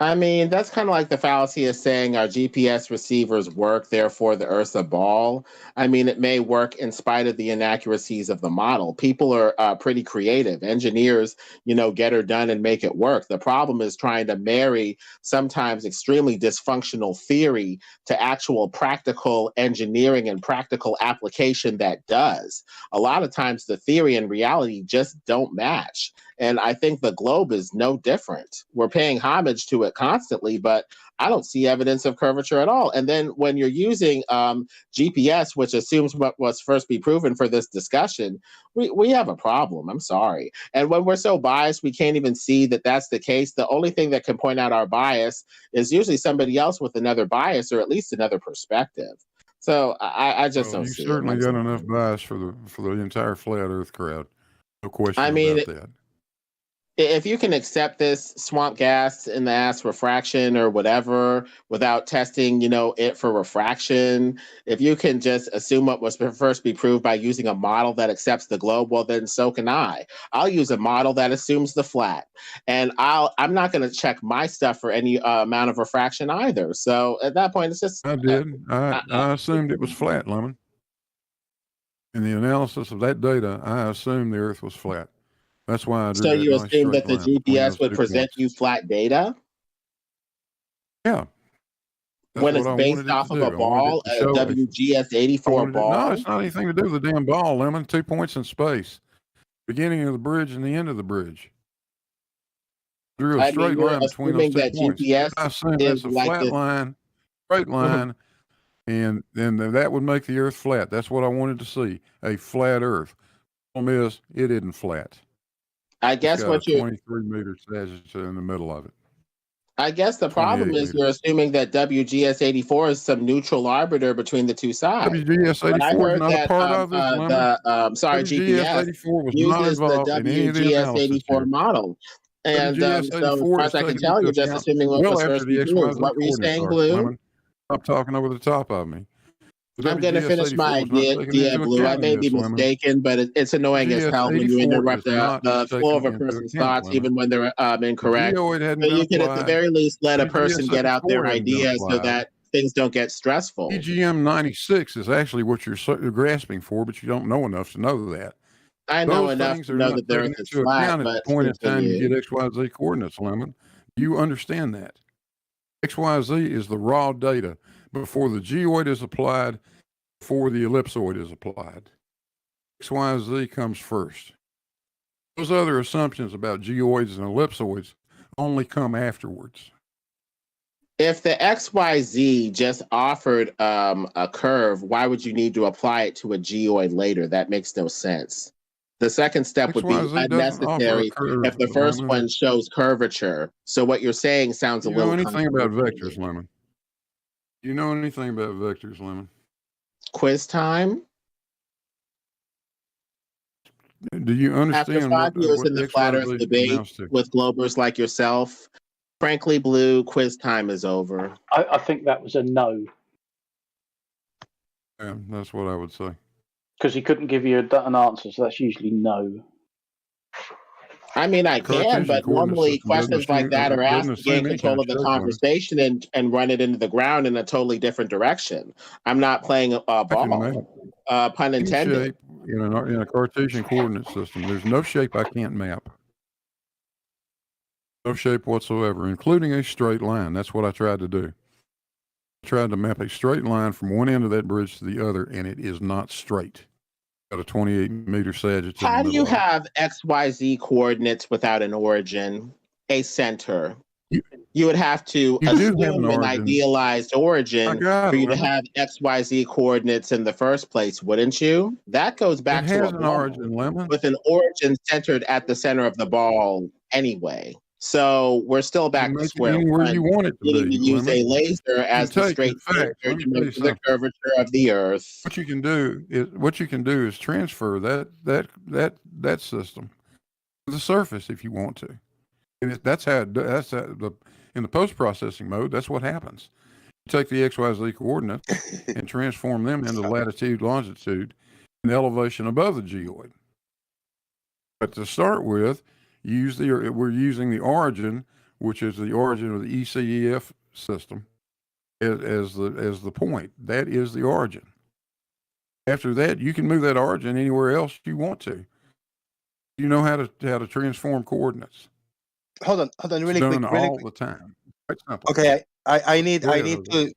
I: I mean, that's kind of like the fallacy of saying our GPS receivers work, therefore the Earth's a ball. I mean, it may work in spite of the inaccuracies of the model. People are pretty creative. Engineers, get her done and make it work. The problem is trying to marry sometimes extremely dysfunctional theory to actual practical engineering and practical application that does. A lot of times the theory and reality just don't match. And I think the globe is no different. We're paying homage to it constantly, but I don't see evidence of curvature at all. And then when you're using GPS, which assumes what was first be proven for this discussion, we have a problem. I'm sorry. And when we're so biased, we can't even see that that's the case. The only thing that can point out our bias is usually somebody else with another bias or at least another perspective. So I just don't see it.
M: You certainly got enough bias for the entire flat Earth crowd. No question about that.
I: If you can accept this swamp gas in the ass refraction or whatever without testing, it for refraction, if you can just assume what was first be proved by using a model that accepts the globe, well, then so can I. I'll use a model that assumes the flat, and I'm not going to check my stuff for any amount of refraction either. So at that point, it's just
M: I assumed it was flat, Lemon. In the analysis of that data, I assumed the Earth was flat. That's why I drew.
I: So you assume that the GPS would present you flat data?
M: Yeah.
I: When it's based off of a ball, a WGS84 ball?
M: No, it's not anything to do with the damn ball, Lemon. 2 points in space. Beginning of the bridge and the end of the bridge. Drew a straight line between those 2 points.
I: GPS
M: I assume that's a flat line, straight line, and then that would make the Earth flat. That's what I wanted to see, a flat Earth. The problem is, it isn't flat.
I: I
M: It's
I: guess
M: got a
I: what you
M: 23-meter sagittal in the middle of it.
I: I guess the problem
M: 28
I: is
M: meters.
I: you're assuming that WGS-84 is some neutral arbiter between the two sides. When I
M: WGS-84 is
I: heard
M: not a
I: that
M: part of this, Lemon.
I: GPS
M: WGS-84 was not
I: uses the
M: involved in any of the analysis
I: WGS-84
M: here.
I: model. And so as
M: WGS-84
I: far
M: is
I: as I can
M: taken
I: tell,
M: into
I: you're just
M: account
I: assuming what
M: well
I: was
M: after
I: first
M: the
I: used.
M: XYZ
I: What were you
M: coordinates
I: saying,
M: are,
I: Blue?
M: Lemon. Stop talking over the top of me. The
I: I'm going to finish my
M: WGS-84 was not taken
I: idea,
M: into
I: Blue. I
M: account in
I: may be
M: this, Lemon.
I: mistaken, but it's annoying as hell when you
M: GS-84
I: interrupt
M: is not
I: the flow of
M: taken
I: a
M: into
I: person's
M: account,
I: thoughts,
M: Lemon.
I: even when they're
M: The
I: incorrect.
M: geoid hadn't
I: So
M: been
I: you can, at the
M: applied.
I: very least, let a person get out their
M: GS-84 hadn't been
I: idea so
M: applied.
I: that things don't get stressful.
M: EGM 96 is actually what you're grasping for, but you don't know enough to know that.
I: I know
M: Those
I: enough
M: things
I: to
M: are
I: know
M: not
I: that the
M: taken
I: Earth is
M: into
I: flat,
M: account at
I: but
M: the point in time you
I: continue.
M: get XYZ coordinates, Lemon. You understand that. XYZ is the raw data before the geoid is applied, before the ellipsoid is applied. XYZ comes first. Those other assumptions about geoids and ellipsoids only come afterwards.
I: If the XYZ just offered a curve, why would you need to apply it to a geoid later? That makes no sense. The second step would be
M: XYZ doesn't offer a
I: unnecessary
M: curve,
I: if the first
M: Lemon.
I: one shows curvature. So what you're saying sounds
M: Do
I: a
M: you know
I: little
M: anything about
I: contradictory.
M: vectors, Lemon? Do you know anything about vectors, Lemon?
I: Quiz time.
M: Do you
I: After
M: understand
I: 5 years
M: what
I: in the flat Earth
M: XYZ
I: debate
M: amounts to?
I: with Globers like yourself, frankly, Blue, quiz time is over.
C: I think that was a no.
M: Yeah, that's what I would say.
C: Because he couldn't give you an answer, so that's usually no.
I: I mean, I
M: Cartesian
I: can, but
M: coordinate
I: normally
M: system doesn't
I: questions like
M: assume,
I: that are asked
M: doesn't
I: to gain
M: assume any
I: control
M: kind
I: of the
M: shape, Lemon.
I: conversation and run it into the ground in a totally different direction. I'm not playing a
M: I can map
I: ball, pun
M: any
I: intended.
M: shape in a Cartesian coordinate system. There's no shape I can't map. No shape whatsoever, including a straight line. That's what I tried to do. I tried to map a straight line from one end of that bridge to the other, and it is not straight. Got a 28-meter sagittal
I: How
M: in the
I: do you
M: middle of it.
I: have XYZ coordinates without an origin, a center? You would have to
M: You do have an
I: assume an
M: origin.
I: idealized origin
M: I got
I: for
M: it,
I: you to
M: Lemon.
I: have XYZ coordinates in the first place, wouldn't you? That goes
M: It
I: back to
M: has
I: a
M: an
I: ball
M: origin, Lemon.
I: with an origin centered at the center of the ball anyway. So we're still
M: You
I: back
M: can
I: to
M: make it
I: square
M: anywhere
I: one,
M: you want it to
I: needing
M: be,
I: to use
M: Lemon.
I: a laser
M: You
I: as
M: can
I: the
M: take,
I: straight
M: in fact,
I: laser
M: let me
I: to
M: tell you
I: measure the
M: something.
I: curvature of the Earth.
M: What you can do is transfer that system to the surface if you want to. And in the post-processing mode, that's what happens. You take the XYZ coordinates and transform them into latitude, longitude, and elevation above the geoid. But to start with, we're using the origin, which is the origin of the ECEF system, as the point. That is the origin. After that, you can move that origin anywhere else you want to. You know how to transform coordinates.
A: Hold on, really quick,
M: all the time. Quite simple.
A: Okay, I need
M: Go ahead, Jose.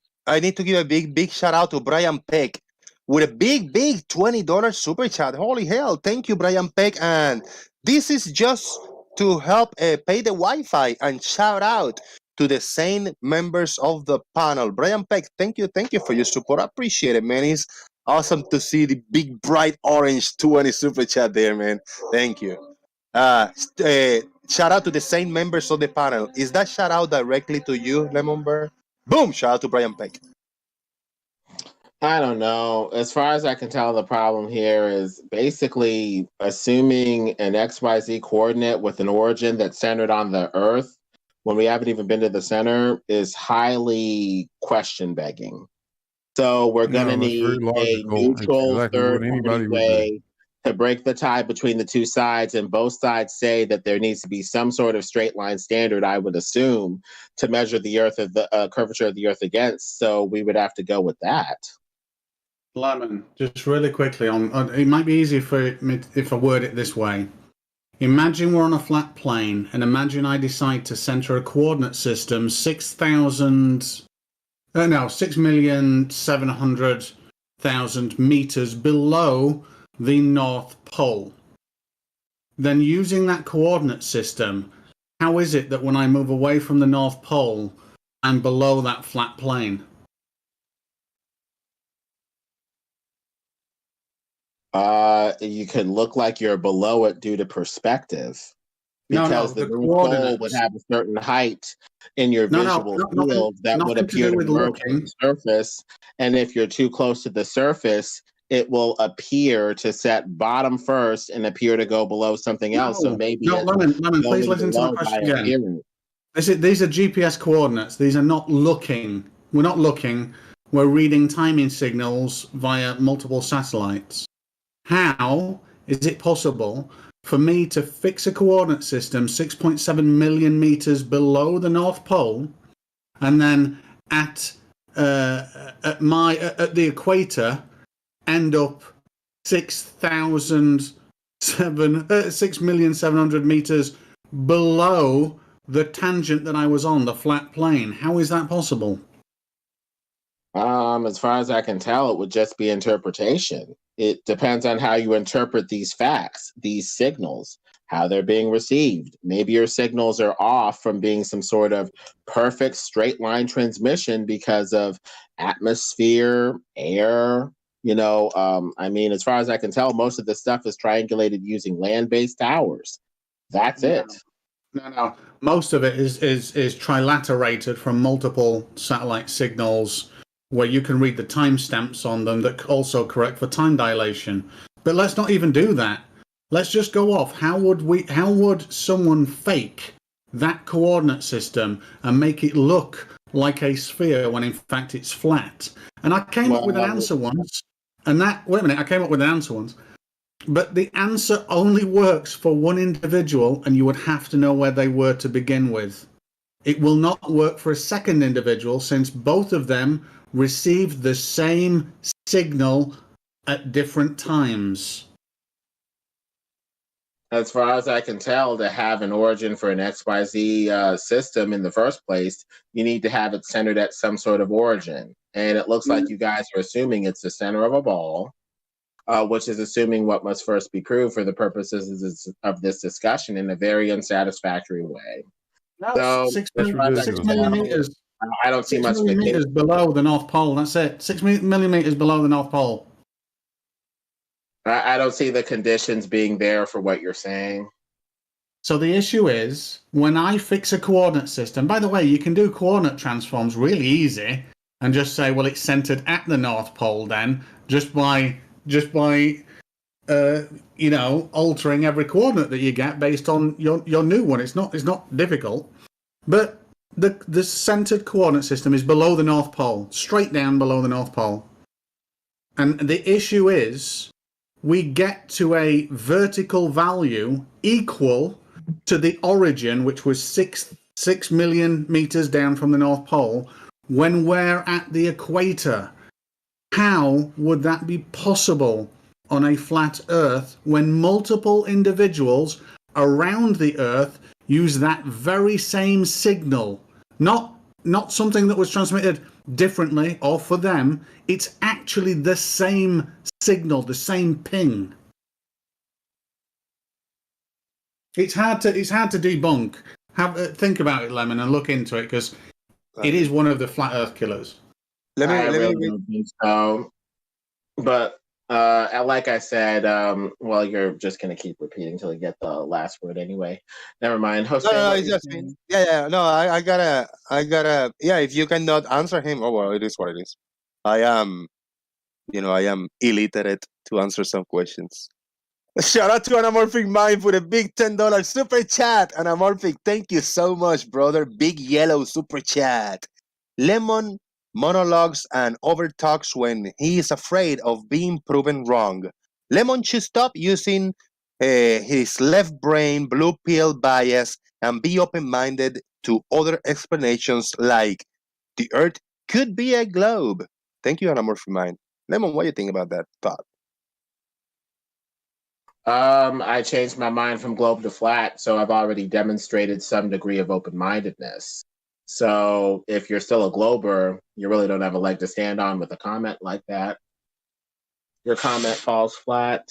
A: to give a big shout out to Brian Peck with a big $20 super chat. Holy hell! Thank you, Brian Peck, and this is just to help pay the Wi-Fi and shout out to the same members of the panel. Brian Peck, thank you for your support. I appreciate it, man. It's awesome to see the big bright orange 20 super chat there, man. Thank you. Shout out to the same members of the panel. Is that shout out directly to you, Lemonbird? Boom! Shout out to Brian Peck.
I: I don't know. As far as I can tell, the problem here is basically assuming an XYZ coordinate with an origin that's centered on the Earth when we haven't even been to the center is highly question begging. So we're going to need a neutral third party way to break the tie between the two sides, and both sides say that there needs to be some sort of straight line standard, I would assume, to measure the Earth of the curvature of the Earth against. So we would have to go with that.
K: Lemon, just really quickly it might be easier if I word it this way. Imagine we're on a flat plane, and imagine I decide to center a coordinate system 6,700,000 meters below the North Pole. Then using that coordinate system, how is it that when I move away from the North Pole, I'm below that flat plane?
I: You can look like you're below it due to perspective. because the North Pole would have a certain height in your visual field that would appear to merge with the surface. And if you're too close to the surface, it will appear to set bottom first and appear to go below something else. So maybe
K: Lemon, please listen to my question again. These are GPS coordinates. These are not looking. We're not looking. We're reading timing signals via multiple satellites. How is it possible for me to fix a coordinate system 6.7 million meters below the North Pole, and then at the equator end up 6,700 meters below the tangent that I was on, the flat plane? How is that possible?
I: As far as I can tell, it would just be interpretation. It depends on how you interpret these facts, these signals, how they're being received. Maybe your signals are off from being some sort of perfect straight line transmission because of atmosphere, air. I mean, as far as I can tell, most of the stuff is triangulated using land-based towers. That's it.
K: No. Most of it is trilaterated from multiple satellite signals, where you can read the timestamps on them that also correct for time dilation. But let's not even do that. Let's just go off. How would someone fake that coordinate system and make it look like a sphere when in fact it's flat? And I came up with an answer once. But the answer only works for one individual, and you would have to know where they were to begin with. It will not work for a second individual, since both of them received the same signal at different times.
I: As far as I can tell, to have an origin for an XYZ system in the first place, you need to have it centered at some sort of origin. And it looks like you guys are assuming it's the center of a ball, which is assuming what must first be proved for the purposes of this discussion in a very unsatisfactory way.
K: No, 6 million meters.
I: I don't see much.
K: 6 million meters below the North Pole. That's it. 6 millimeters below the North Pole.
I: I don't see the conditions being there for what you're saying.
K: So the issue is, when I fix a coordinate system, by the way, you can do coordinate transforms really easy and just say, well, it's centered at the North Pole then, just by altering every coordinate that you get based on your new one. It's not difficult. But the centered coordinate system is below the North Pole, straight down below the North Pole. And the issue is, we get to a vertical value equal to the origin, which was 6 million meters down from the North Pole, when we're at the equator. How would that be possible on a flat Earth when multiple individuals around the Earth use that very same signal? Not something that was transmitted differently or for them. It's actually the same signal, the same ping. It's hard to debunk. Think about it, Lemon, and look into it, because it is one of the flat Earth killers.
I: I really don't think so. But like I said, well, you're just gonna keep repeating until you get the last word anyway. Never mind. Jose,
A: No, it's just No, I gotta. Yeah, if you cannot answer him, oh well, it is what it is. I am illiterate to answer some questions. Shout out to Anamorphic Mind for the big $10 super chat. Anamorphic, thank you so much, brother. Big yellow super chat. Lemon monologues and overtalks when he is afraid of being proven wrong. Lemon should stop using his left brain blue pill bias and be open-minded to other explanations like the Earth could be a globe. Thank you, Anamorphic Mind. Lemon, what do you think about that thought?
I: I changed my mind from globe to flat, so I've already demonstrated some degree of open-mindedness. So if you're still a glober, you really don't have a leg to stand on with a comment like that. Your comment falls flat.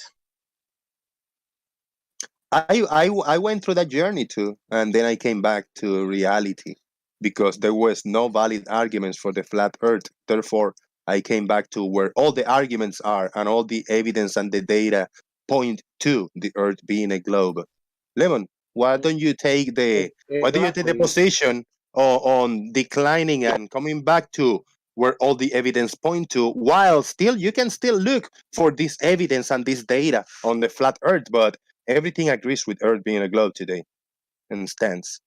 A: I went through that journey too, and then I came back to reality because there was no valid arguments for the flat Earth. Therefore, I came back to where all the arguments are and all the evidence and the data point to the Earth being a globe. Lemon, Why don't you take the position on declining and coming back to where all the evidence point to, while still you can still look for this evidence and this data on the flat Earth, but everything agrees with Earth being a globe today and stands.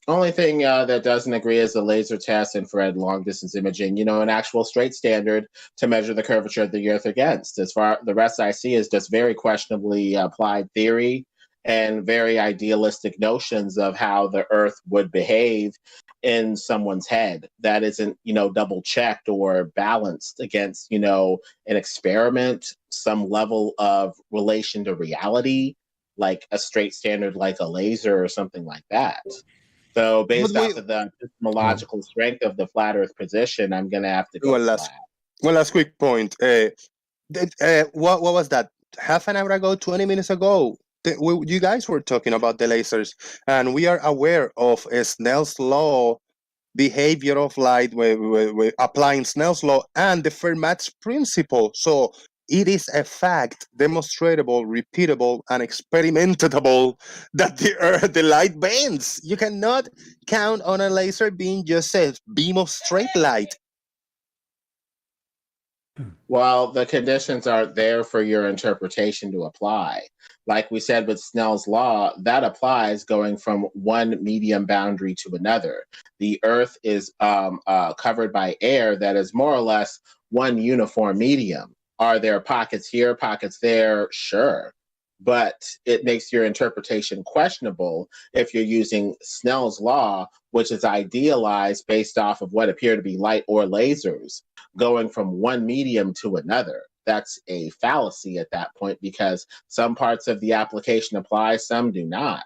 I: Only thing that doesn't agree is the laser test, infrared long distance imaging, an actual straight standard to measure the curvature of the Earth against. As far the rest I see is just very questionably applied theory and very idealistic notions of how the Earth would behave in someone's head that isn't, double checked or balanced against, an experiment, some level of relation to reality, like a straight standard, like a laser or something like that. So based off of the epistemological strength of the flat Earth position, I'm going to have to go flat.
A: One last quick point. What was that? Half an hour ago, 20 minutes ago, you guys were talking about the lasers, and we are aware of Snell's law, behavior of light, we're applying Snell's law and the Fermat's principle. So it is a fact, demonstrable, repeatable, and experimentatable that the light bends. You cannot count on a laser being just a beam of straight light.
I: Well, the conditions are there for your interpretation to apply. Like we said with Snell's law, that applies going from one medium boundary to another. The Earth is covered by air that is more or less one uniform medium. Are there pockets here, pockets there? Sure. But it makes your interpretation questionable if you're using Snell's law, which is idealized based off of what appear to be light or lasers, going from one medium to another. That's a fallacy at that point because some parts of the application apply, some do not.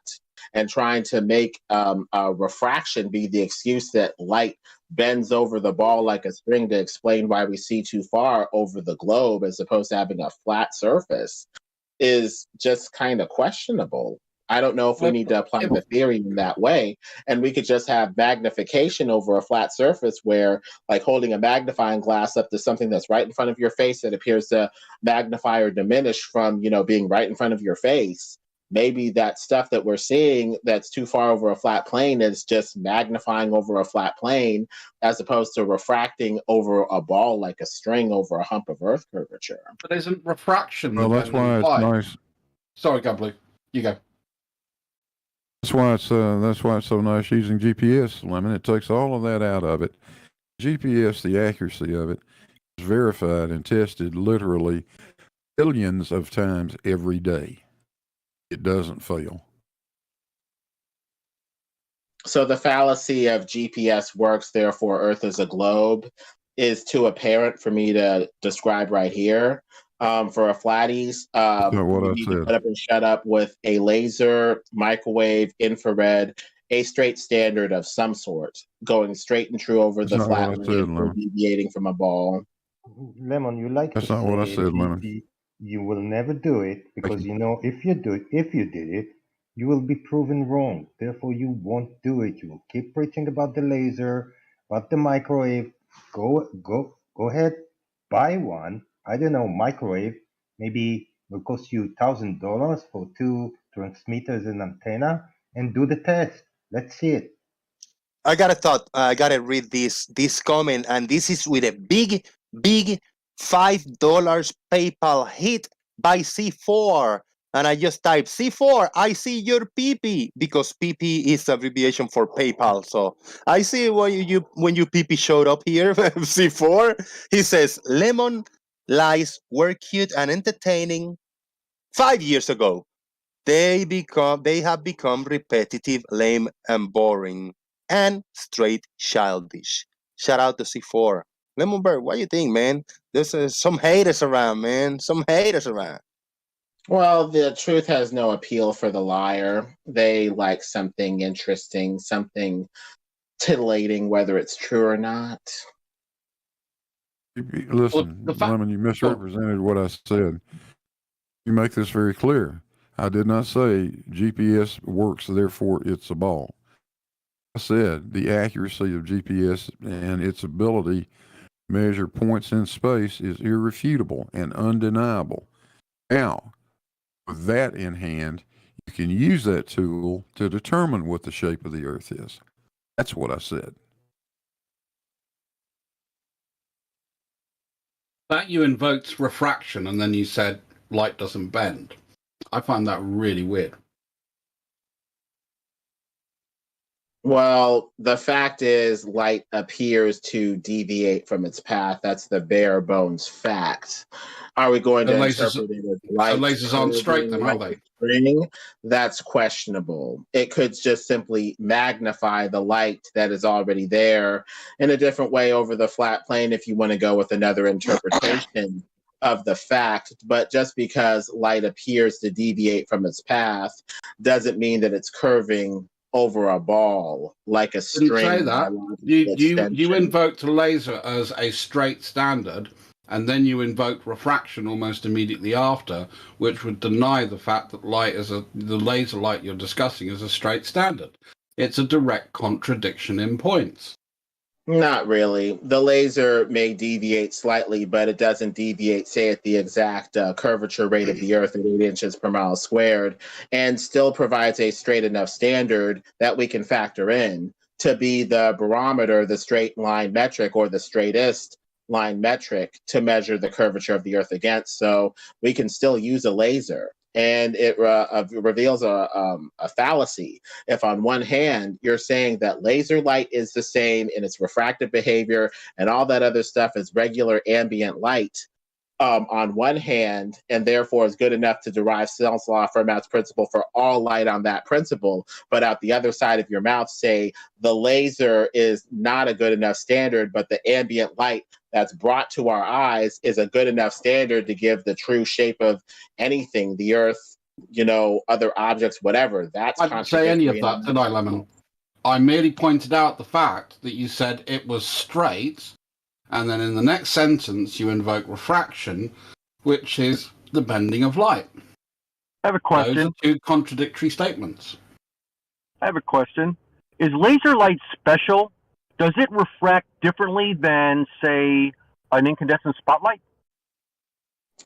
I: And trying to make refraction be the excuse that light bends over the ball like a string to explain why we see too far over the globe as opposed to having a flat surface is just kind of questionable. I don't know if we need to apply the theory in that way, and we could just have magnification over a flat surface where, like holding a magnifying glass up to something that's right in front of your face that appears to magnify or diminish from, being right in front of your face. Maybe that stuff that we're seeing that's too far over a flat plane is just magnifying over a flat plane as opposed to refracting over a ball like a string over a hump of Earth curvature.
O: But isn't refraction?
M: Well, that's why it's nice.
O: Sorry, Gumbly. You go.
M: That's why it's so nice using GPS, Lemon. It takes all of that out of it. GPS, the accuracy of it, is verified and tested literally billions of times every day. It doesn't fail.
I: So the fallacy of GPS works, therefore Earth is a globe, is too apparent for me to describe right here. For a flatties, you need to put up and shut up with a laser, microwave, infrared, a straight standard of some sort, going straight and true over the flat plane, deviating from a ball.
D: Lemon, you like
M: That's
D: to
M: not
D: say
M: what I said, Lemon.
D: You will never do it because if you did it, you will be proven wrong. Therefore, you won't do it. You will keep preaching about the laser, about the microwave. Go ahead, buy one. I don't know, microwave. Maybe will cost you $1,000 for 2 transmitters and antenna, and do the test. Let's see it.
A: I got a thought. I gotta read this comment, and this is with a big $5 PayPal hit by C4. And I just type C4, I see your PP, because PP is abbreviation for PayPal. So I see when you PP showed up here, C4, he says, Lemon lies were cute and entertaining 5 years ago. They have become repetitive, lame, and boring, and straight childish. Shout out to C4. Lemon Bird, what do you think, man? There's some haters around, man. Some haters around.
I: Well, the truth has no appeal for the liar. They like something interesting, something titillating, whether it's true or not.
M: Listen, Lemon, you misrepresented what I said. You make this very clear. I did not say GPS works, therefore it's a ball. I said the accuracy of GPS and its ability to measure points in space is irrefutable and undeniable. Now, With that in hand, you can use that tool to determine what the shape of the Earth is. That's what I said.
K: That you invoked refraction and then you said light doesn't bend. I find that really weird.
I: Well, the fact is, light appears to deviate from its path. That's the bare bones fact. Are we going to interpret it as light?
K: Lasers aren't straight, then, are they?
I: Spring? That's questionable. It could just simply magnify the light that is already there in a different way over the flat plane if you want to go with another interpretation of the fact. But just because light appears to deviate from its path doesn't mean that it's curving over a ball like a string.
K: Didn't say that. You invoked a laser as a straight standard, and then you invoked refraction almost immediately after, which would deny the fact that the laser light you're discussing is a straight standard. It's a direct contradiction in points.
I: Not really. The laser may deviate slightly, but it doesn't deviate, say, at the exact curvature rate of the Earth at 8 inches per mile squared, and still provides a straight enough standard that we can factor in to be the barometer, the straight line metric, or the straightest line metric to measure the curvature of the Earth against. So we can still use a laser. And it reveals a fallacy. If on one hand, you're saying that laser light is the same in its refractive behavior and all that other stuff is regular ambient light on one hand, and therefore is good enough to derive Snell's law, Fermat's principle for all light on that principle, but out the other side of your mouth say the laser is not a good enough standard, but the ambient light that's brought to our eyes is a good enough standard to give the true shape of anything, the Earth, other objects, whatever. That's
K: I didn't say any of that, did I, Lemon? I merely pointed out the fact that you said it was straight, and then in the next sentence you invoke refraction, which is the bending of light.
J: I have a question.
K: Those are two contradictory statements.
J: I have a question. Is laser light special? Does it refract differently than, say, an incandescent spotlight?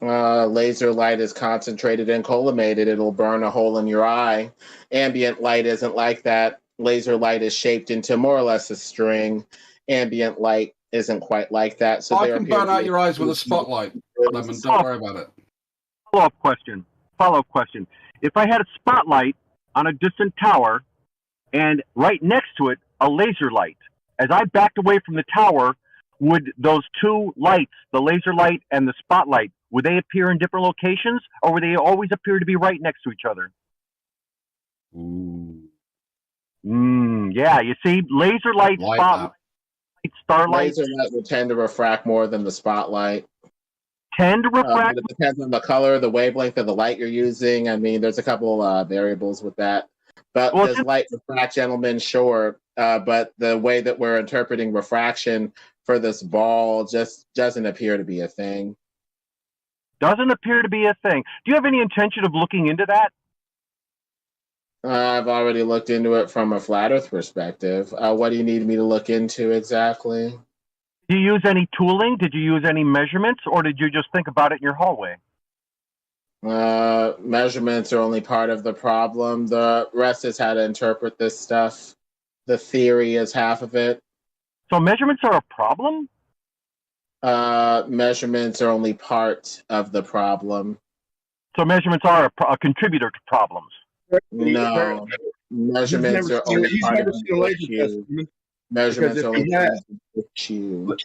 I: Laser light is concentrated and collimated. It'll burn a hole in your eye. Ambient light isn't like that. Laser light is shaped into more or less a string. Ambient light isn't quite like that. So
K: I can burn out your eyes with a spotlight, Lemon. Don't worry about it.
J: Follow-up question. If I had a spotlight on a distant tower and right next to it a laser light, as I backed away from the tower, would those two lights, the laser light and the spotlight, would they appear in different locations, or would they always appear to be right next to each other?
K: Ooh.
J: Yeah, you see, laser light,
K: Like
J: spotlight, starlight.
I: Laser light will tend to refract more than the spotlight.
J: Tend to refract?
I: It depends on the color, the wavelength of the light you're using. I mean, there's a couple variables with that. But does light refract, gentlemen? Sure. But the way that we're interpreting refraction for this ball just doesn't appear to be a thing.
J: Doesn't appear to be a thing. Do you have any intention of looking into that?
I: I've already looked into it from a flat Earth perspective. What do you need me to look into exactly?
J: Do you use any tooling? Did you use any measurements, or did you just think about it in your hallway?
I: Measurements are only part of the problem. The rest is how to interpret this stuff. The theory is half of it.
J: So measurements are a problem?
I: Measurements are only part of the problem.
J: So measurements are a contributor to problems?
I: No. Measurements are only part of the issue. Measurements are only part of the issue.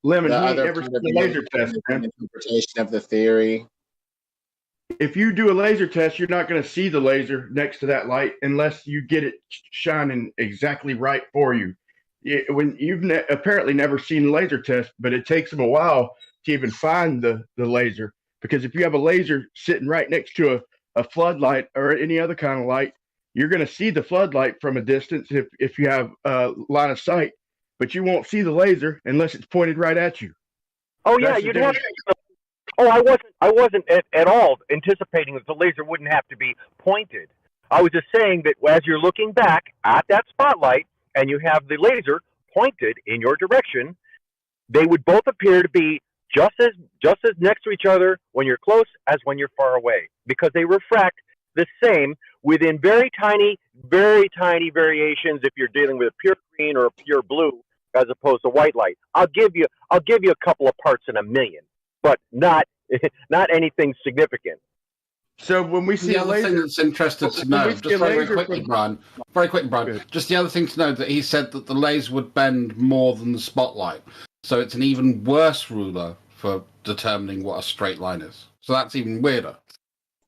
P: Lemon,
I: the
P: he ain't
I: other
P: never
I: part
P: seen
I: of
P: a
I: the
P: laser test, man.
I: interpretation of the theory.
P: If you do a laser test, you're not going to see the laser next to that light unless you get it shining exactly right for you. When you've apparently never seen a laser test, but it takes them a while to even find the laser. Because if you have a laser sitting right next to a floodlight or any other kind of light, you're going to see the floodlight from a distance if you have line of sight, but you won't see the laser unless it's pointed right at you.
J: Oh yeah, you'd have. Oh, I wasn't at all anticipating that the laser wouldn't have to be pointed. I was just saying that as you're looking back at that spotlight and you have the laser pointed in your direction, they would both appear to be just as next to each other when you're close as when you're far away, because they refract the same within very tiny variations. If you're dealing with a pure green or a pure blue as opposed to white light, I'll give you a couple of parts in a million, but not anything significant.
P: So when we see
O: the
P: a
O: other
P: laser,
O: thing that's interested to know, just very quickly, Brian.
P: Good.
O: Just the other thing to know that he said that the laser would bend more than the spotlight, so it's an even worse ruler for determining what a straight line is. So that's even weirder.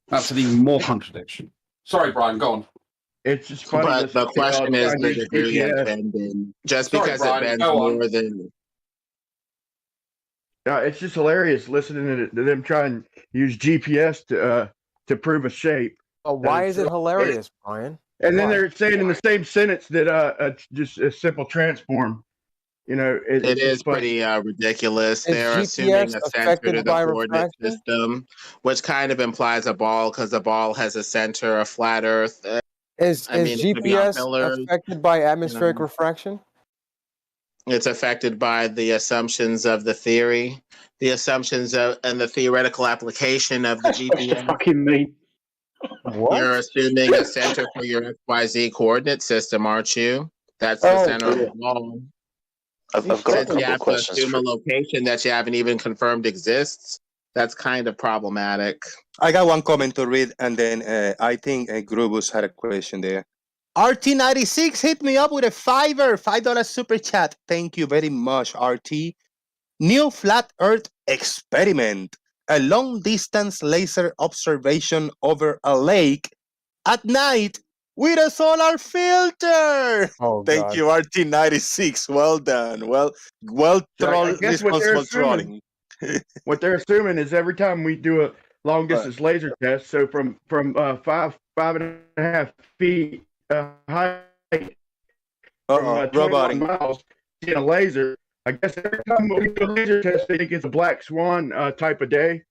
O: That's an even more contradiction. Sorry, Brian, go on.
P: It's just funny.
I: But the question is the degree of
P: GPS.
I: bending. Just
O: Sorry,
I: because
O: Brian,
I: it bends
O: go on.
I: more than
P: It's just hilarious listening to them try and use GPS to prove a shape.
Q: Why is it hilarious, Brian?
P: And then
Q: Why?
P: they're saying in the same sentence that just a simple transform. You know,
I: it is pretty ridiculous.
Q: Is
I: They're
Q: GPS
I: assuming a center
Q: affected
I: to the
Q: by
I: coordinate
Q: refraction?
I: system, which kind of implies a ball because the ball has a center, a flat Earth.
Q: Is
I: it could be on
Q: GPS
I: pillars,
Q: affected by atmospheric refraction?
I: It's affected by the assumptions of the theory, the assumptions of, and the theoretical application of the GPS.
C: Fucking me.
Q: What?
I: You're assuming a center for your XYZ coordinate system, aren't you? That's the center of the ball.
L: I've got a
I: Since
L: couple
I: you
L: of
I: have to
L: questions.
I: assume a location that you haven't even confirmed exists, that's kind of problematic.
A: I got one comment to read, and then I think Grubus had a question there. RT96 hit me up with a $5 super chat. Thank you very much, RT. New flat Earth experiment. A long-distance laser observation over a lake at night with a solar filter.
Q: Oh,
A: Thank
Q: God.
A: you, RT96. Well done. Well
P: I guess what they're
A: responsible
P: assuming,
A: trolling.
P: what they're assuming is every time we do a long distance laser test, so from 5.5 feet height, from 21 miles, seeing a laser. I guess every time we do a laser test, they think it's a black swan type of day,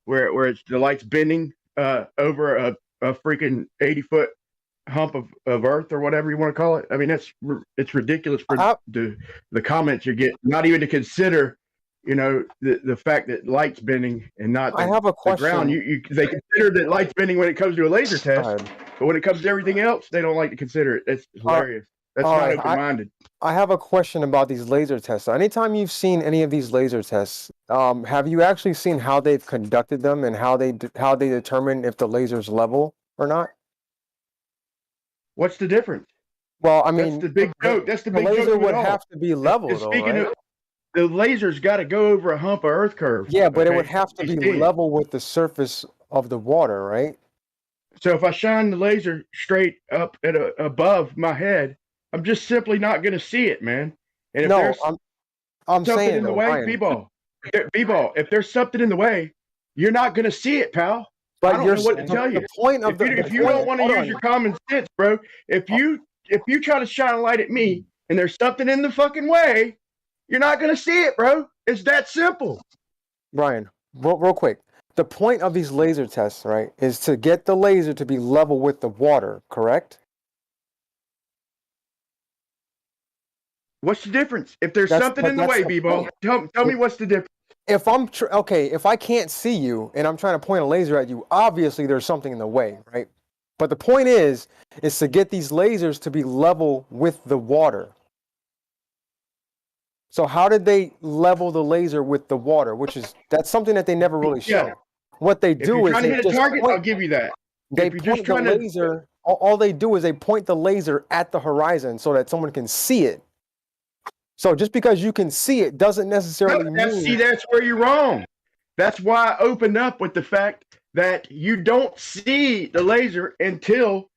P: where it's the light's bending over a freaking 80-foot hump of Earth or whatever you want to call it. I mean, it's ridiculous for the comments you get, not even to consider, you know, the fact that light's bending and not
Q: I have a
P: the ground.
Q: question.
P: They consider that light's bending when it comes to a laser test, but when it comes to everything else, they don't like to consider it. It's hilarious. That's
Q: all
P: not
Q: right,
P: open-minded.
Q: I have a question about these laser tests. Anytime you've seen any of these laser tests, have you actually seen how they've conducted them and how they determine if the laser's level or not?
P: What's the difference?
Q: Well, I mean,
P: that's the big joke. That's the big joke.
Q: The laser
P: of it
Q: would
P: all.
Q: have to be level, though,
P: Speaking
Q: right?
P: of, the laser's got to go over a hump of Earth curve.
Q: Yeah, but it
P: okay?
Q: would have to be level with the surface of the water, right?
P: So if I shine the laser straight up at above my head, I'm just simply not going to see it, man. And if
Q: No,
P: there's
Q: I'm
P: something
Q: saying,
P: in the
Q: though,
P: way,
Q: Brian.
P: B-ball, if there's something in the way, you're not going to see it, pal.
Q: But
P: I don't know what to tell you.
Q: The point of
P: If you don't want to use your common sense, bro, if you try to shine a light at me and there's something in the fucking way, you're not going to see it, bro. It's that simple.
Q: Brian, real quick. The point of these laser tests, right, is to get the laser to be level with the water, correct?
P: What's the difference? If there's something in the way, B-ball, tell me what's the difference.
Q: If I'm if I can't see you and I'm trying to point a laser at you, obviously there's something in the way, right? But the point is to get these lasers to be level with the water. So how did they level the laser with the water? That's something that they never really show.
P: Yeah.
Q: What they
P: If
Q: do
P: you're
Q: is
P: trying to
Q: they
P: hit a
Q: just
P: target,
Q: point,
P: I'll give you that.
Q: they
P: If you're just
Q: point the
P: trying to
Q: laser. All they do is they point the laser at the horizon so that someone can see it. So just because you can see it doesn't necessarily mean.
P: See, that's where you're wrong. That's why I opened up with the fact that you don't see the laser until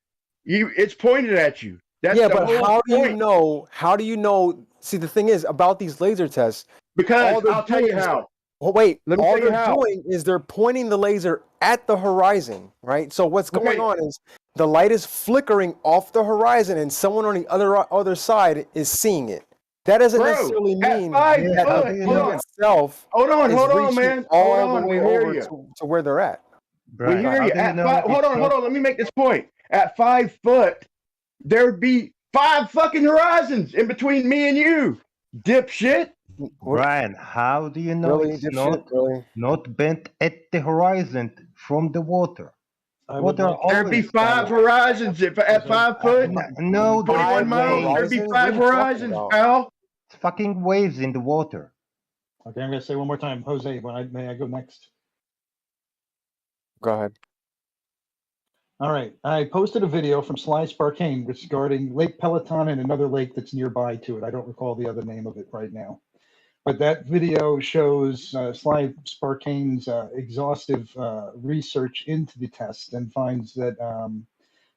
P: it's pointed at you. That's
Q: Yeah,
P: the
Q: but
P: whole
Q: how do you
P: point.
Q: know? How do you know? See, the thing is about these laser tests.
P: Because
Q: they're
P: I'll tell you
Q: doing is-
P: how.
Q: Oh, wait,
P: Let me
Q: all
P: tell you
Q: they're
P: how.
Q: doing is they're pointing the laser at the horizon, right? So what's going
P: Okay.
Q: on is the light is flickering off the horizon and someone on the other side is seeing it. That doesn't
P: Bro,
Q: necessarily
P: at
Q: mean
P: 5
Q: that
P: foot,
Q: the
P: hold
Q: beam
P: on.
Q: itself
P: Hold on,
Q: is
P: hold on,
Q: reaching
P: man.
Q: all
P: Hold
Q: the
P: on,
Q: way
P: we hear
Q: over
P: you.
Q: to where they're at.
P: We hear you. At five, hold on.
D: not-
P: Let me make this point. At 5 foot, there would be 5 fucking horizons in between me and you, dipshit.
D: Brian, how do you know
Q: Really,
D: it's
Q: dipshit? Really?
D: not bent at the horizon from the water? Water
P: There'd be
D: always
P: 5 horizons if at 5 foot,
D: no,
P: 21 miles. There'd be 5 horizons, pal.
D: It's fucking waves in the water.
R: Okay, I'm going to say one more time, Jose. May I go next?
Q: Go ahead.
R: All right. I posted a video from Sly Sparkane regarding Lake Peloton and another lake that's nearby to it. I don't recall the other name of it right now. But that video shows Sly Sparkane's exhaustive research into the test and finds that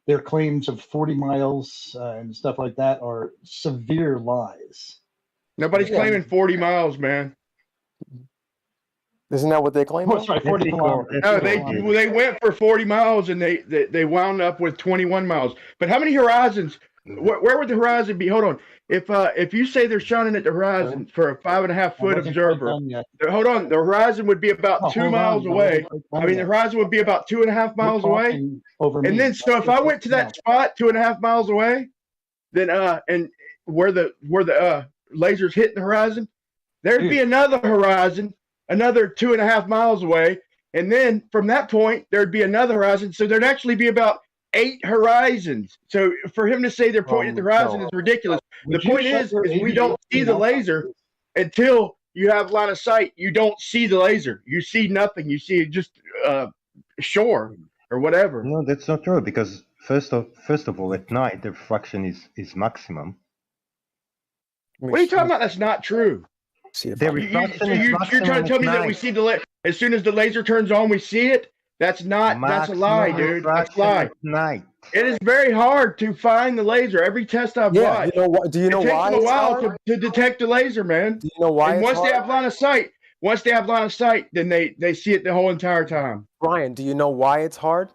R: their claims of 40 miles and stuff like that are severe lies.
P: Nobody's claiming 40 miles, man.
Q: Isn't that what they claim?
R: Oh, sorry, 40 kilometers.
P: No, they went for 40 miles and they wound up with 21 miles. But how many horizons? Where would the horizon be? Hold on. If you say they're shining at the horizon for a 5.5 foot observer, hold on. The horizon would be about 2 miles away. I mean, the horizon would be about 2.5 miles away. And then, so if I went to that spot 2.5 miles away, then and where the laser's hitting the horizon, there'd be another horizon, another 2.5 miles away, and then from that point there'd be another horizon. So there'd actually be about 8 horizons. So for him to say they're pointing at the horizon is ridiculous. The point is we don't see the laser until you have line of sight. You don't see the laser. You see nothing. You see just shore or whatever.
D: No, that's not true, because first of all, at night the refraction is maximum.
P: What are you talking about? That's not true.
D: The refraction
P: you're trying to tell me that we see the as soon as the laser turns on, we see it? That's not. That's a lie, dude. That's a lie.
D: Night.
P: It is very hard to find the laser. Every test I've watched.
Q: You know what? Do you know why?
P: It takes a while to detect the laser, man.
Q: Do you know why?
P: And once they have line of sight, then they see it the whole entire time.
Q: Brian, do you know why it's hard?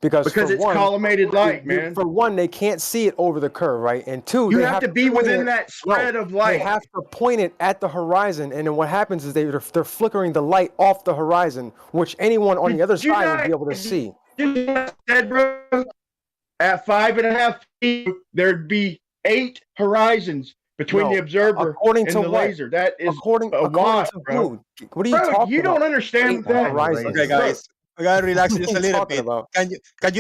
Q: Because
P: it's collimated light, man.
Q: For one, they can't see it over the curve, right? And two,
P: you have to be within that spread of light.
Q: They have to point it at the horizon, and then what happens is they're flickering the light off the horizon, which anyone on the other side would be able to see.
P: Said, bro, at 5.5 feet, there'd be 8 horizons between the observer and the laser. That is according to bro.
Q: What are you talking about?
P: You don't understand that.
A: Okay, guys. We gotta relax just a little bit. Can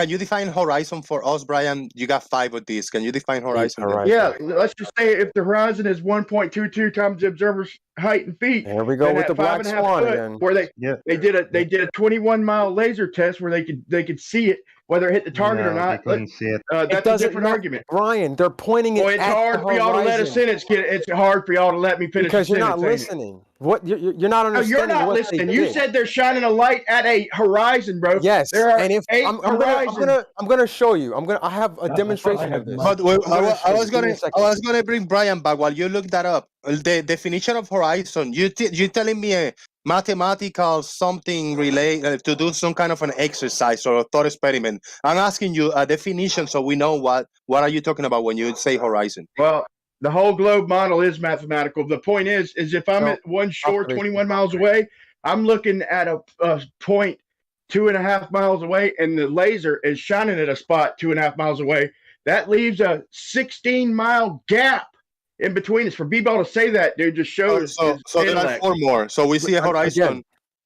A: you define horizon for us, Brian? You got 5 of these. Can you define horizon?
P: Yeah, let's just say if the horizon is 1.22 times the observer's height in feet.
Q: There we go with the black swan again.
P: Where they did a 21-mile laser test where they could see it, whether it hit the target or not.
D: They couldn't see it.
P: That's a different argument.
Q: Brian, they're pointing it.
P: It's hard for y'all to let us in. It's hard for y'all to let me finish.
Q: Because you're not listening. What you're not understanding?
P: You're not listening. You said they're shining a light at a horizon, bro.
Q: Yes,
P: there are
Q: and if
P: 8 horizons.
Q: I'm gonna show you. I have a demonstration of this.
A: But I was gonna bring Brian back while you look that up. The definition of horizon. You telling me a mathematical something related to do some kind of an exercise or a thought experiment. I'm asking you a definition so we know what are you talking about when you say horizon.
P: Well, the whole globe model is mathematical. The point is if I'm at one shore 21 miles away, I'm looking at a point 2.5 miles away, and the laser is shining at a spot 2.5 miles away. That leaves a 16-mile gap in between us. For B-Ball to say that, dude, just shows.
A: So there are 4 more. So we see a horizon. Again.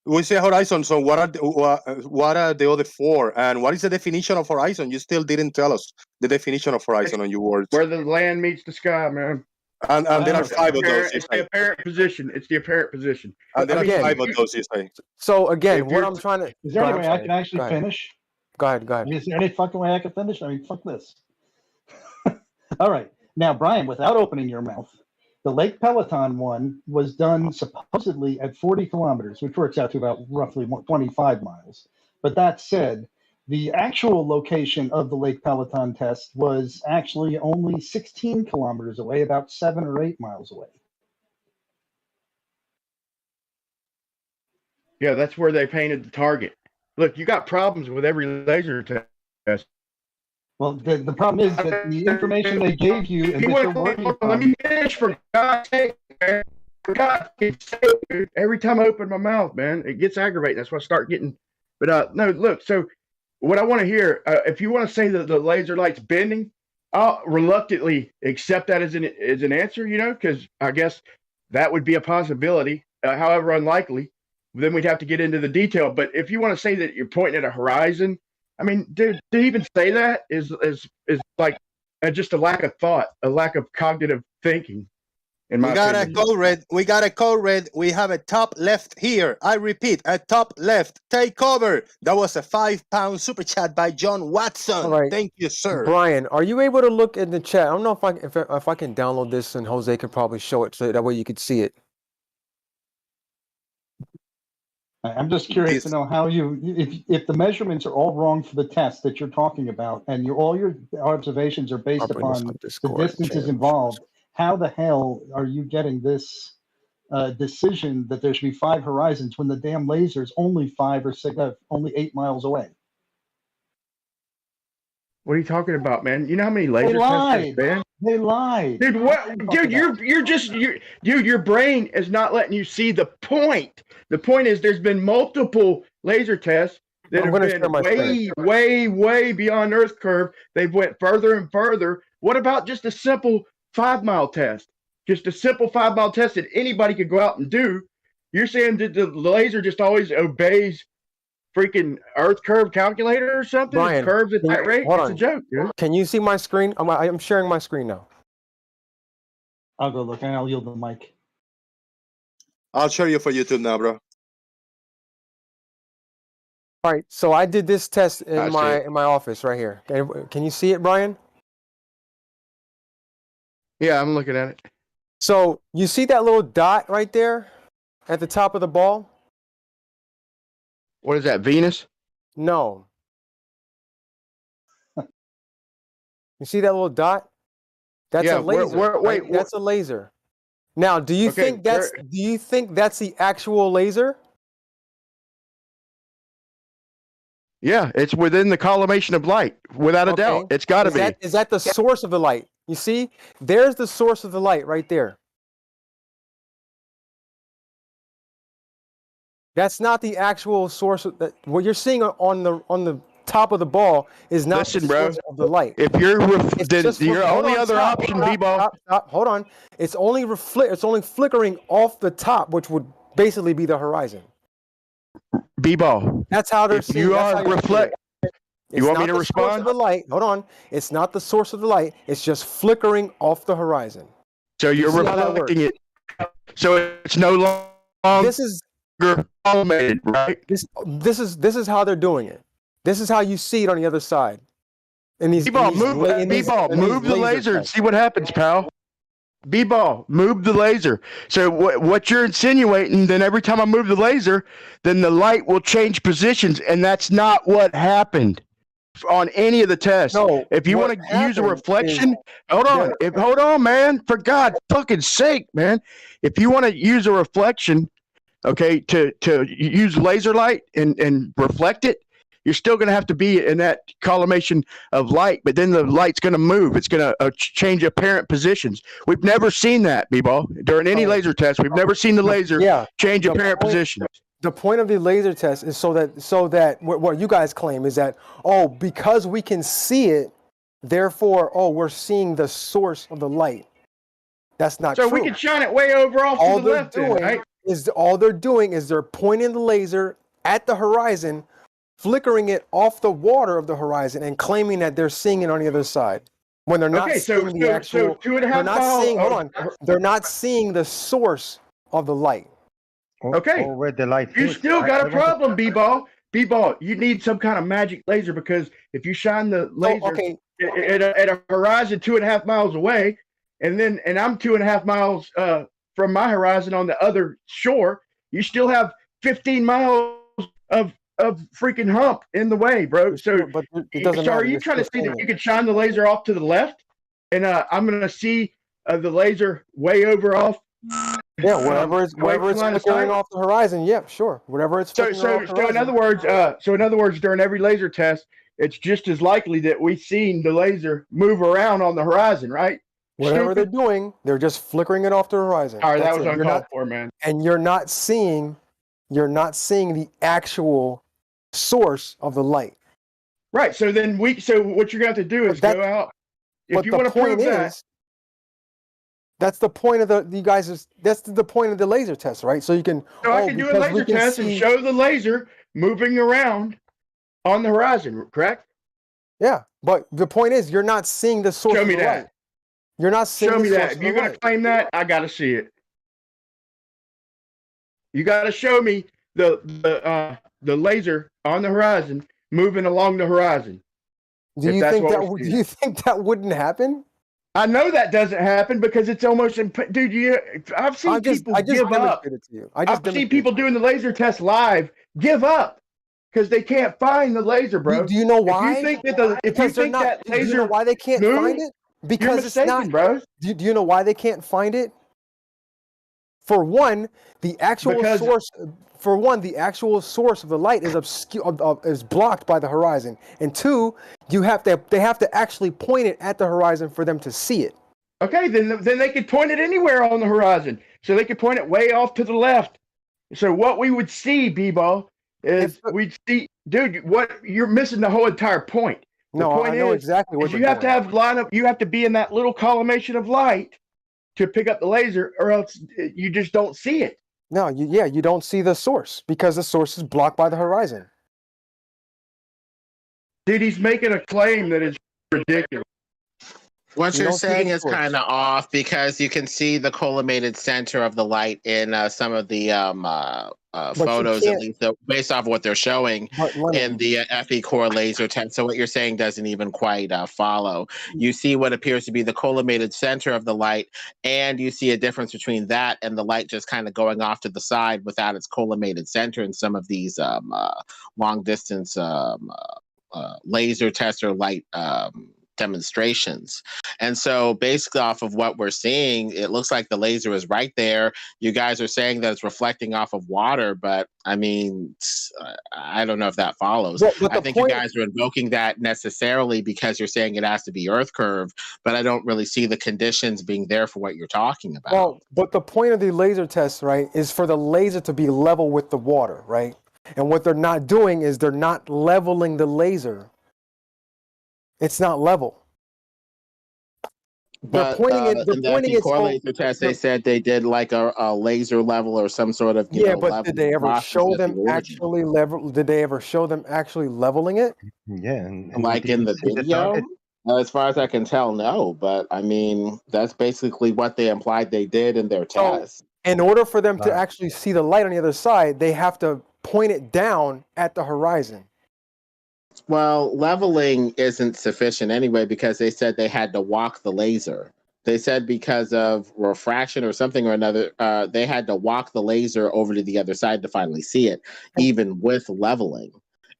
A: We see a horizon. So what are the other 4? And what is the definition of horizon? You still didn't tell us the definition of horizon on your words.
P: Where the land meets the sky, man.
A: And there are 5 of those.
P: It's the apparent position. It's the apparent position.
A: And there are 5 of those, you say.
Q: So again, what I'm trying to.
R: Is there any way I can actually finish?
Q: Go ahead.
R: I mean, is there any fucking way I can finish? I mean, fuck this. All right. Now, Brian, without opening your mouth, the Lake Peloton one was done supposedly at 40 kilometers, which works out to about roughly 25 miles. But that said, the actual location of the Lake Peloton test was actually only 16 kilometers away, about 7 or 8 miles away.
P: Yeah, that's where they painted the target. Look, you got problems with every laser test.
R: Well, the problem is that the information they gave you and
P: let me finish, for God's sake, man. For God's sake, dude. Every time I open my mouth, man, it gets aggravating. That's why I start getting. But no, look. So what I want to hear, if you want to say that the laser light's bending, I'll reluctantly accept that as an answer, because I guess that would be a possibility, however unlikely. Then we'd have to get into the detail. But if you want to say that you're pointing at a horizon, I mean, to even say that is like just a lack of thought, a lack of cognitive thinking. In my opinion.
A: We got a code red. We have a top left here. I repeat, a top left. Take cover. That was a £5 super chat by John Watson.
Q: All right.
A: Thank you, sir.
Q: Brian, are you able to look in the chat? I don't know if I can download this, and Jose could probably show it so that way you could see it.
R: I'm just curious to know how if the measurements are all wrong for the test that you're talking about, and all your observations are based upon the distances involved, how the hell are you getting this decision that there should be 5 horizons when the damn laser is only 5 or 6, only 8 miles away?
P: What are you talking about, man? You know how many laser
R: They
P: tests
R: lied.
P: there's been?
R: They lied.
P: Dude, what? Dude, your brain is not letting you see the point. The point is there's been multiple laser tests that have been way beyond Earth curve. They've went further and further. What about just a simple 5-mile test? Just a simple 5-mile test that anybody could go out and do. You're saying that the laser just always obeys freaking Earth curve calculator or something?
Q: Brian,
P: It curves at that rate?
Q: hold
P: It's
Q: on.
P: a joke, dude.
Q: Can you see my screen? I'm sharing my screen now.
R: I'll go look, and I'll yield the mic.
A: I'll show you for YouTube now, bro.
Q: All right, so I did this test
A: I
Q: in
A: see
Q: my office right here. Can you see it, Brian?
P: Yeah, I'm looking at it.
Q: So you see that little dot right there at the top of the ball?
P: What is that, Venus?
Q: No. You see that little dot? That's
P: Yeah,
Q: a laser.
P: wait,
Q: right? That's a laser. Now, do you think that's the actual laser?
P: Yeah, it's within the collimation of light, without a doubt. It's got to be.
Q: Is that the source of the light? You see, there's the source of the light right there. That's not the actual source of what you're seeing on the top of the ball is not the source of the light.
P: If you're your only other option, B-ball.
Q: Hold on. It's only flickering off the top, which would basically be the horizon.
P: B-ball.
Q: That's how they're
P: If
Q: seeing.
P: you are reflect. You want me to respond?
Q: Of the light. Hold on. It's not the source of the light. It's just flickering off the horizon.
P: So you're reflecting it. So it's no longer.
Q: This is
P: collimated, right?
Q: This is how they're doing it. This is how you see it on the other side.
P: B-ball, move the laser and see what happens, pal. B-ball, move the laser. So what you're insinuating, then every time I move the laser, then the light will change positions, and that's not what happened on any of the tests.
Q: No,
P: if you want to use a reflection, hold on, man. For God's fucking sake, man. If you want to use a reflection, okay, to use laser light and reflect it, you're still going to have to be in that collimation of light, but then the light's going to move. It's going to change apparent positions. We've never seen that, B-ball, during any laser test. We've never seen the laser change apparent positions.
Q: The point of the laser test is so that what you guys claim is that, because we can see it, therefore, we're seeing the source of the light. That's not true.
P: So we can shine it way over off to the left, right?
Q: All they're doing is they're pointing the laser at the horizon, flickering it off the water of the horizon, and claiming that they're seeing it on the other side. When they're not seeing the actual.
P: So 2.5 miles.
Q: They're not seeing the source of the light.
P: Okay.
D: Where the light
P: you
D: hits.
P: still got a problem, B-ball. B-ball, you need some kind of magic laser, because if you shine the laser at a horizon 2.5 miles away, and I'm 2.5 miles from my horizon on the other shore, you still have 15 miles of freaking hump in the way, bro. So are you trying to see that you could shine the laser off to the left, and I'm going to see the laser way over off?
Q: Yeah, wherever it's flickering off the horizon. Yeah, sure. Whatever it's flickering off the horizon.
P: So in other words, during every laser test, it's just as likely that we've seen the laser move around on the horizon, right?
Q: Whatever they're doing, they're just flickering it off the horizon.
P: All right, that was uncalled for, man.
Q: And you're not seeing the actual source of the light.
P: Right. So then what you're going to have to do is go out If you want to prove that,
Q: that's the point of that's the point of the laser test, right? So you can.
P: So I can do a laser test and show the laser moving around on the horizon, correct?
Q: Yeah, but the point is, you're not seeing the source.
P: Show me
Q: of the
P: that.
Q: light. You're not seeing.
P: Show
Q: the
P: me
Q: source
P: that.
Q: of
P: If you're
Q: the
P: going to
Q: light.
P: claim that, I got to see it. You got to show me the laser on the horizon moving along the horizon.
Q: Do you think that wouldn't happen?
P: I know that doesn't happen because it's almost dude. I've seen people give up. I've seen people doing the laser test live give up because they can't find the laser, bro.
Q: Do you know why?
P: If you think that laser,
Q: do you know why they can't find it? Because
P: you're mistaken,
Q: it's not,
P: bro.
Q: Do you know why they can't find it? For one, the actual source. For one, the actual source of the light is blocked by the horizon, and two, they have to actually point it at the horizon for them to see it.
P: Okay, then they could point it anywhere on the horizon. So they could point it way off to the left. So what we would see, B-Ball, is we'd see, dude, what you're missing the whole entire point. The point
Q: I know exactly what
P: you have to have you have to be in that little collimation of light to pick up the laser, or else you just don't see it.
Q: No, you don't see the source because the source is blocked by the horizon.
P: Dude, he's making a claim that is ridiculous.
I: What you're saying is kind of off because you can see the collimated center of the light in some of the photos, at least based off of what they're showing in the FE core laser test. So what you're saying doesn't even quite follow. You see what appears to be the collimated center of the light, and you see a difference between that and the light just kind of going off to the side without its collimated center in some of these long distance laser tester light demonstrations. And so basically off of what we're seeing, it looks like the laser is right there. You guys are saying that it's reflecting off of water, but I mean, I don't know if that follows. I think you guys are invoking that necessarily because you're saying it has to be Earth curve, but I don't really see the conditions being there for what you're talking about.
Q: Well, but the point of the laser test, right, is for the laser to be level with the water, right? And what they're not doing is they're not leveling the laser. It's not level.
I: But in the core laser test, they said they did like a laser level or some sort of
Q: but did they ever show them actually level? Did they ever show them actually leveling it?
D: Yeah,
I: like in the video. As far as I can tell, no. But I mean, that's basically what they implied they did in their test.
Q: In order for them to actually see the light on the other side, they have to point it down at the horizon.
I: Well, leveling isn't sufficient anyway because they said they had to walk the laser. They said because of refraction or something or another, they had to walk the laser over to the other side to finally see it, even with leveling.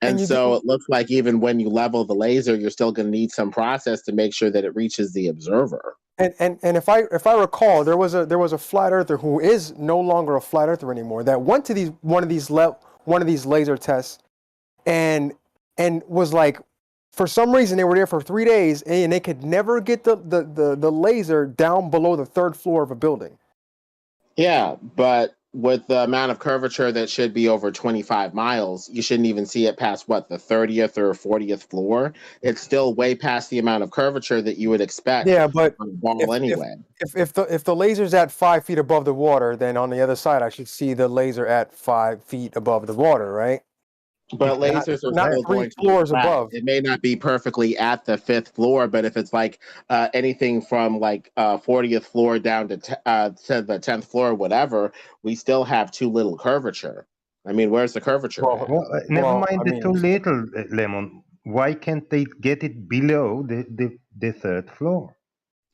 I: And so it looks like even when you level the laser, you're still going to need some process to make sure that it reaches the observer.
Q: And if I recall, there was a flat earther who is no longer a flat earther anymore that went to one of these laser tests and was like, for some reason they were there for 3 days and they could never get the laser down below the third floor of a building.
I: Yeah, but with the amount of curvature that should be over 25 miles, you shouldn't even see it past what, the 30th or 40th floor. It's still way past the amount of curvature that you would expect.
Q: Yeah, but
I: on a ball anyway.
Q: If the laser's at 5 feet above the water, then on the other side I should see the laser at 5 feet above the water, right?
I: But lasers are
Q: not
I: still
Q: 3
I: going
Q: floors
I: to be flat.
Q: above.
I: It may not be perfectly at the 5th floor, but if it's like anything from like 40th floor down to the 10th floor, whatever, we still have too little curvature. I mean, where's the curvature?
D: Never mind too little, Lemon. Why can't they get it below the third floor?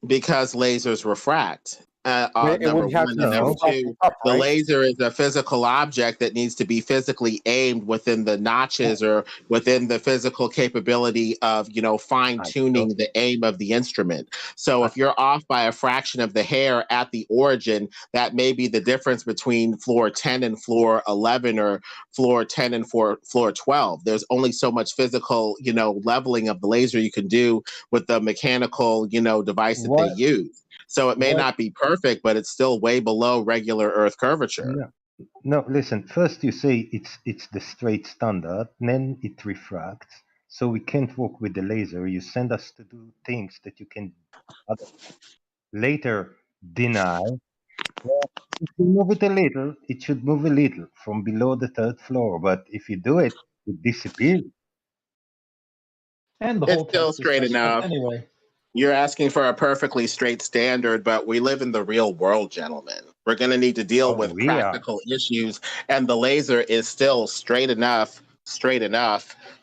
I: Because lasers refract. Number one, and number two, the laser is a physical object that needs to be physically aimed within the notches or within the physical capability of, fine tuning the aim of the instrument. So if you're off by a fraction of the hair at the origin, that may be the difference between floor 10 and floor 11 or floor 10 and floor 12. There's only so much physical, leveling of the laser you can do with the mechanical, device that they use. So it may not be perfect, but it's still way below regular Earth curvature.
D: No, listen. First you say it's the straight standard, then it refracts. So we can't work with the laser. You send us to do things that you can later deny. Well, if you move it a little, it should move a little from below the third floor. But if you do it, it disappears.
R: And the
I: It's
R: whole
I: still
R: test is
I: straight
R: just
I: enough.
R: anyway.
I: You're asking for a perfectly straight standard, but we live in the real world, gentlemen. We're going to need to deal with
D: we are.
I: practical issues, and the laser is still straight enough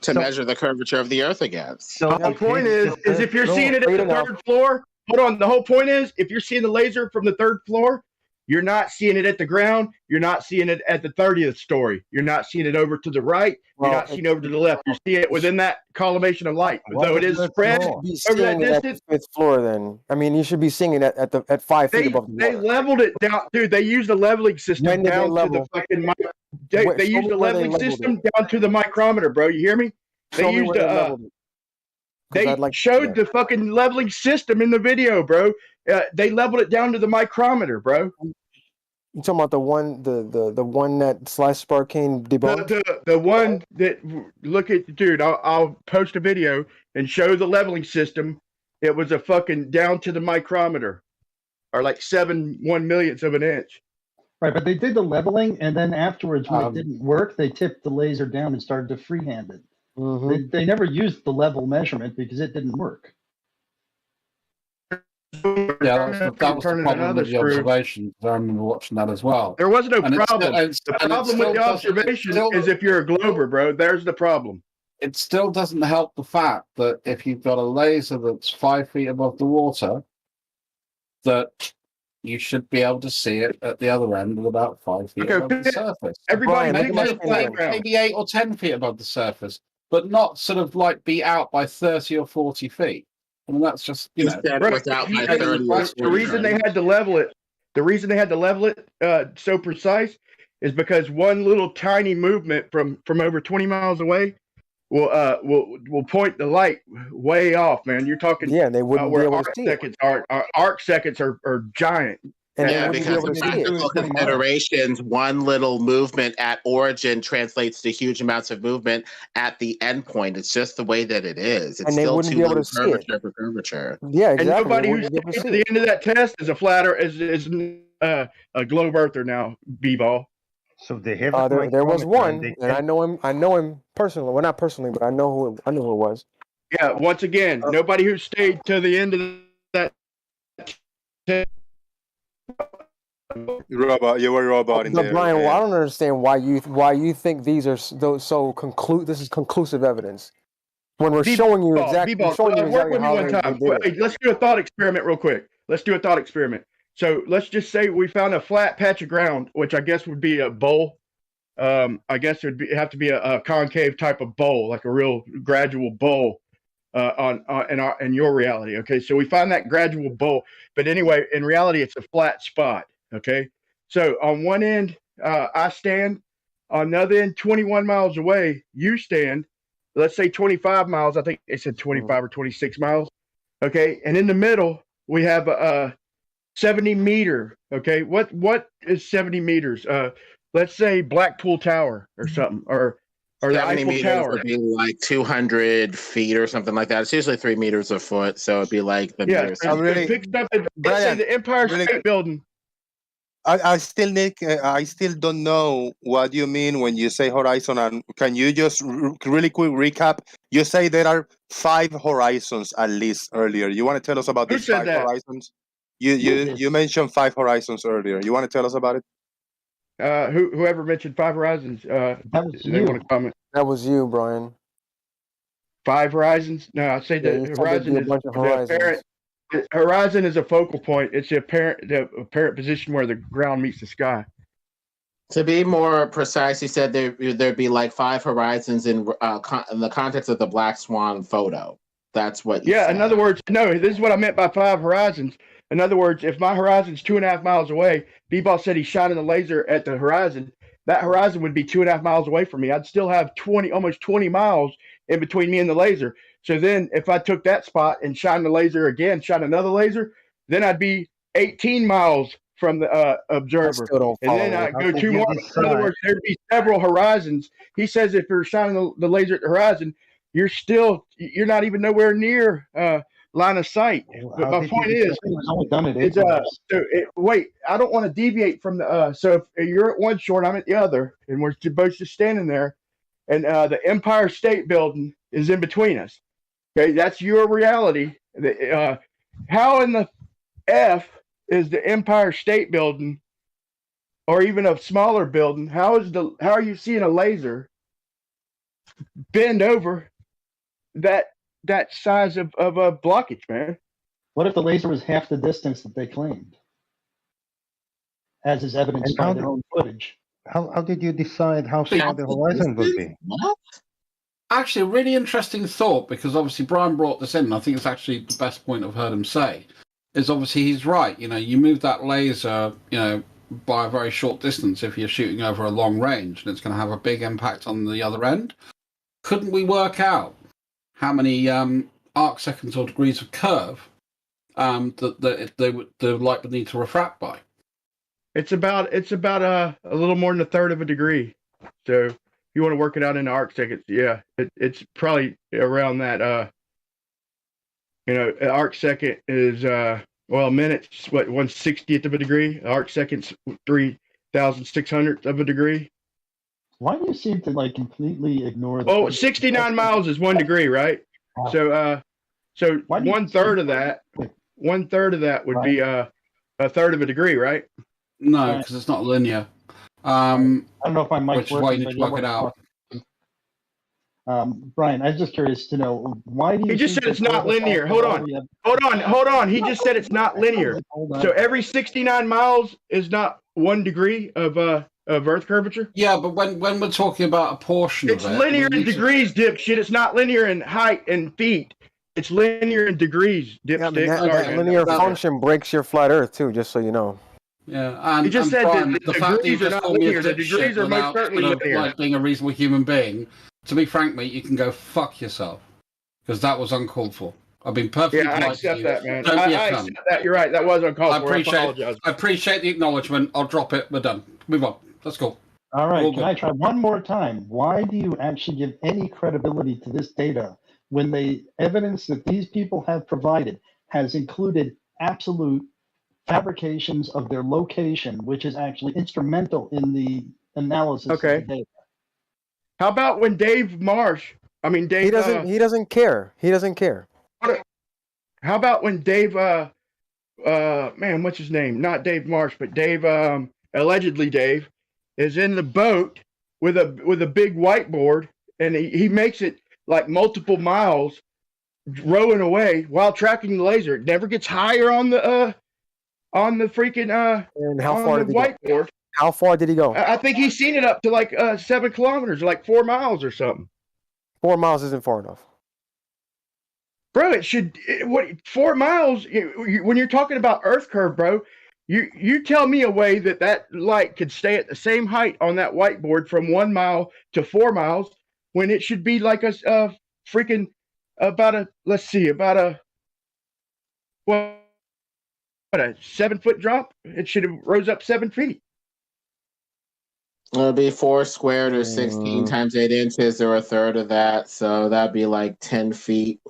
I: to measure the curvature of the Earth against.
P: The whole point is if you're seeing it at the third floor, hold on. The whole point is if you're seeing the laser from the third floor, you're not seeing it at the ground. You're not seeing it at the 30th story. You're not seeing it over to the right. You're not seeing it over to the left. You see it within that collimation of light. Though it is spread over that distance.
Q: Fifth floor, then. I mean, you should be seeing it at 5 feet above the water.
P: They leveled it down, dude. They used a leveling system down to the fucking. They used a leveling system down to the micrometer, bro. You hear me? They used They showed the fucking leveling system in the video, bro. They leveled it down to the micrometer, bro.
Q: You talking about the one that Slice Sparkane debunked?
P: The one that look at, dude. I'll post a video and show the leveling system. It was a fucking down to the micrometer, or like 7/1 millionth of an inch.
R: Right, but they did the leveling, and then afterwards, when it didn't work, they tipped the laser down and started to freehand it. They never used the level measurement because it didn't work.
O: Yeah, that was the problem with the observation. I remember watching that as well.
P: There was no
O: And
P: problem. The problem with the observation is if you're a glober, bro. There's the problem.
O: It still doesn't help the fact that if you've got a laser that's 5 feet above the water, that you should be able to see it at the other end of about 5 feet above the surface.
P: Everybody,
O: maybe 8 or 10 feet above the surface, but not sort of like be out by 30 or 40 feet. I mean, that's just, you know.
P: The reason they had to level it, so precise, is because one little tiny movement from over 20 miles away will point the light way off, man. You're talking
Q: they wouldn't be able to see
P: seconds are arc seconds are giant.
I: Yeah, because of practical considerations, one little movement at origin translates to huge amounts of movement at the end point. It's just the way that it is. It's still too low curvature for curvature.
Q: Yeah, exactly.
P: And nobody who stays to the end of that test is a flatter, is a globe earther now, B-ball.
D: So they have.
Q: There was one, and I know him personally. Well, not personally, but I know who it was.
P: Yeah. Once again, nobody who stayed to the end of that test.
A: Robot, you were robot in there.
Q: Brian, well, I don't understand why you think these are this is conclusive evidence when we're showing you exactly.
P: Work with me one time. Hey, let's do a thought experiment real quick. Let's do a thought experiment. So let's just say we found a flat patch of ground, which I guess would be a bowl. I guess it would have to be a concave type of bowl, like a real gradual bowl. In your reality, okay. So we find that gradual bowl, but anyway, in reality, it's a flat spot. Okay, so on one end, I stand. On the other end, 21 miles away, you stand. Let's say 25 miles. I think they said 25 or 26 miles. Okay, and in the middle, we have a 70 meter. Okay, what is 70 meters? Let's say Blackpool Tower or something, or the
I: 70
P: Eiffel
I: meters
P: Tower.
I: would be like 200 feet or something like that. It's usually 3 meters a foot, so it'd be like the meter.
P: Pick stuff. Let's say the Empire State Building.
A: I still, Nick, I still don't know what you mean when you say horizon. And can you just really quick recap? You say there are 5 horizons at least earlier. You want to tell us about these 5 horizons? You mentioned 5 horizons earlier. You want to tell us about it?
P: Whoever mentioned 5 horizons,
Q: that was
P: they want to comment.
Q: That was you, Brian.
P: 5 horizons? No, I say the horizon is the apparent. Horizon is a focal point. It's the apparent position where the ground meets the sky.
I: To be more precise, he said there'd be like 5 horizons in the context of the Black Swan photo. That's what.
P: Yeah. Said. In other words, no. This is what I meant by 5 horizons. In other words, if my horizon's 2.5 miles away, B-Ball said he's shining the laser at the horizon. That horizon would be 2.5 miles away from me. I'd still have almost 20 miles in between me and the laser. So then if I took that spot and shine the laser again, shine another laser, then I'd be 18 miles from the observer. And then I go 2 more. In other words, there'd be several horizons. He says if you're shining the laser at the horizon, you're not even nowhere near line of sight. But my point is,
R: it was only done at 8 miles.
P: wait, I don't want to deviate from the. So if you're at one shore and I'm at the other, and we're both just standing there, and the Empire State Building is in between us. Okay, that's your reality. How in the F is the Empire State Building, or even a smaller building? How are you seeing a laser bend over that size of a blockage, man?
R: What if the laser was half the distance that they claimed, as is evidenced by their own footage?
D: How did you decide how far the horizon would be?
O: Actually, a really interesting thought, because obviously Brian brought this in, and I think it's actually the best point I've heard him say, is obviously he's right. You move that laser, by a very short distance if you're shooting over a long range, and it's going to have a big impact on the other end. Couldn't we work out how many arc seconds or degrees of curve that the light would need to refract by?
P: It's about a little more than a third of a degree. So if you want to work it out into arc seconds, yeah, it's probably around that. An arc second is a minute's what, 1/60th of a degree. Arc second's 3,600th of a degree.
R: Why do you seem to completely ignore the
P: 69 miles is 1 degree, right? So one third of that would be a third of a degree, right?
O: No, because it's not linear.
R: I don't know if my mic's
O: which is why you
R: working,
O: need to
R: but
O: work it out.
R: Brian, I'm just curious to know, why do you?
P: He just said it's not linear. Hold on. He just said it's not linear. So every 69 miles is not 1 degree of Earth curvature.
O: Yeah, but when we're talking about a portion
P: it's
O: of it,
P: linear in degrees, dipshit. It's not linear in height and feet. It's linear in degrees, dipstick.
Q: Yeah, that linear function breaks your flat Earth too, just so you know.
O: Yeah, and
P: he just said
O: Brian,
P: that the
O: fact that you
P: degrees are
O: just
P: not
O: called me a
P: linear. The
O: dipshit
P: degrees are most
O: without,
P: certainly linear.
O: like being a reasonable human being. To be frank, mate, you can go fuck yourself, because that was uncalled for. I've been perfectly polite.
P: I accept that, man.
O: Don't be a
P: I
O: cunt.
P: accept that. You're right. That was uncalled for.
O: I appreciate the acknowledgement. I'll drop it. We're done. Move on. Let's go.
R: All right,
O: All
R: can
O: good.
R: I try one more time? Why do you actually give any credibility to this data when the evidence that these people have provided has included absolute fabrications of their location, which is actually instrumental in the analysis of the data?
P: How about when Dave Marsh? I mean, Dave.
Q: He doesn't care. He doesn't care.
P: How about when Dave? Man, what's his name? Not Dave Marsh, but Dave. Allegedly, Dave is in the boat with a big whiteboard, and he makes it like multiple miles, rowing away while tracking the laser. It never gets higher on the freaking
Q: And how far did he
P: whiteboard.
Q: go? How far did he go?
P: I think he's seen it up to like 7 kilometers, like 4 miles or something.
Q: 4 miles isn't far enough.
P: Bro, 4 miles? When you're talking about Earth curve, bro, you tell me a way that light could stay at the same height on that whiteboard from 1 mile to 4 miles when it should be like a freaking about a 7-foot drop. It should have rose up 7 feet.
I: It'll be 4 squared or 16 times 8 inches or a third of that. So that'd be like 10 feet.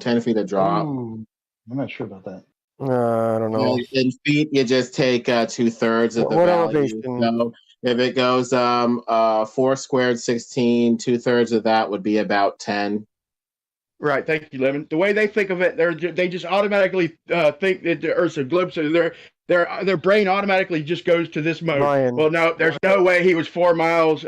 I: 10 feet of drop.
R: Ooh, I'm not sure about that.
Q: I don't know.
I: In feet, you just take 2/3 of the
Q: What
I: value.
Q: elevation?
I: So if it goes 4 squared 16, 2/3 of that would be about 10.
P: Right, thank you, Lemon. The way they think of it, they just automatically think that the Earth's a globe, so their brain automatically just goes to this mode.
Q: Brian,
P: well, no, there's no way he was 4 miles.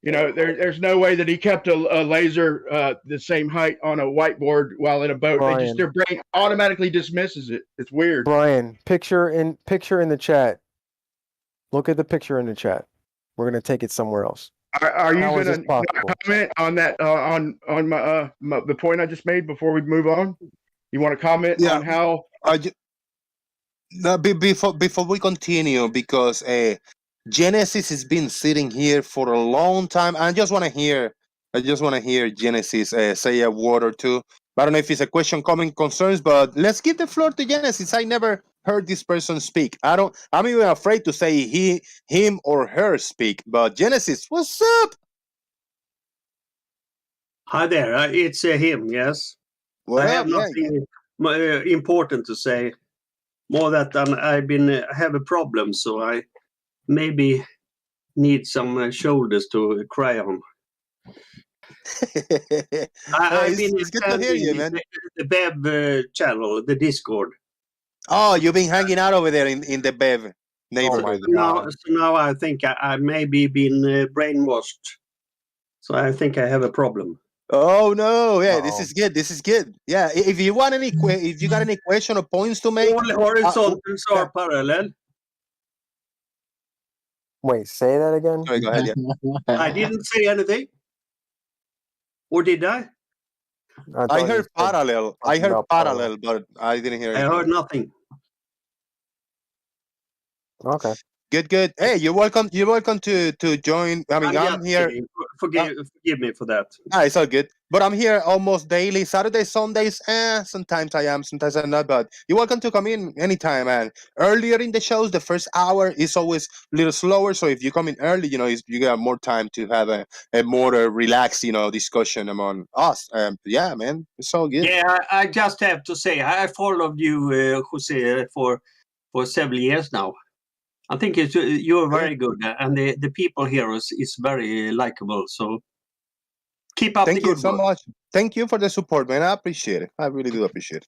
P: There's no way that he kept a laser the same height on a whiteboard while in a boat.
Q: Brian.
P: Their brain automatically dismisses it. It's weird.
Q: Brian, picture in the chat. Look at the picture in the chat. We're gonna take it somewhere else.
P: Are you
Q: How is
P: going
Q: this
P: to
Q: possible?
P: comment on that on the point I just made before we move on? You want to comment on how?
A: Before we continue, because Genesis has been sitting here for a long time. I just want to hear Genesis say a word or two. I don't know if it's a question, comment, concerns, but let's give the floor to Genesis. I never heard this person speak. I'm even afraid to say him or her speak. But Genesis, what's up?
S: Hi there. It's him. Yes.
A: What
S: I
A: up?
S: have nothing important to say. More that I have a problem, so I maybe need some shoulders to cry on. I've been
A: It's good to hear you, man.
S: the Bev channel, the Discord.
A: Oh, you've been hanging out over there in the Bev neighborhood.
S: Now I think I maybe been brainwashed. So I think I have a problem.
A: Oh no! Yeah, this is good. This is good. Yeah, if you want if you got any question or points to make,
S: All horizontals are parallel.
Q: Wait, say that again.
A: Sorry, go ahead. Yeah.
S: I didn't say anything. Or did I?
A: I heard parallel. I heard parallel, but I didn't hear
S: I
A: anything.
S: heard nothing.
Q: Okay.
A: Good. Hey, you're welcome. You're welcome to join. I mean, I'm
S: just
A: here.
S: kidding. Forgive me for that.
A: It's all good. But I'm here almost daily. Saturdays, Sundays. Sometimes I am, sometimes I'm not. But you're welcome to come in anytime, man. Earlier in the shows, the first hour is always a little slower. So if you come in early, you got more time to have a more relaxed, discussion among us. Yeah, man, it's all good.
S: Yeah, I just have to say I followed you, Jose, for several years now. I think you're very good, and the people here is very likable. So keep up the good work.
A: Thank you so much. Thank you for the support, man. I appreciate it. I really do appreciate it.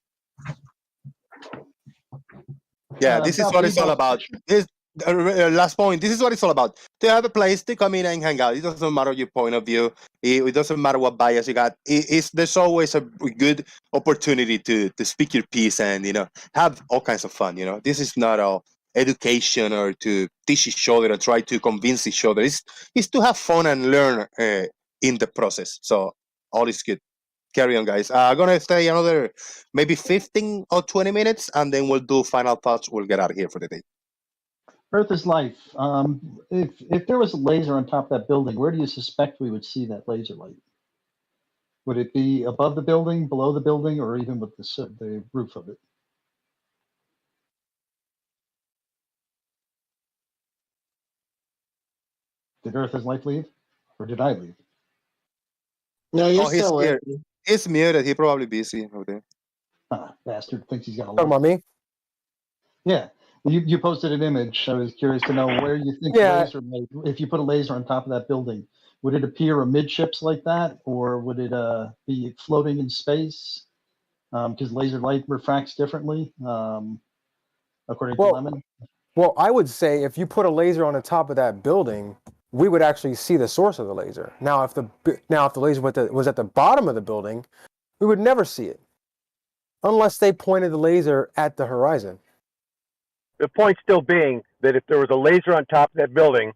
A: Yeah, this is what it's all about. This last point. This is what it's all about. To have a place to come in and hang out. It doesn't matter your point of view. It doesn't matter what bias you got. There's always a good opportunity to speak your piece and have all kinds of fun. This is not all education or to teach each other or try to convince each other. It's to have fun and learn in the process. So all is good. Carry on, guys. I'm gonna stay another maybe 15 or 20 minutes, and then we'll do final thoughts. We'll get out of here for the day.
R: Earth is life. If there was a laser on top of that building, where do you suspect we would see that laser light? Would it be above the building, below the building, or even with the roof of it? Did Earth is life leave, or did I leave?
I: No, you're
A: he's
I: still
A: here.
I: in.
A: He's muted. He's probably busy over there.
R: Bastard thinks he's got a
Q: Talking about me?
R: Yeah. You posted an image. I was curious to know where you think laser might, if you put a laser on top of that building, would it appear amidships like that, or would it be floating in space? Because laser light refracts differently, according to Lemon.
Q: Well, I would say if you put a laser on the top of that building, we would actually see the source of the laser. Now, if the laser was at the bottom of the building, we would never see it, unless they pointed the laser at the horizon.
J: The point still being that if there was a laser on top of that building,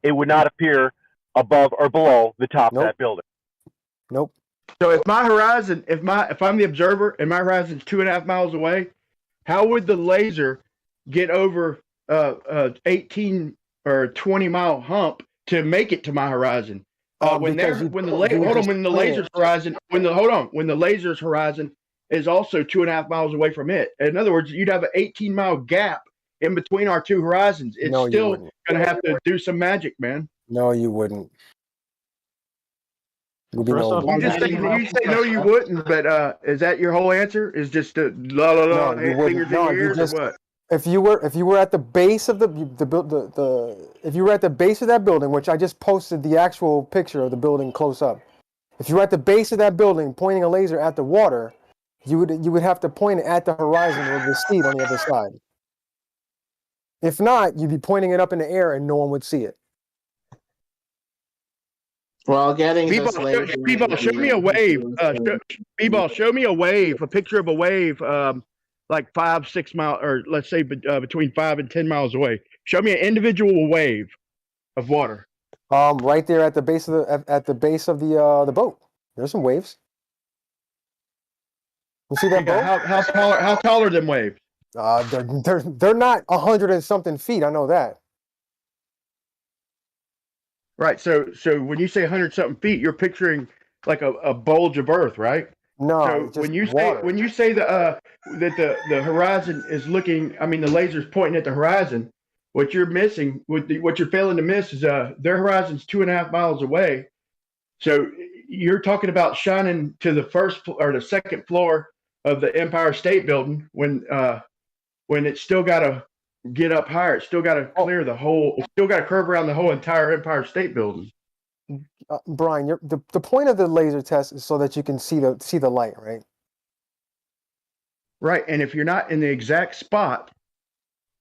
J: it would not appear above or below the top of that building.
Q: Nope.
P: So if my horizon, if I'm the observer and my horizon's 2.5 miles away, how would the laser get over 18 or 20 mile hump to make it to my horizon? When the laser's horizon is also 2.5 miles away from it. In other words, you'd have an 18-mile gap in between our two horizons. It's still going to have to do some magic, man.
Q: No, you wouldn't.
P: You say no, you wouldn't. But is that your whole answer? Is just to fingers in your ears, or what?
Q: If you were at the base of if you were at the base of that building, which I just posted the actual picture of the building close up. If you were at the base of that building pointing a laser at the water, you would have to point it at the horizon with the seed on the other side. If not, you'd be pointing it up in the air and no one would see it.
I: Well, getting
P: B-ball, show me a wave. B-ball, show me a wave. A picture of a wave, like 5-6 miles, or let's say between 5 and 10 miles away. Show me an individual wave of water.
Q: Right there at the base of the boat. There's some waves. You see that boat?
P: How tall are them waves?
Q: They're not 100 and something feet. I know that.
P: Right. So when you say 100 something feet, you're picturing like a bulge of Earth, right?
Q: No.
P: So when you say that the horizon is looking, I mean the laser's pointing at the horizon. What you're missing, what you're failing to miss is their horizon's 2.5 miles away. So you're talking about shining to the first or the second floor of the Empire State Building when it's still got to get up higher. It's still got to clear the whole. It's still got to curve around the whole entire Empire State Building.
Q: Brian, the point of the laser test is so that you can see the light, right?
P: Right, and if you're not in the exact spot,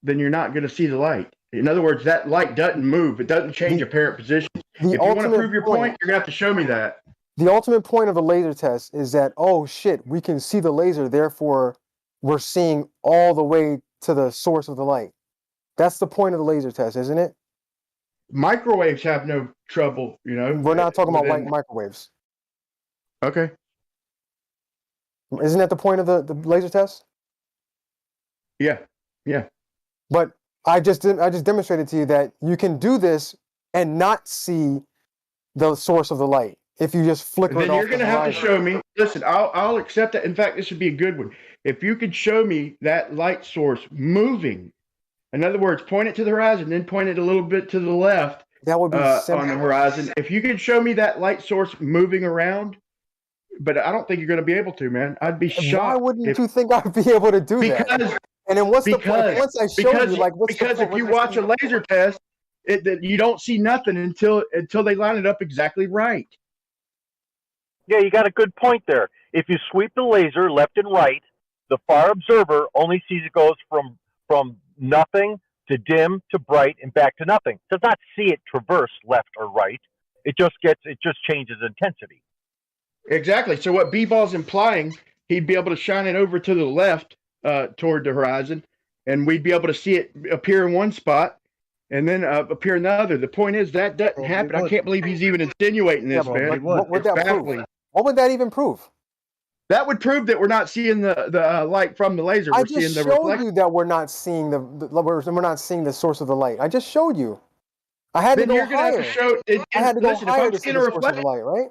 P: then you're not going to see the light. In other words, that light doesn't move. It doesn't change apparent position. If you want to prove your point, you're going to have to show me that.
Q: The ultimate point of the laser test is that, oh shit, we can see the laser, therefore we're seeing all the way to the source of the light. That's the point of the laser test, isn't it?
P: Microwaves have no trouble, you know.
Q: We're not talking about light microwaves.
P: Okay.
Q: Isn't that the point of the laser test?
P: Yeah, yeah.
Q: But I just demonstrated to you that you can do this and not see the source of the light if you just flicker it off.
P: Then you're going to have to show me. Listen, I'll accept that. In fact, this would be a good one. If you could show me that light source moving, in other words, point it to the horizon, then point it a little bit to the left.
Q: That would be
P: on the horizon. If you could show me that light source moving around, but I don't think you're going to be able to, man. I'd be shocked.
Q: Why wouldn't you think I'd be able to do that? And then what's the point? Once I show you, like, what's the point?
P: Because if you watch a laser test, you don't see nothing until they line it up exactly right.
J: Yeah, you got a good point there. If you sweep the laser left and right, the far observer only sees it goes from nothing to dim to bright and back to nothing. Does not see it traverse left or right. It just changes intensity.
P: Exactly. So what B-Ball's implying, he'd be able to shine it over to the left toward the horizon, and we'd be able to see it appear in one spot and then appear in the other. The point is that doesn't happen. I can't believe he's even insinuating this, man.
Q: What would that prove? What would that even prove?
P: That would prove that we're not seeing the light from the laser. We're seeing the reflection.
Q: I just showed you that we're not seeing we're not seeing the source of the light. I just showed you. I had to go higher. I had to go higher to see the source of the light, right?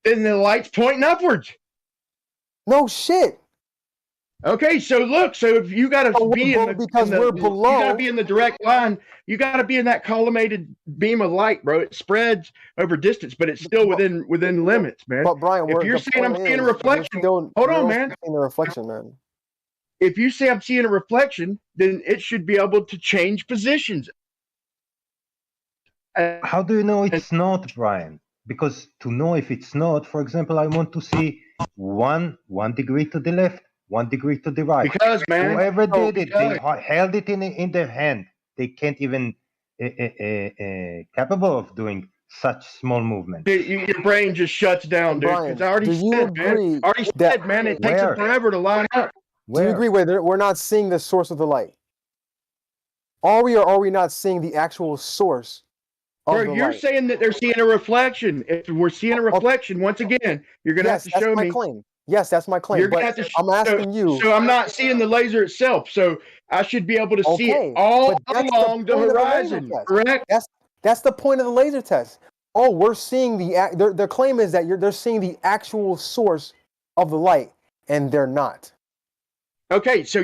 P: Then the light's pointing upwards.
Q: No shit.
P: Okay, so look, so if you got to be in the
Q: we're below,
P: you got to be in the direct line. You got to be in that collimated beam of light, bro. It spreads over distance, but it's still within limits, man.
Q: But Brian,
P: if you're saying I'm seeing a reflection, hold on, man.
Q: Seeing a reflection, man.
P: If you say I'm seeing a reflection, then it should be able to change positions.
D: How do you know it's not, Brian? Because to know if it's not, for example, I want to see one degree to the left, 1 degree to the right.
P: Because, man,
D: whoever did it, they held it in their hand. They can't even capable of doing such small movements.
P: Your brain just shuts down, dude.
Q: Brian,
P: it's already said, man. Already said, man. It takes it forever to line up.
Q: Do you agree with it? We're not seeing the source of the light? Are we or are we not seeing the actual source?
P: Bro, you're saying that they're seeing a reflection. If we're seeing a reflection, once again, you're going to have to show me.
Q: Claim. Yes, that's my claim.
P: You're gonna have to
Q: I'm asking you.
P: So I'm not seeing the laser itself. So I should be able to see it all along the horizon. Correct?
Q: That's the point of the laser test. Oh, we're seeing their claim is that they're seeing the actual source of the light, and they're not.
P: Okay, so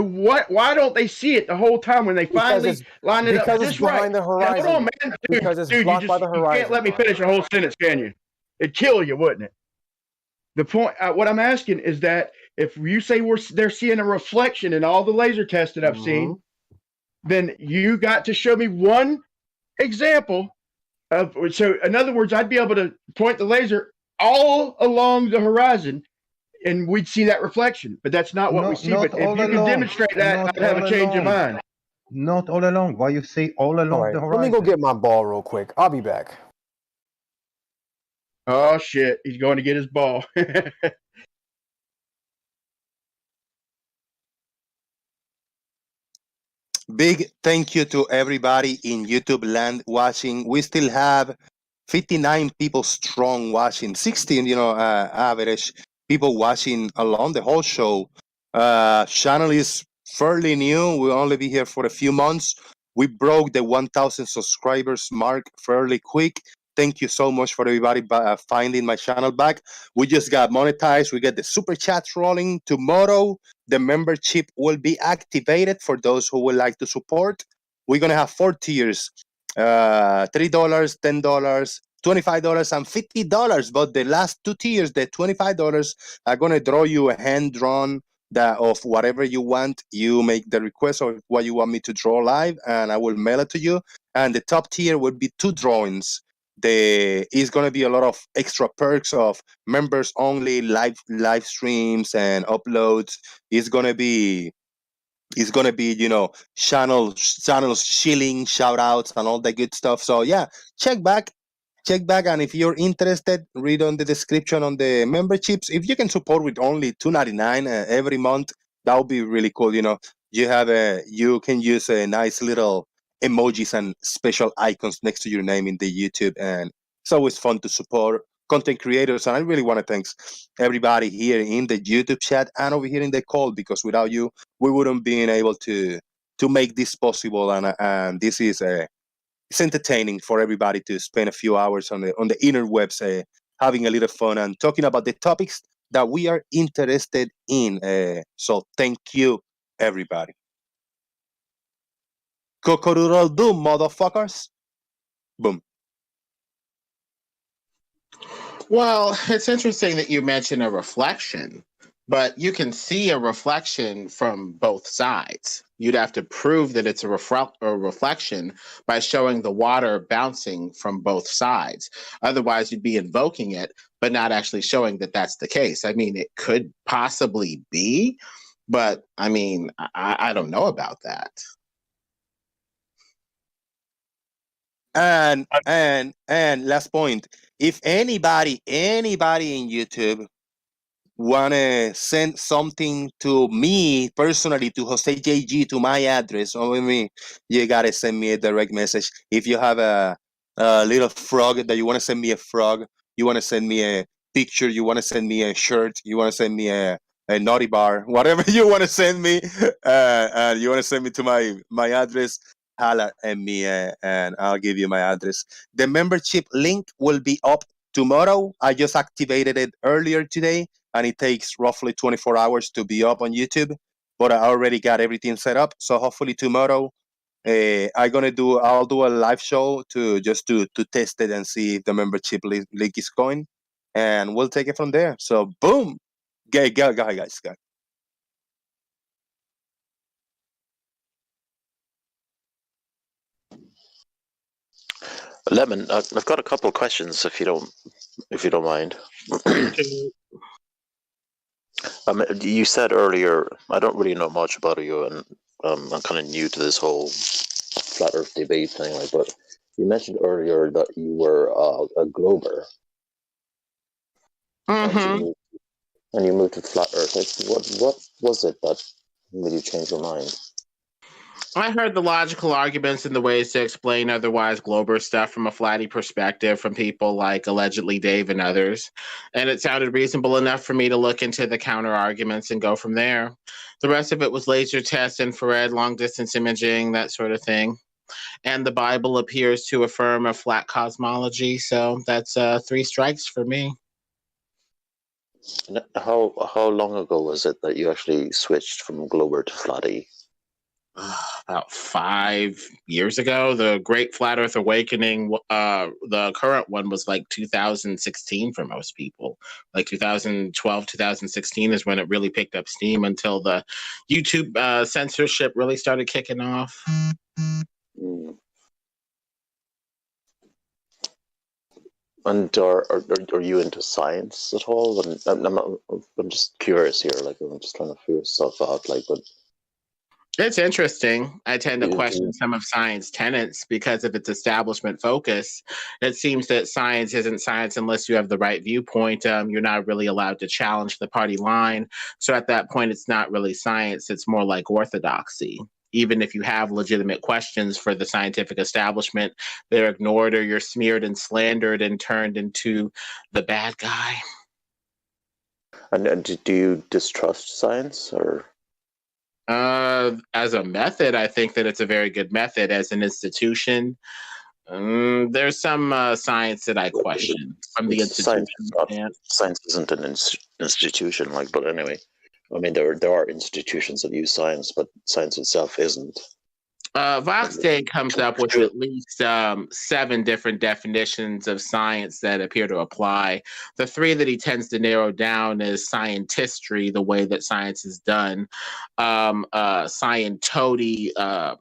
P: why don't they see it the whole time when they finally line it up?
Q: Because it's behind the horizon.
P: Hold on, man.
Q: Because it's blocked by the horizon.
P: You can't let me finish a whole sentence, can you? It'd kill you, wouldn't it? The point, what I'm asking is that if you say they're seeing a reflection in all the laser tests that I've seen, then you got to show me one example of. So, in other words, I'd be able to point the laser all along the horizon, and we'd see that reflection. But that's not what we see. But if you can demonstrate that, I'd have a change of mind.
D: Not all along. Why you say all along the horizon?
Q: Let me go get my ball real quick. I'll be back.
P: Oh shit! He's going to get his ball.
A: Big thank you to everybody in YouTube land watching. We still have 59 people strong watching, 16, average people watching along the whole show. Channel is fairly new. We'll only be here for a few months. We broke the 1,000 subscribers mark fairly quick. Thank you so much for everybody finding my channel back. We just got monetized. We get the super chats rolling. Tomorrow, the membership will be activated for those who would like to support. We're going to have 4 tiers, $3, $10, $25 and $50. But the last 2 tiers, the $25, are gonna draw you a hand drawn that of whatever you want. You make the request of what you want me to draw live, and I will mail it to you. And the top tier would be 2 drawings. There is going to be a lot of extra perks of members only live streams and uploads. It's going to be channels shilling shout outs and all that good stuff. So yeah, check back, and if you're interested, read on the description on the memberships. If you can support with only $2.99 every month, that would be really cool. You can use a nice little emojis and special icons next to your name in the YouTube, and it's always fun to support content creators. And I really want to thank everybody here in the YouTube chat and over here in the call, because without you, we wouldn't be able to make this possible. And this is it's entertaining for everybody to spend a few hours on the interwebs, having a little fun and talking about the topics that we are interested in. So thank you, everybody. Cock-a-doodle doom, motherfuckers. Boom.
I: Well, it's interesting that you mention a reflection, but you can see a reflection from both sides. You'd have to prove that it's a reflection by showing the water bouncing from both sides. Otherwise, you'd be invoking it, but not actually showing that that's the case. I mean, it could possibly be, but I mean, I don't know about that.
A: And last point, if anybody in YouTube wanna send something to me personally, to Jose JG, to my address, you gotta send me a direct message. If you have a little frog that you wanna send me a frog, you wanna send me a picture, you wanna send me a shirt, you wanna send me a naughty bar, whatever you wanna send me, and you wanna send me to my address, holla at me, and I'll give you my address. The membership link will be up tomorrow. I just activated it earlier today, and it takes roughly 24 hours to be up on YouTube, but I already got everything set up. So hopefully tomorrow, I'll do a live show to test it and see if the membership link is going, and we'll take it from there. So boom, go guys.
L: Lemon, I've got a couple of questions, if you don't mind. You said earlier, I don't really know much about you, and I'm kind of new to this whole flat Earth debate thing. But you mentioned earlier that you were a glober, and you moved to flat Earth. What was it that made you change your mind?
I: I heard the logical arguments and the ways to explain otherwise glober stuff from a flatty perspective from people like allegedly Dave and others. And it sounded reasonable enough for me to look into the counter arguments and go from there. The rest of it was laser tests, infrared, long distance imaging, that sort of thing. And the Bible appears to affirm a flat cosmology. So that's 3 strikes for me.
L: How long ago was it that you actually switched from glober to flatty?
I: About 5 years ago. The Great Flat Earth Awakening, the current one was like 2016 for most people. Like 2012, 2016 is when it really picked up steam until the YouTube censorship really started kicking off.
L: And are you into science at all? I'm just curious here. Like, I'm just trying to figure stuff out. But
I: it's interesting. I tend to question some of science tenets because of its establishment focus. It seems that science isn't science unless you have the right viewpoint. You're not really allowed to challenge the party line. So at that point, it's not really science. It's more like orthodoxy. Even if you have legitimate questions for the scientific establishment, they're ignored, or you're smeared and slandered and turned into the bad guy.
L: And do you distrust science, or?
I: As a method, I think that it's a very good method. As an institution, there's some science that I question from the institution.
L: Science isn't an institution, but anyway. I mean, there are institutions that use science, but science itself isn't.
I: Voxday comes up with at least 7 different definitions of science that appear to apply. The 3 that he tends to narrow down is scientistry, the way that science is done, scientody,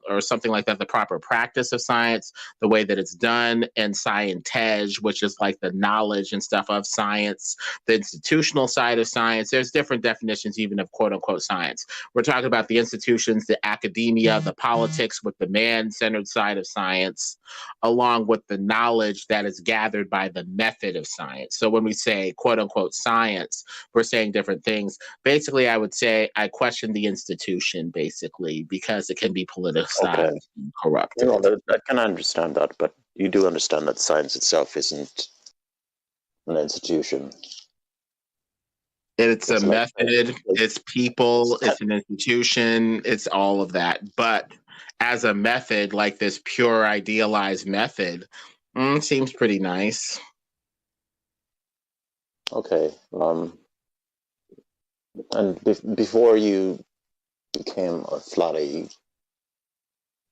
I: or something like that, the proper practice of science, the way that it's done, and scientege, which is like the knowledge and stuff of science, the institutional side of science. There's different definitions even of quote-unquote science. We're talking about the institutions, the academia, the politics, with the man-centered side of science, along with the knowledge that is gathered by the method of science. So when we say quote-unquote science, we're saying different things. Basically, I would say I question the institution, basically, because it can be politicized and corrupted.
L: I can understand that, but you do understand that science itself isn't an institution.
I: It's a method, it's people, it's an institution, it's all of that. But as a method, like this pure idealized method, seems pretty nice.
L: Okay. And before you became a flatty,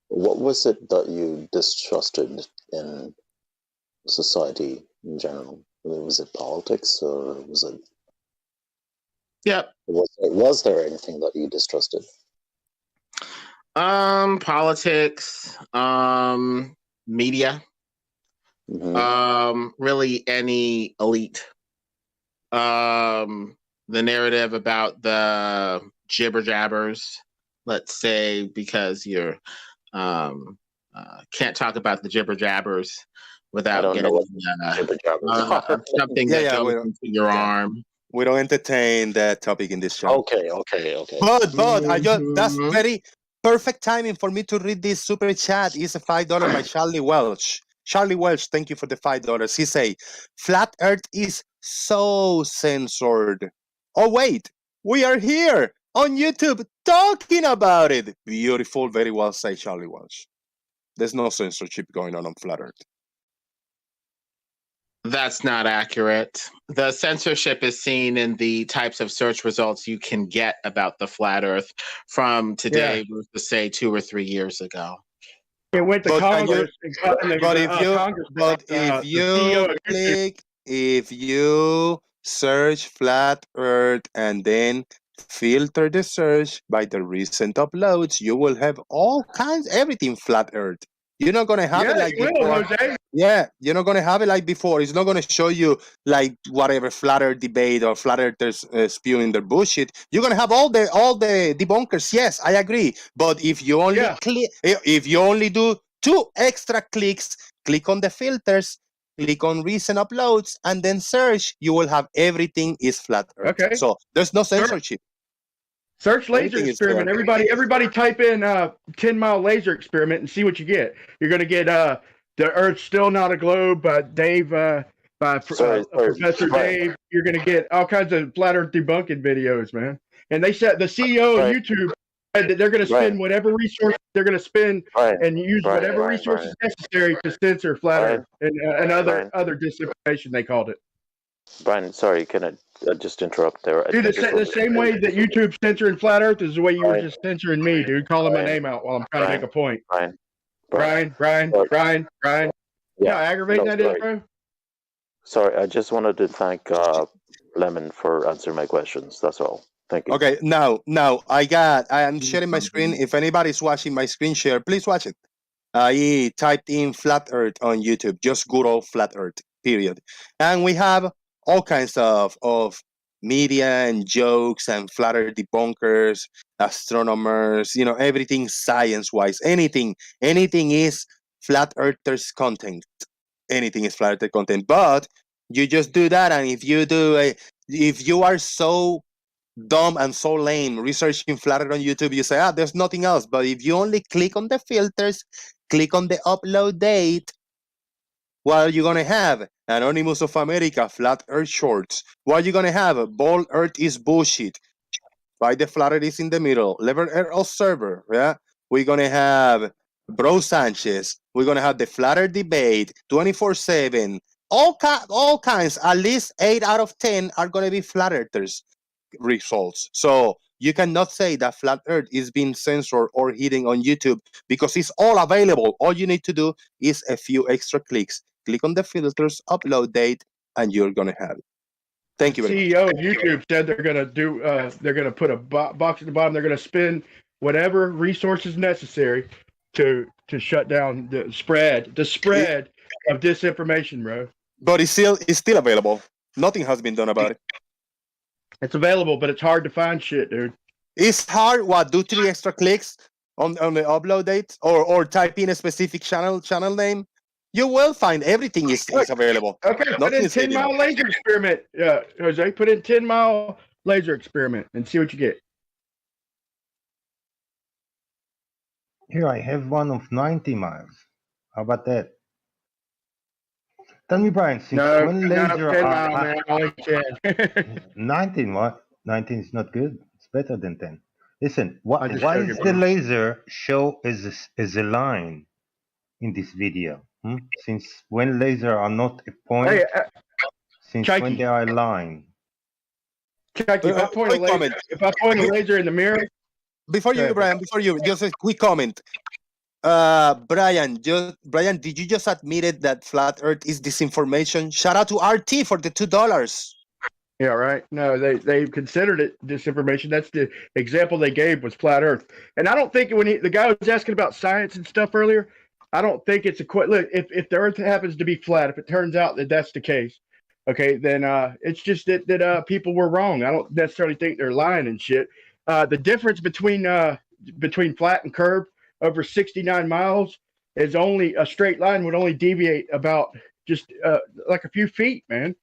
L: what was it that you distrusted in society in general? Was it politics, or was it?
I: Yep.
L: Was there anything that you distrusted?
I: Politics, media, really any elite. The narrative about the jibber jabbers, let's say, because you're can't talk about the jibber jabbers without getting something that goes into your arm.
A: We don't entertain that topic in this show.
L: Okay.
A: But I just, that's very perfect timing for me to read this super chat. It's a $5 by Charlie Welch. Charlie Welch, thank you for the $5. He say, flat earth is so censored. Oh wait, we are here on YouTube talking about it. Beautiful, very well said, Charlie Welch. There's no censorship going on flat earth.
I: That's not accurate. The censorship is seen in the types of search results you can get about the flat earth from today versus, say, 2 or 3 years ago.
P: It went to Congress.
A: If you search flat earth and then filter the search by the recent uploads, you will have all kinds, everything flat earth. You're not going to have it like before. Yeah, you're not going to have it like before. It's not going to show you like whatever flat earth debate or flat earthers spewing their bullshit. You're going to have all the debunkers. Yes, I agree. But if you only if you only do 2 extra clicks, click on the filters, click on recent uploads, and then search, you will have everything is flat earth. Okay. So there's no censorship.
P: Search laser experiment. Everybody type in 10-mile laser experiment and see what you get. You're going to get the Earth's still not a globe by Dave, Professor Dave. You're going to get all kinds of flat Earth debunking videos, man. And they said the CEO of YouTube said that they're going to spend whatever resources they're going to spend and use whatever resources necessary to censor flat Earth and other disinformation, they called it.
L: Brian, sorry, can I just interrupt there?
P: Dude, the same way that YouTube's censoring flat Earth is the way you were just censoring me, dude, calling my name out while I'm trying to make a point. Brian. Yeah, aggravating that is, bro.
L: Sorry, I just wanted to thank Lemon for answering my questions. That's all. Thank you.
A: Okay, now I am sharing my screen. If anybody's watching my screen share, please watch it. I typed in flat Earth on YouTube, just good old flat Earth, period. And we have all kinds of media and jokes and flat earth debunkers, astronomers, everything science-wise. Anything is flat earthers content. Anything is flat earther content. But you just do that, and if you are so dumb and so lame researching flat earth on YouTube, you say, there's nothing else. But if you only click on the filters, click on the upload date, what are you going to have? Anonymous of America, Flat Earth Shorts. What are you going to have? Bald Earth is bullshit. Why the flat earth is in the middle? Level Earth server. Yeah. We're going to have Bro Sanchez. We're going to have the flat earth debate 24/7. All kinds. At least 8 out of 10 are going to be flat earthers results. So You cannot say that flat Earth is being censored or hidden on YouTube because it's all available. All you need to do is a few extra clicks. Click on the filters, upload date, and you're gonna have it. Thank you very much.
P: CEO of YouTube said they're gonna do. They're gonna put a box at the bottom. They're gonna spend whatever resources necessary to shut down the spread of disinformation, bro.
A: But it's still available. Nothing has been done about it.
P: It's available, but it's hard to find shit, dude.
A: It's hard. What? Do 3 extra clicks on the upload date, or type in a specific channel name. You will find everything is available.
P: Okay, put
A: Nothing
P: in
A: is
P: 10 mile laser experiment. Jose, put in 10-mile laser experiment and see what you get.
D: Here I have one of 90 miles. How about that? Tell me, Brian, since when laser
P: 10 mile, man, only 10.
D: 19, what? 19 is not good. It's better than 10. Listen, why is the
P: bro.
D: laser show as a line in this video? Since when laser are not a point,
P: Hey,
D: since
P: Chikey.
D: when they are a line?
P: Chikey, if I point a laser in the mirror.
A: Before you, Brian, just a quick comment. Brian, did you just admit that flat Earth is disinformation? Shout out to RT for the $2.
P: Yeah, right. No, they considered it disinformation. That's the example they gave was flat Earth. And I don't think the guy was asking about science and stuff earlier, I don't think it's look, if the Earth happens to be flat, if it turns out that that's the case, okay, then it's just that people were wrong. I don't necessarily think they're lying and shit. The difference between flat and curved over 69 miles is only a straight line would only deviate about just like a few feet, man.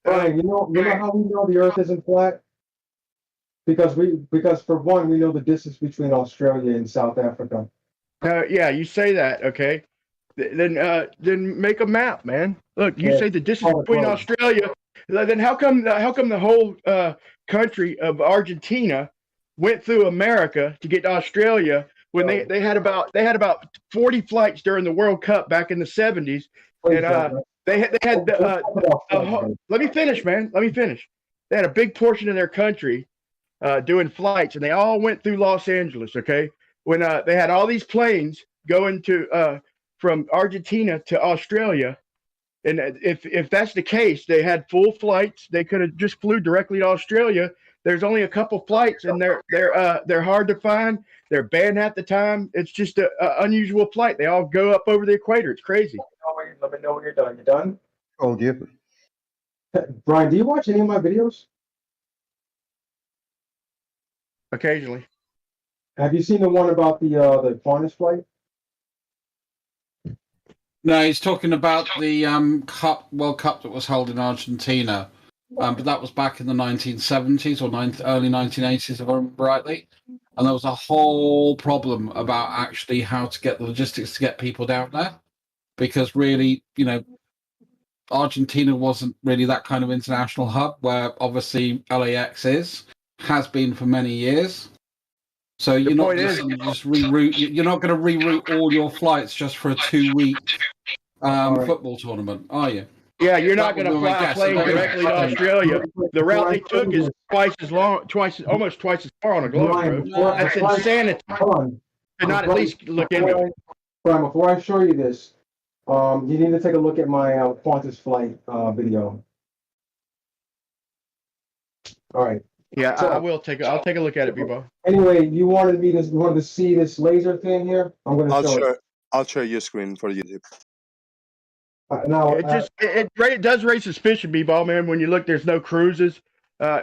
T: Brian, you know how we know the Earth isn't flat? Because for one, we know the distance between Australia and South Africa.
P: Yeah, you say that, okay? Then make a map, man. Look, you say the distance between Australia. Then how come the whole country of Argentina went through America to get to Australia when they had about 40 flights during the World Cup back in the 70s, and they had let me finish, man. Let me finish. They had a big portion of their country doing flights, and they all went through Los Angeles. Okay, when they had all these planes going to from Argentina to Australia, and if that's the case, they had full flights. They could have just flew directly to Australia. There's only a couple flights, and they're hard to find. They're banned at the time. It's just an unusual flight. They all go up over the equator. It's crazy.
T: Let me know when you're done. You done?
D: Oh, yeah.
T: Brian, do you watch any of my videos?
P: Occasionally.
T: Have you seen the one about the Qantas flight?
O: No, he's talking about the World Cup that was held in Argentina. But that was back in the 1970s or early 1980s, if I remember rightly. And there was a whole problem about actually how to get the logistics to get people down there. Because really, Argentina wasn't really that kind of international hub where obviously LAX has been for many years. So you're not just reroute. You're not going to reroute all your flights just for a 2-week football tournament, are you?
P: Yeah, you're not going to fly a plane directly to Australia. The route they took is almost twice as far on a globe, bro. That's insanity. And not at least look into it.
T: Brian, before I show you this, you need to take a look at my Qantas flight video. All right.
P: Yeah, so, I'll take a look at it, Bebo.
T: Anyway, you wanted to see this laser thing here? I'm going to show it.
A: I'll share your screen for YouTube.
P: It does raise suspicion, B-ball man. When you look, there's no cruises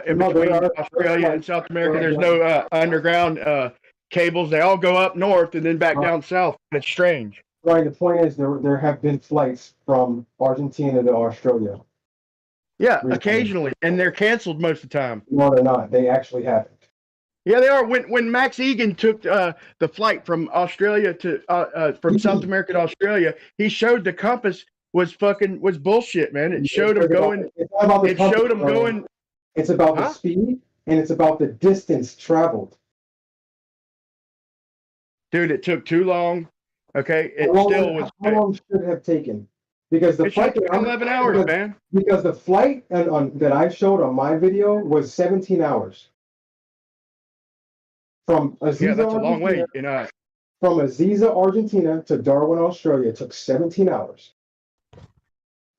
P: in between Australia and South America. There's no underground cables. They all go up north and then back down south. It's strange.
T: Right. The point is, there have been flights from Argentina to Australia.
P: Yeah, occasionally, and they're canceled most of the time.
T: No, they're not. They actually happened.
P: Yeah, they are. When Max Egan took the flight from Australia to from South America to Australia, he showed the compass was bullshit, man. It showed him going. It showed him going.
T: It's about the speed and it's about the distance traveled.
P: Dude, it took too long. Okay, it still was.
T: How long should it have taken? Because the flight
P: took 11 hours, man.
T: Because the flight that I showed on my video was 17 hours. From Aziza,
P: Yeah, that's a long way.
T: Argentina, from Aziza, Argentina to Darwin, Australia, it took 17 hours.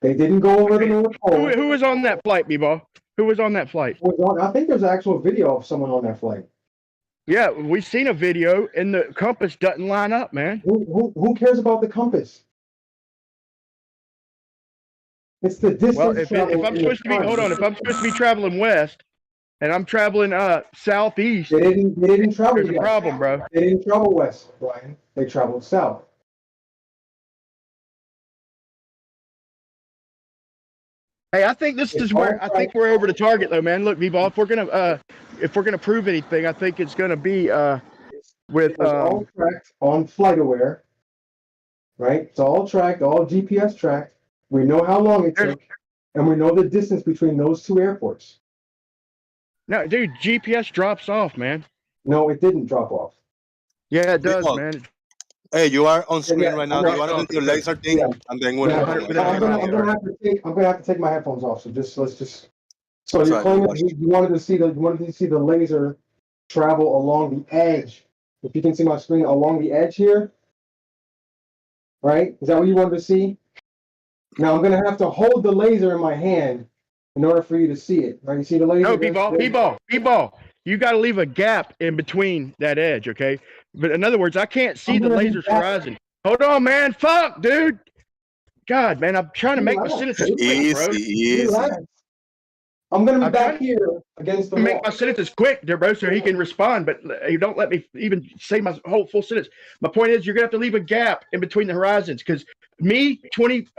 T: They didn't go over the North Pole.
P: Who was on that flight, B-Ball? Who was on that flight?
T: I think there's an actual video of someone on that flight.
P: Yeah, we've seen a video, and the compass doesn't line up, man.
T: Who cares about the compass? It's the distance.
P: Well, if I'm supposed to be, hold on, if I'm supposed to be traveling west, and I'm traveling southeast,
T: they didn't travel.
P: There's a problem, bro.
T: They didn't travel west, Brian. They traveled south.
P: Hey, I think this is where I think we're over the target, though, man. Look, B-Ball, if we're gonna prove anything, I think it's gonna be with
T: all tracked on FlightAware, right? It's all tracked, all GPS tracked. We know how long it took, and we know the distance between those two airports.
P: No, dude, GPS drops off, man.
T: No, it didn't drop off.
P: Yeah, it does, man.
A: Hey, you are on screen right now. Do you want to do the laser thing? And then we'll
T: I'm gonna have to take my headphones off. So let's just. So you're claiming you wanted to see the laser travel along the edge. If you can see my screen, along the edge here, right? Is that what you wanted to see? Now I'm gonna have to hold the laser in my hand in order for you to see it. Right? You see the laser?
P: No, B-Ball. You got to leave a gap in between that edge, okay? But in other words, I can't see the laser's horizon. Hold on, man. Fuck, dude. God, man, I'm trying to make my sentences quick, bro.
T: Easy. I'm gonna be back here against the wall.
P: Make my sentences quick, there, bro, so he can respond. But you don't let me even say my whole full sentence. My point is, you're gonna have to leave a gap in between the horizons, because me,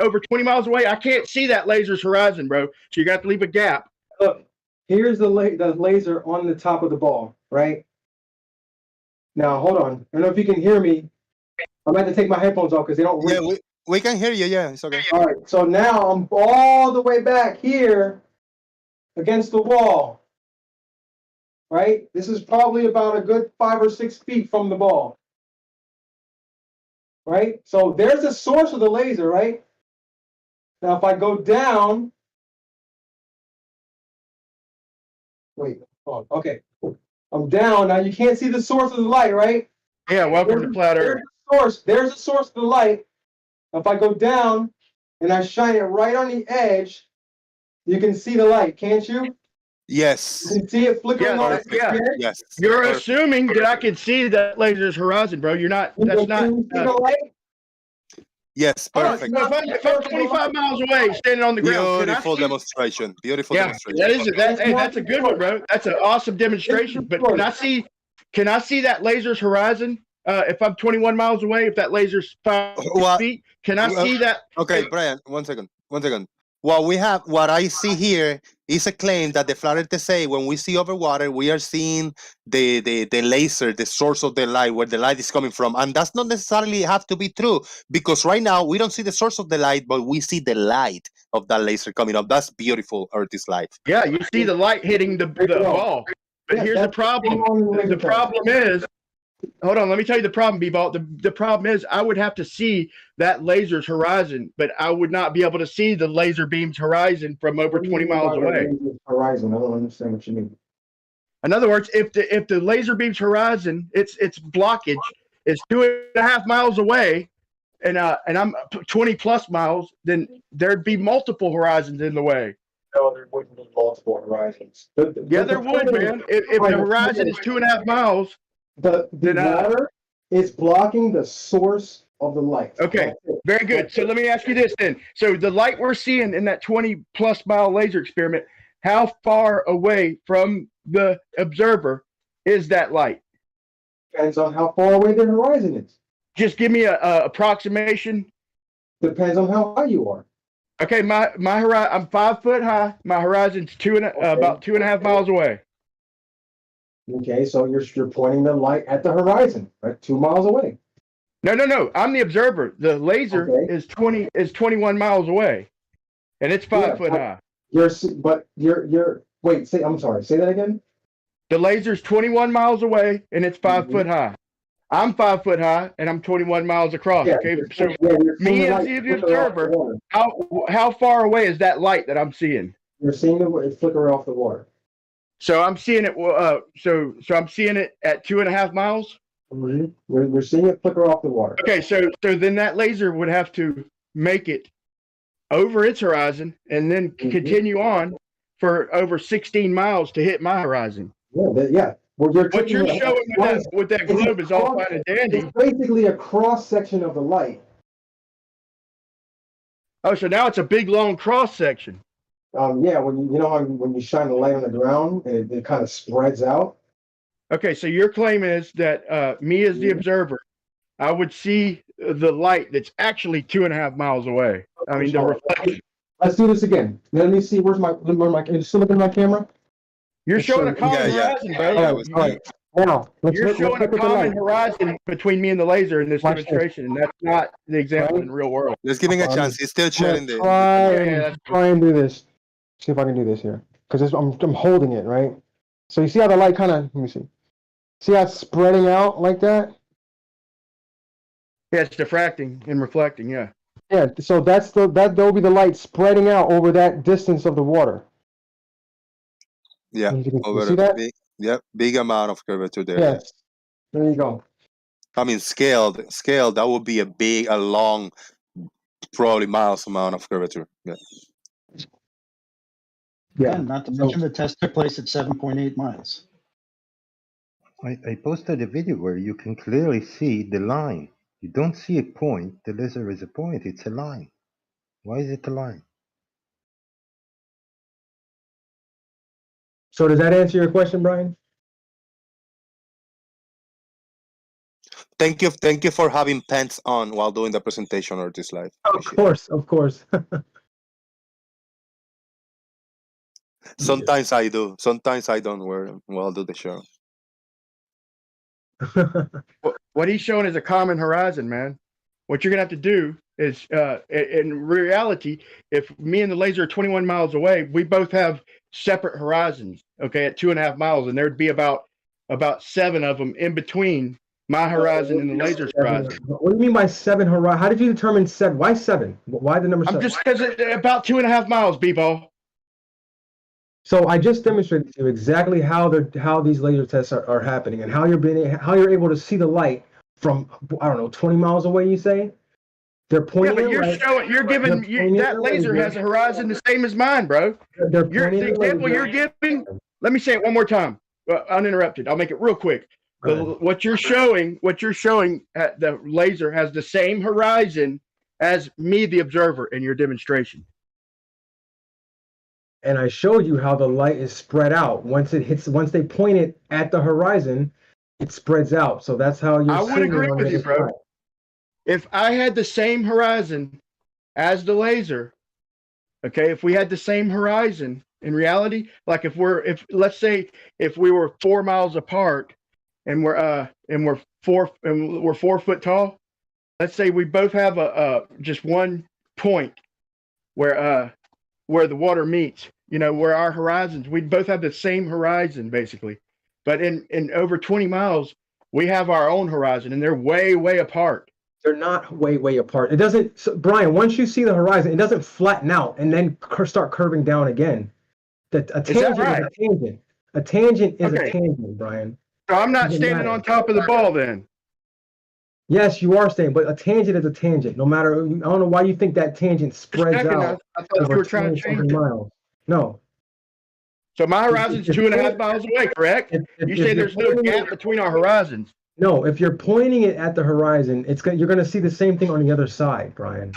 P: over 20 miles away, I can't see that laser's horizon, bro. So you got to leave a gap.
T: Look, here's the laser on the top of the ball, right? Now, hold on. I don't know if you can hear me. I'm going to have to take my headphones off because they don't reach.
A: Yeah, we can hear you. Yeah, it's okay.
T: All right, so now I'm all the way back here against the wall, right? This is probably about a good 5 or 6 feet from the ball, right? So there's the source of the laser, right? Now, if I go down, wait, hold on. Okay. I'm down. Now you can't see the source of the light, right?
P: Yeah, welcome to Flat Earth.
T: There's the source of the light. If I go down and I shine it right on the edge, you can see the light, can't you?
A: Yes.
T: You can see it flickering on the edge?
A: Yes.
P: You're assuming that I can see that laser's horizon, bro. You're not. That's not.
A: Yes, perfect.
P: If I'm 25 miles away, standing on the ground,
A: beautiful demonstration. Beautiful demonstration.
P: That is it. That's a good one, bro. That's an awesome demonstration. But can I see that laser's horizon? If I'm 21 miles away, if that laser's 5 feet, can I see that?
A: Okay, Brian, one second. What I see here is a claim that the Flat Earthers say when we see over water, we are seeing the laser, the source of the light, where the light is coming from. And that's not necessarily have to be true, because right now we don't see the source of the light, but we see the light of that laser coming up. That's beautiful, Earth is life.
P: Yeah, you see the light hitting the ball. But here's the problem. The problem is, hold on, let me tell you the problem, B-Ball. The problem is I would have to see that laser's horizon, but I would not be able to see the laser beam's horizon from over 20 miles away.
T: Horizon, I don't understand what you mean.
P: In other words, if the laser beam's horizon, its blockage is 2.5 miles away, and I'm 20 plus miles, then there'd be multiple horizons in the way.
T: No, there wouldn't be multiple horizons.
P: There would, man. If the horizon is 2.5 miles,
T: the water is blocking the source of the light.
P: Okay, very good. So let me ask you this then. So the light we're seeing in that 20 plus mile laser experiment, how far away from the observer is that light?
T: Depends on how far away the horizon is.
P: Just give me a approximation.
T: Depends on how high you are.
P: Okay, my horizon, I'm 5 foot high. My horizon's about 2.5 miles away.
T: Okay, so you're pointing the light at the horizon, right? 2 miles away.
P: No. I'm the observer. The laser is 21 miles away, and it's 5 foot high.
T: Wait. I'm sorry. Say that again.
P: The laser's 21 miles away, and it's 5 foot high. I'm 5 foot high, and I'm 21 miles across.
T: Yeah,
P: okay, so me as the observer, how far away is that light that I'm seeing?
T: You're seeing it flicker off the water.
P: So I'm seeing it. So I'm seeing it at 2.5 miles.
T: We're seeing it flicker off the water.
P: Okay, so then that laser would have to make it over its horizon and then continue on for over 16 miles to hit my horizon.
T: Yeah. Well,
P: what you're showing with that globe is all fine and dandy.
T: It's basically a cross section of the light.
P: Oh, so now it's a big long cross section.
T: Yeah, when you know how when you shine the light on the ground, it kind of spreads out.
P: Okay, so your claim is that me as the observer, I would see the light that's actually 2.5 miles away. I mean, the reflection.
T: Let's do this again. Let me see. Where's my? Can you still look at my camera?
P: You're showing a common horizon, bro.
T: All right. Now,
P: you're showing a common horizon between me and the laser in this demonstration, and that's not the example in the real world.
A: Let's give him a chance. He's still sharing the.
T: Try and do this. See if I can do this here, because I'm holding it right. So you see how the light kind of. Let me see. See how it's spreading out like that?
P: Yeah, it's diffracting and reflecting. Yeah.
T: Yeah. So that'll be the light spreading out over that distance of the water.
A: Yeah.
T: You see that?
A: Big amount of curvature there.
T: Yes. There you go.
A: I mean, scaled. That would be a long, probably miles amount of curvature. Yeah.
R: Yeah. Not to mention the test took place at 7.8 miles.
D: I posted a video where you can clearly see the line. You don't see a point. The laser is a point. It's a line. Why is it a line?
T: So does that answer your question, Brian?
A: Thank you for having pants on while doing the presentation or this live.
T: Of course.
A: Sometimes I do. Sometimes I don't wear them while I do the show.
P: What he's showing is a common horizon, man. What you're gonna have to do is, in reality, if me and the laser are 21 miles away, we both have separate horizons. Okay, at 2.5 miles, and there'd be about 7 of them in between my horizon and the laser's horizon.
T: What do you mean by 7 horizon? How did you determine 7? Why 7? Why the number 7?
P: I'm just because about 2.5 miles, B-ball.
T: So I just demonstrated to you exactly how these laser tests are happening and how you're able to see the light from 20 miles away. You say they're pointing.
P: Yeah, but you're giving that laser has a horizon the same as mine, bro. The example you're giving. Let me say it one more time, uninterrupted. I'll make it real quick. What you're showing, the laser has the same horizon as me, the observer, in your demonstration.
T: And I showed you how the light is spread out. Once they point it at the horizon, it spreads out. So that's how you're.
P: I would agree with you, bro. If I had the same horizon as the laser, okay, if we had the same horizon in reality, like let's say if we were 4 miles apart and we're 4 foot tall, let's say we both have just one point where the water meets, where our horizons, we both have the same horizon basically. But in over 20 miles, we have our own horizon and they're way, way apart.
T: They're not way, way apart. It doesn't, Brian, once you see the horizon, it doesn't flatten out and then start curving down again. A tangent is a tangent. A tangent is a tangent, Brian.
P: So I'm not standing on top of the ball then.
T: Yes, you are staying, but a tangent is a tangent. No matter, I don't know why you think that tangent spreads out.
P: I thought you were trying to change
T: miles. No.
P: So my horizon's 2.5 miles away, correct? You say there's no gap between our horizons.
T: No, if you're pointing it at the horizon, you're going to see the same thing on the other side, Brian.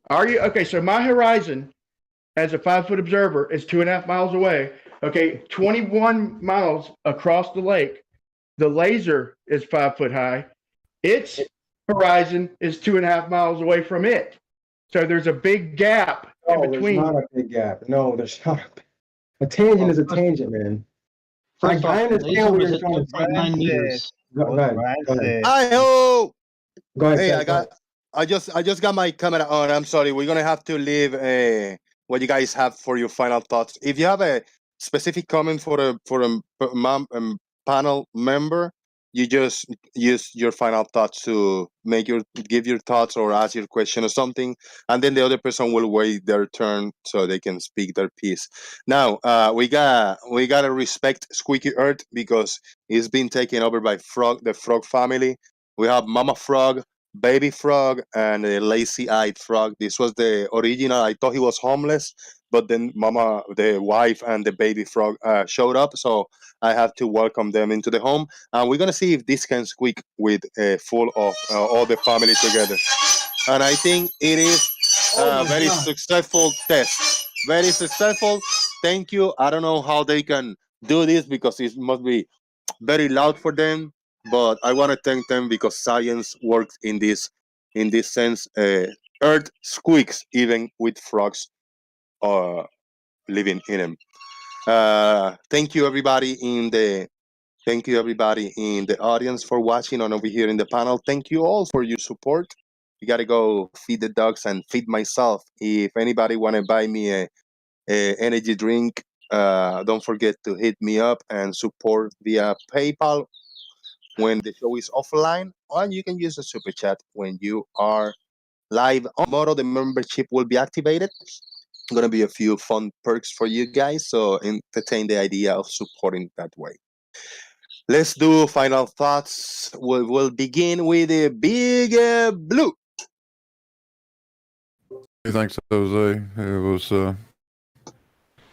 P: Are you? Okay, so my horizon as a 5-foot observer is 2.5 miles away. Okay, 21 miles across the lake. The laser is 5 foot high. Its horizon is 2.5 miles away from it. So there's a big gap in between.
T: There's not a big gap. No, there's not. A tangent is a tangent, man. I understand what you're trying to say. 9 meters. Go ahead.
A: Hi-ho!
T: Go ahead.
A: Hey, I just got my camera on. I'm sorry. We're gonna have to leave what you guys have for your final thoughts. If you have a specific comment for a panel member, you just use your final thoughts to give your thoughts or ask your question or something, and then the other person will wait their turn so they can speak their piece. Now, we gotta respect Squeaky Earth because it's been taken over by the frog family. We have Mama Frog, Baby Frog, and a lazy-eyed frog. This was the original. I thought he was homeless, but then Mama, the wife, and the baby frog showed up, so I have to welcome them into the home. And we're gonna see if this can squeak with full of all the family together. And I think it is a very successful test. Very successful. Thank you. I don't know how they can do this because it must be very loud for them, but I want to thank them because science works in this sense. Earth squeaks even with frogs living in them. Thank you everybody in the audience for watching and over here in the panel. Thank you all for your support. We gotta go feed the dogs and feed myself. If anybody wanna buy me a energy drink, don't forget to hit me up and support via PayPal when the show is offline, or you can use the super chat when you are live. Tomorrow the membership will be activated. Gonna be a few fun perks for you guys, so entertain the idea of supporting that way. Let's do final thoughts. We will begin with the big blue.
M: Hey, thanks, Jose. It was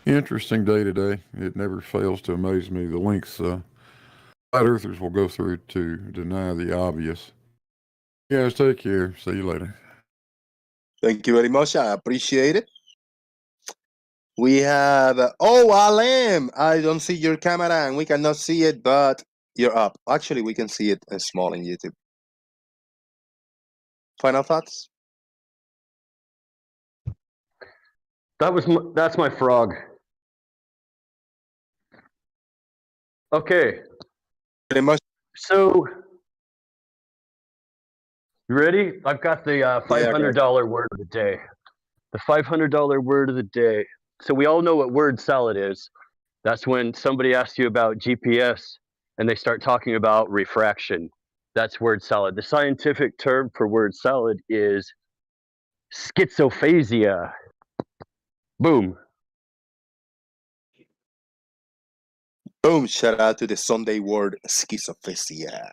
M: interesting day today. It never fails to amaze me the lengths flat earthers will go through to deny the obvious. You guys take care. See you later.
A: Thank you very much. I appreciate it. We have, Alam, I don't see your camera and we cannot see it, but you're up. Actually, we can see it small in YouTube. Final thoughts?
G: That's my frog. Okay.
A: Pretty much.
G: So, you ready? I've got the $500 word of the day. The $500 word of the day. So we all know what word salad is. That's when somebody asks you about GPS and they start talking about refraction. That's word salad. The scientific term for word salad is schizophasia. Boom.
A: Boom. Shout out to the Sunday word schizophasia.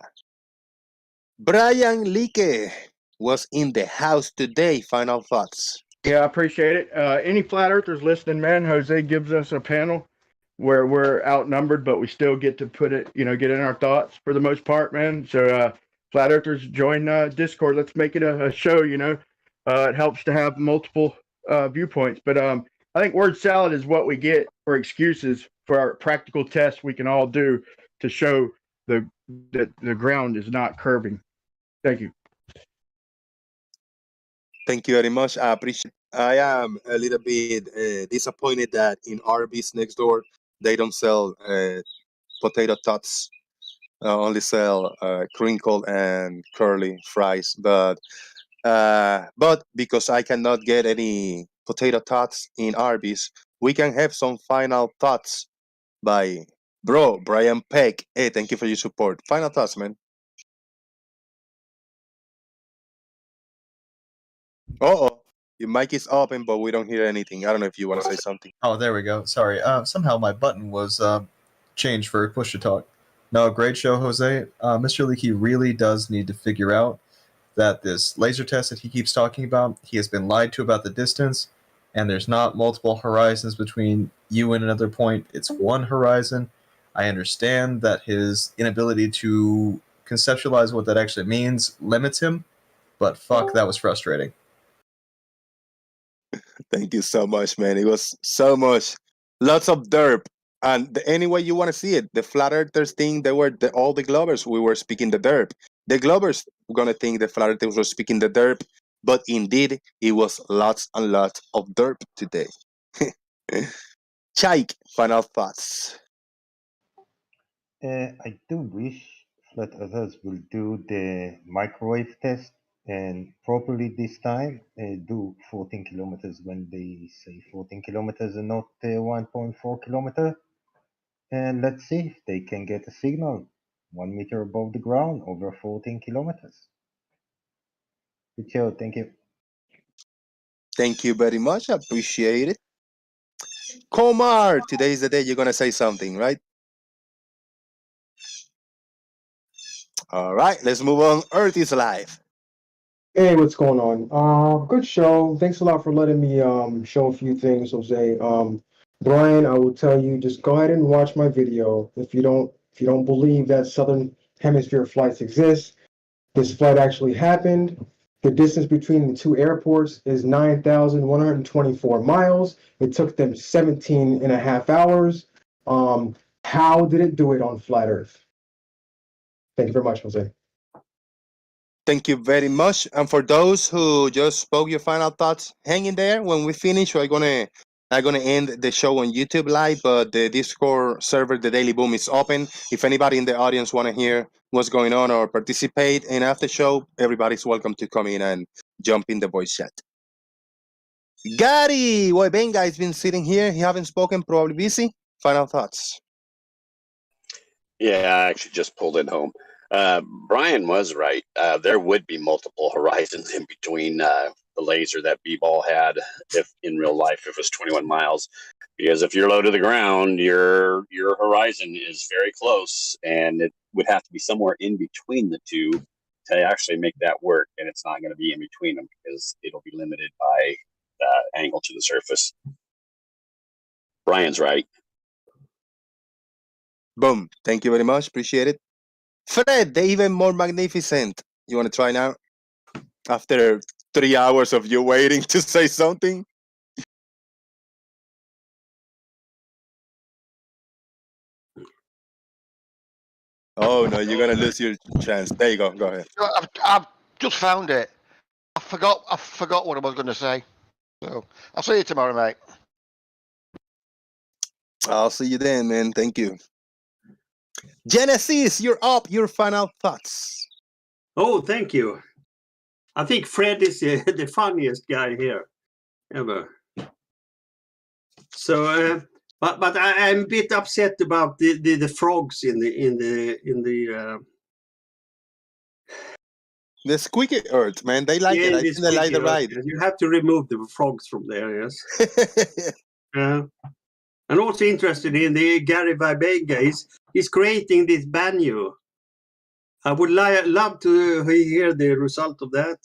A: Brian Leake was in the house today. Final thoughts.
P: Yeah, I appreciate it. Any flat earthers listening, man, Jose gives us a panel where we're outnumbered, but we still get to put it, get in our thoughts for the most part, man. So flat earthers join Discord. Let's make it a show, it helps to have multiple viewpoints. But I think word salad is what we get for excuses for our practical tests we can all do to show that the ground is not curving. Thank you.
A: Thank you very much. I appreciate it. I am a little bit disappointed that in Arby's next door, they don't sell potato tots, only sell crinkled and curly fries. But because I cannot get any potato tots in Arby's, we can have some final thoughts by Brian Peck. Hey, thank you for your support. Final thoughts, man. Uh-oh. Your mic is open, but we don't hear anything. I don't know if you want to say something.
U: Oh, there we go. Sorry. Somehow my button was changed for push to talk. No, great show, Jose. Mr. Leakey really does need to figure out that this laser test that he keeps talking about, he has been lied to about the distance, and there's not multiple horizons between you and another point. It's one horizon. I understand that his inability to conceptualize what that actually means limits him, but fuck, that was frustrating.
A: Thank you so much, man. It was so much. Lots of derp. And any way you want to see it, the flat earthers think they were all the Glovers. We were speaking the derp. The Glovers were going to think the flat earthers were speaking the derp. But indeed, it was lots and lots of derp today. Chaik, final thoughts.
D: I do wish flat earthers will do the microwave test and properly this time do 14 kilometers when they say 14 kilometers and not 1.4 kilometer. And let's see if they can get a signal. 1 meter above the ground, over 14 kilometers. Good show. Thank you.
A: Thank you very much. I appreciate it. Komar, today is the day you're going to say something, right? All right, let's move on. Earth is alive.
T: Hey, what's going on? Good show. Thanks a lot for letting me show a few things, Jose. Brian, I will tell you, just go ahead and watch my video. If you don't believe that Southern Hemisphere flights exist, this flight actually happened. The distance between the two airports is 9,124 miles. It took them 17 and a half hours. How did it do it on flat Earth? Thank you very much, Jose.
A: Thank you very much. And for those who just spoke your final thoughts, hang in there. When we finish, I'm gonna end the show on YouTube Live, but the Discord server, the Daily Boom, is open. If anybody in the audience want to hear what's going on or participate in after show, everybody's welcome to come in and jump in the voice chat. Gary, well, Benga has been sitting here. He haven't spoken, probably busy. Final thoughts.
B: Yeah, I actually just pulled it home. Brian was right. There would be multiple horizons in between the laser that B-Ball had if in real life if it was 21 miles. Because if you're low to the ground, your horizon is very close, and it would have to be somewhere in between the two to actually make that work. And it's not going to be in between them because it'll be limited by the angle to the surface. Brian's right.
A: Boom. Thank you very much. Appreciate it. Fred, the even more magnificent. You want to try now? After 3 hours of you waiting to say something? Oh, no, you're going to lose your chance. There you go. Go ahead.
N: I've just found it. I forgot what I was going to say. So I'll see you tomorrow, mate.
A: I'll see you then, man. Thank you. Genesis, you're up. Your final thoughts.
S: Oh, thank you. I think Fred is the funniest guy here ever. So, but I'm a bit upset about the frogs in the
A: squeaky earth, man. They like it. I think they like the ride.
S: You have to remove the frogs from there, yes. And also interested in the Gary Vibega. He's creating this banjo. I would love to hear the result of that.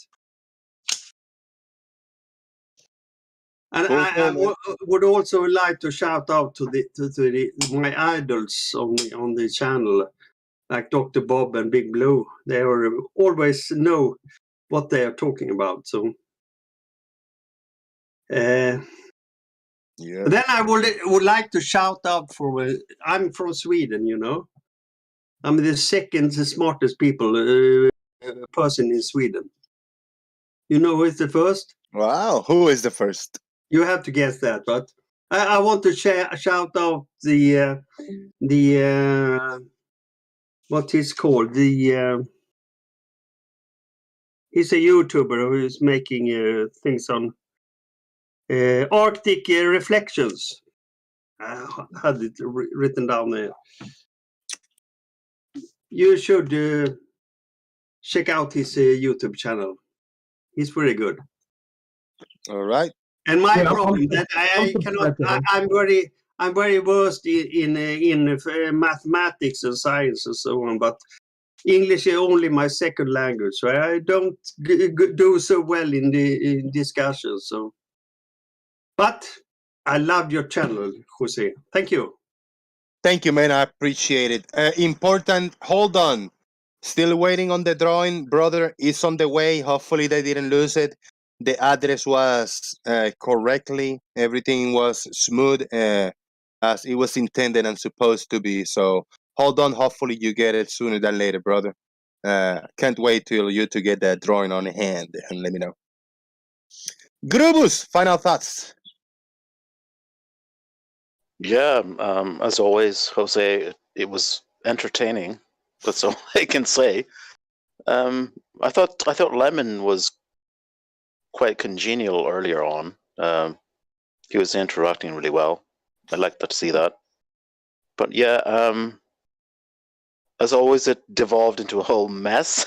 S: And I would also like to shout out to my idols on the channel, like Dr. Bob and Big Blue. They always know what they are talking about. So,
A: yeah.
S: Then I would like to shout out for. I'm from Sweden, you know. I'm the second smartest person in Sweden. You know who is the first?
A: Wow, who is the first?
S: You have to guess that, but I want to shout out the what he's called he's a YouTuber who is making things on Arctic Reflections. I had it written down there. You should check out his YouTube channel. He's very good.
A: All right.
S: And my problem that I cannot. I'm very versed in mathematics and science and so on, but English is only my second language, so I don't do so well in the discussions. So, but I love your channel, Jose. Thank you.
A: Thank you, man. I appreciate it. Important. Hold on. Still waiting on the drawing, brother. It's on the way. Hopefully they didn't lose it. The address was correctly. Everything was smooth as it was intended and supposed to be. So hold on. Hopefully you get it sooner than later, brother. Can't wait till you to get that drawing on hand and let me know. Grubus, final thoughts.
L: Yeah, as always, Jose, it was entertaining. That's all I can say. I thought Lemon was quite congenial earlier on. He was interacting really well. I liked to see that. But yeah, as always, it devolved into a whole mess.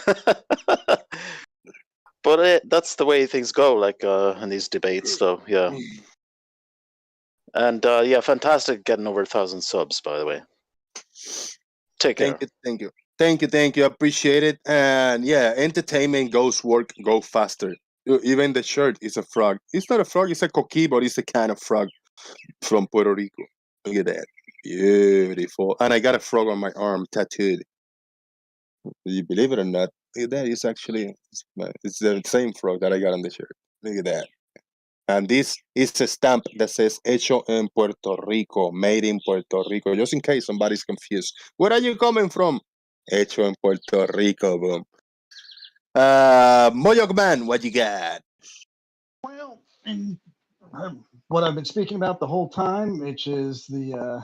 L: But that's the way things go, like in these debates. So yeah, and yeah, fantastic getting over 1,000 subs, by the way. Take care.
A: Thank you. Appreciate it. And yeah, entertainment goes go faster. Even the shirt is a frog. It's not a frog. It's a coquí, but it's a kind of frog from Puerto Rico. Look at that, beautiful. And I got a frog on my arm tattooed. You believe it or not? Look at that. It's actually it's the same frog that I got on the shirt. Look at that. And this is a stamp that says "Hecho en Puerto Rico," made in Puerto Rico. Just in case somebody's confused, where are you coming from? Hecho en Puerto Rico. Boom. Moyok Man, what you got?
R: Well, and what I've been speaking about the whole time, which is the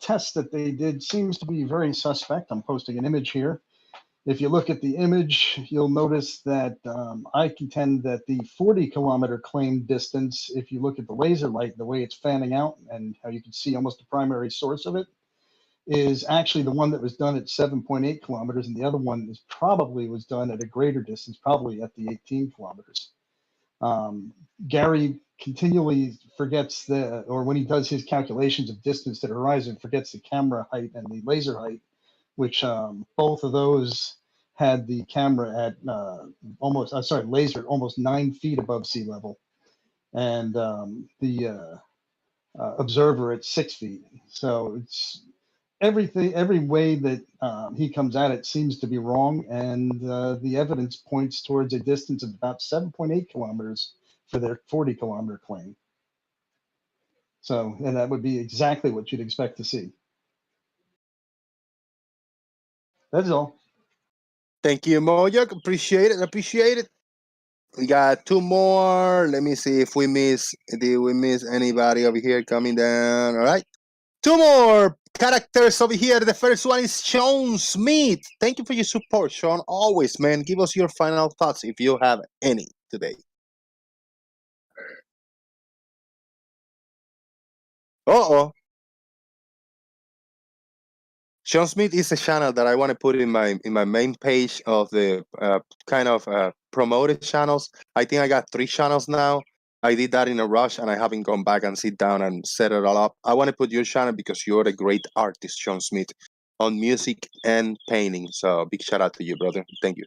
R: test that they did, seems to be very suspect. I'm posting an image here. If you look at the image, you'll notice that I contend that the 40-kilometer claimed distance, if you look at the laser light, the way it's fanning out and how you can see almost the primary source of it, is actually the one that was done at 7.8 kilometers, and the other one is probably was done at a greater distance, probably at the 18 kilometers. Gary continually forgets or when he does his calculations of distance to the horizon, forgets the camera height and the laser height, which both of those had the camera at laser at almost 9 feet above sea level, and the observer at 6 feet. So it's every way that he comes at it seems to be wrong, and the evidence points towards a distance of about 7.8 kilometers for their 40-kilometer claim. So, and that would be exactly what you'd expect to see. That's all.
A: Thank you, Moyok. Appreciate it. We got two more. Let me see if did we miss anybody over here coming down? All right. Two more characters over here. The first one is Sean Smith. Thank you for your support, Sean. Always, man. Give us your final thoughts if you have any today. Sean Smith is a channel that I want to put in my main page of the promoted channels. I think I got 3 channels now. I did that in a rush, and I haven't gone back and sit down and set it all up. I want to put your channel because you're a great artist, Sean Smith, on music and painting. So big shout out to you, brother. Thank you.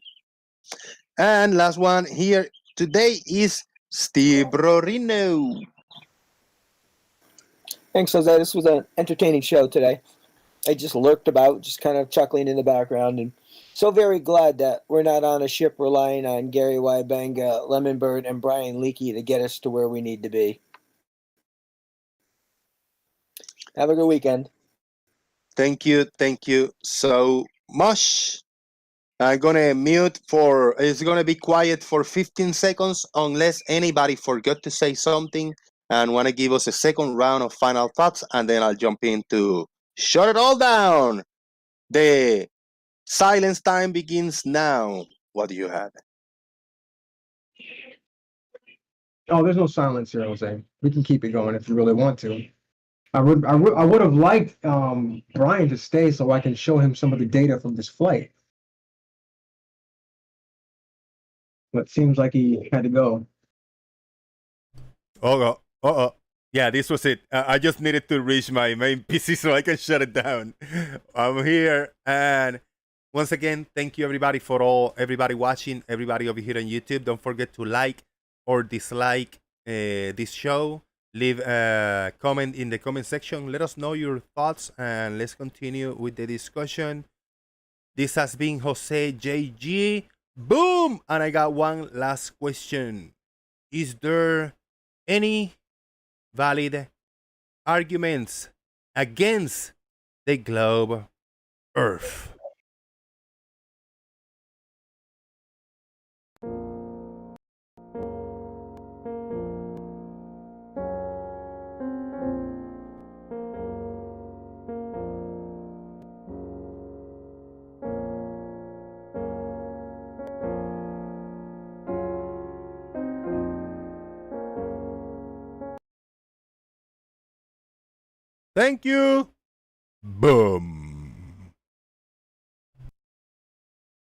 A: And last one here today is Steve Rorino.
E: Thanks, Jose. This was an entertaining show today. I just lurked about, just kind of chuckling in the background, and so very glad that we're not on a ship relying on Gary Wybanga, Lemonbird, and Brian Leakey to get us to where we need to be. Have a good weekend.
A: Thank you so much. I'm gonna it's gonna be quiet for 15 seconds unless anybody forgot to say something and want to give us a second round of final thoughts, and then I'll jump into shut it all down. The silence time begins now. What do you have?
T: Oh, there's no silence here, Jose. We can keep it going if you really want to. I would have liked Brian to stay so I can show him some of the data from this flight. But it seems like he had to go.
V: Yeah, this was it. I just needed to reach my main PC so I can shut it down. I'm here, and once again, thank you everybody everybody watching, everybody over here on YouTube. Don't forget to like or dislike this show. Leave a comment in the comment section. Let us know your thoughts, and let's continue with the discussion. This has been Jose JG. Boom! And I got one last question. Is there any valid arguments against the globe Earth? Thank you. Boom.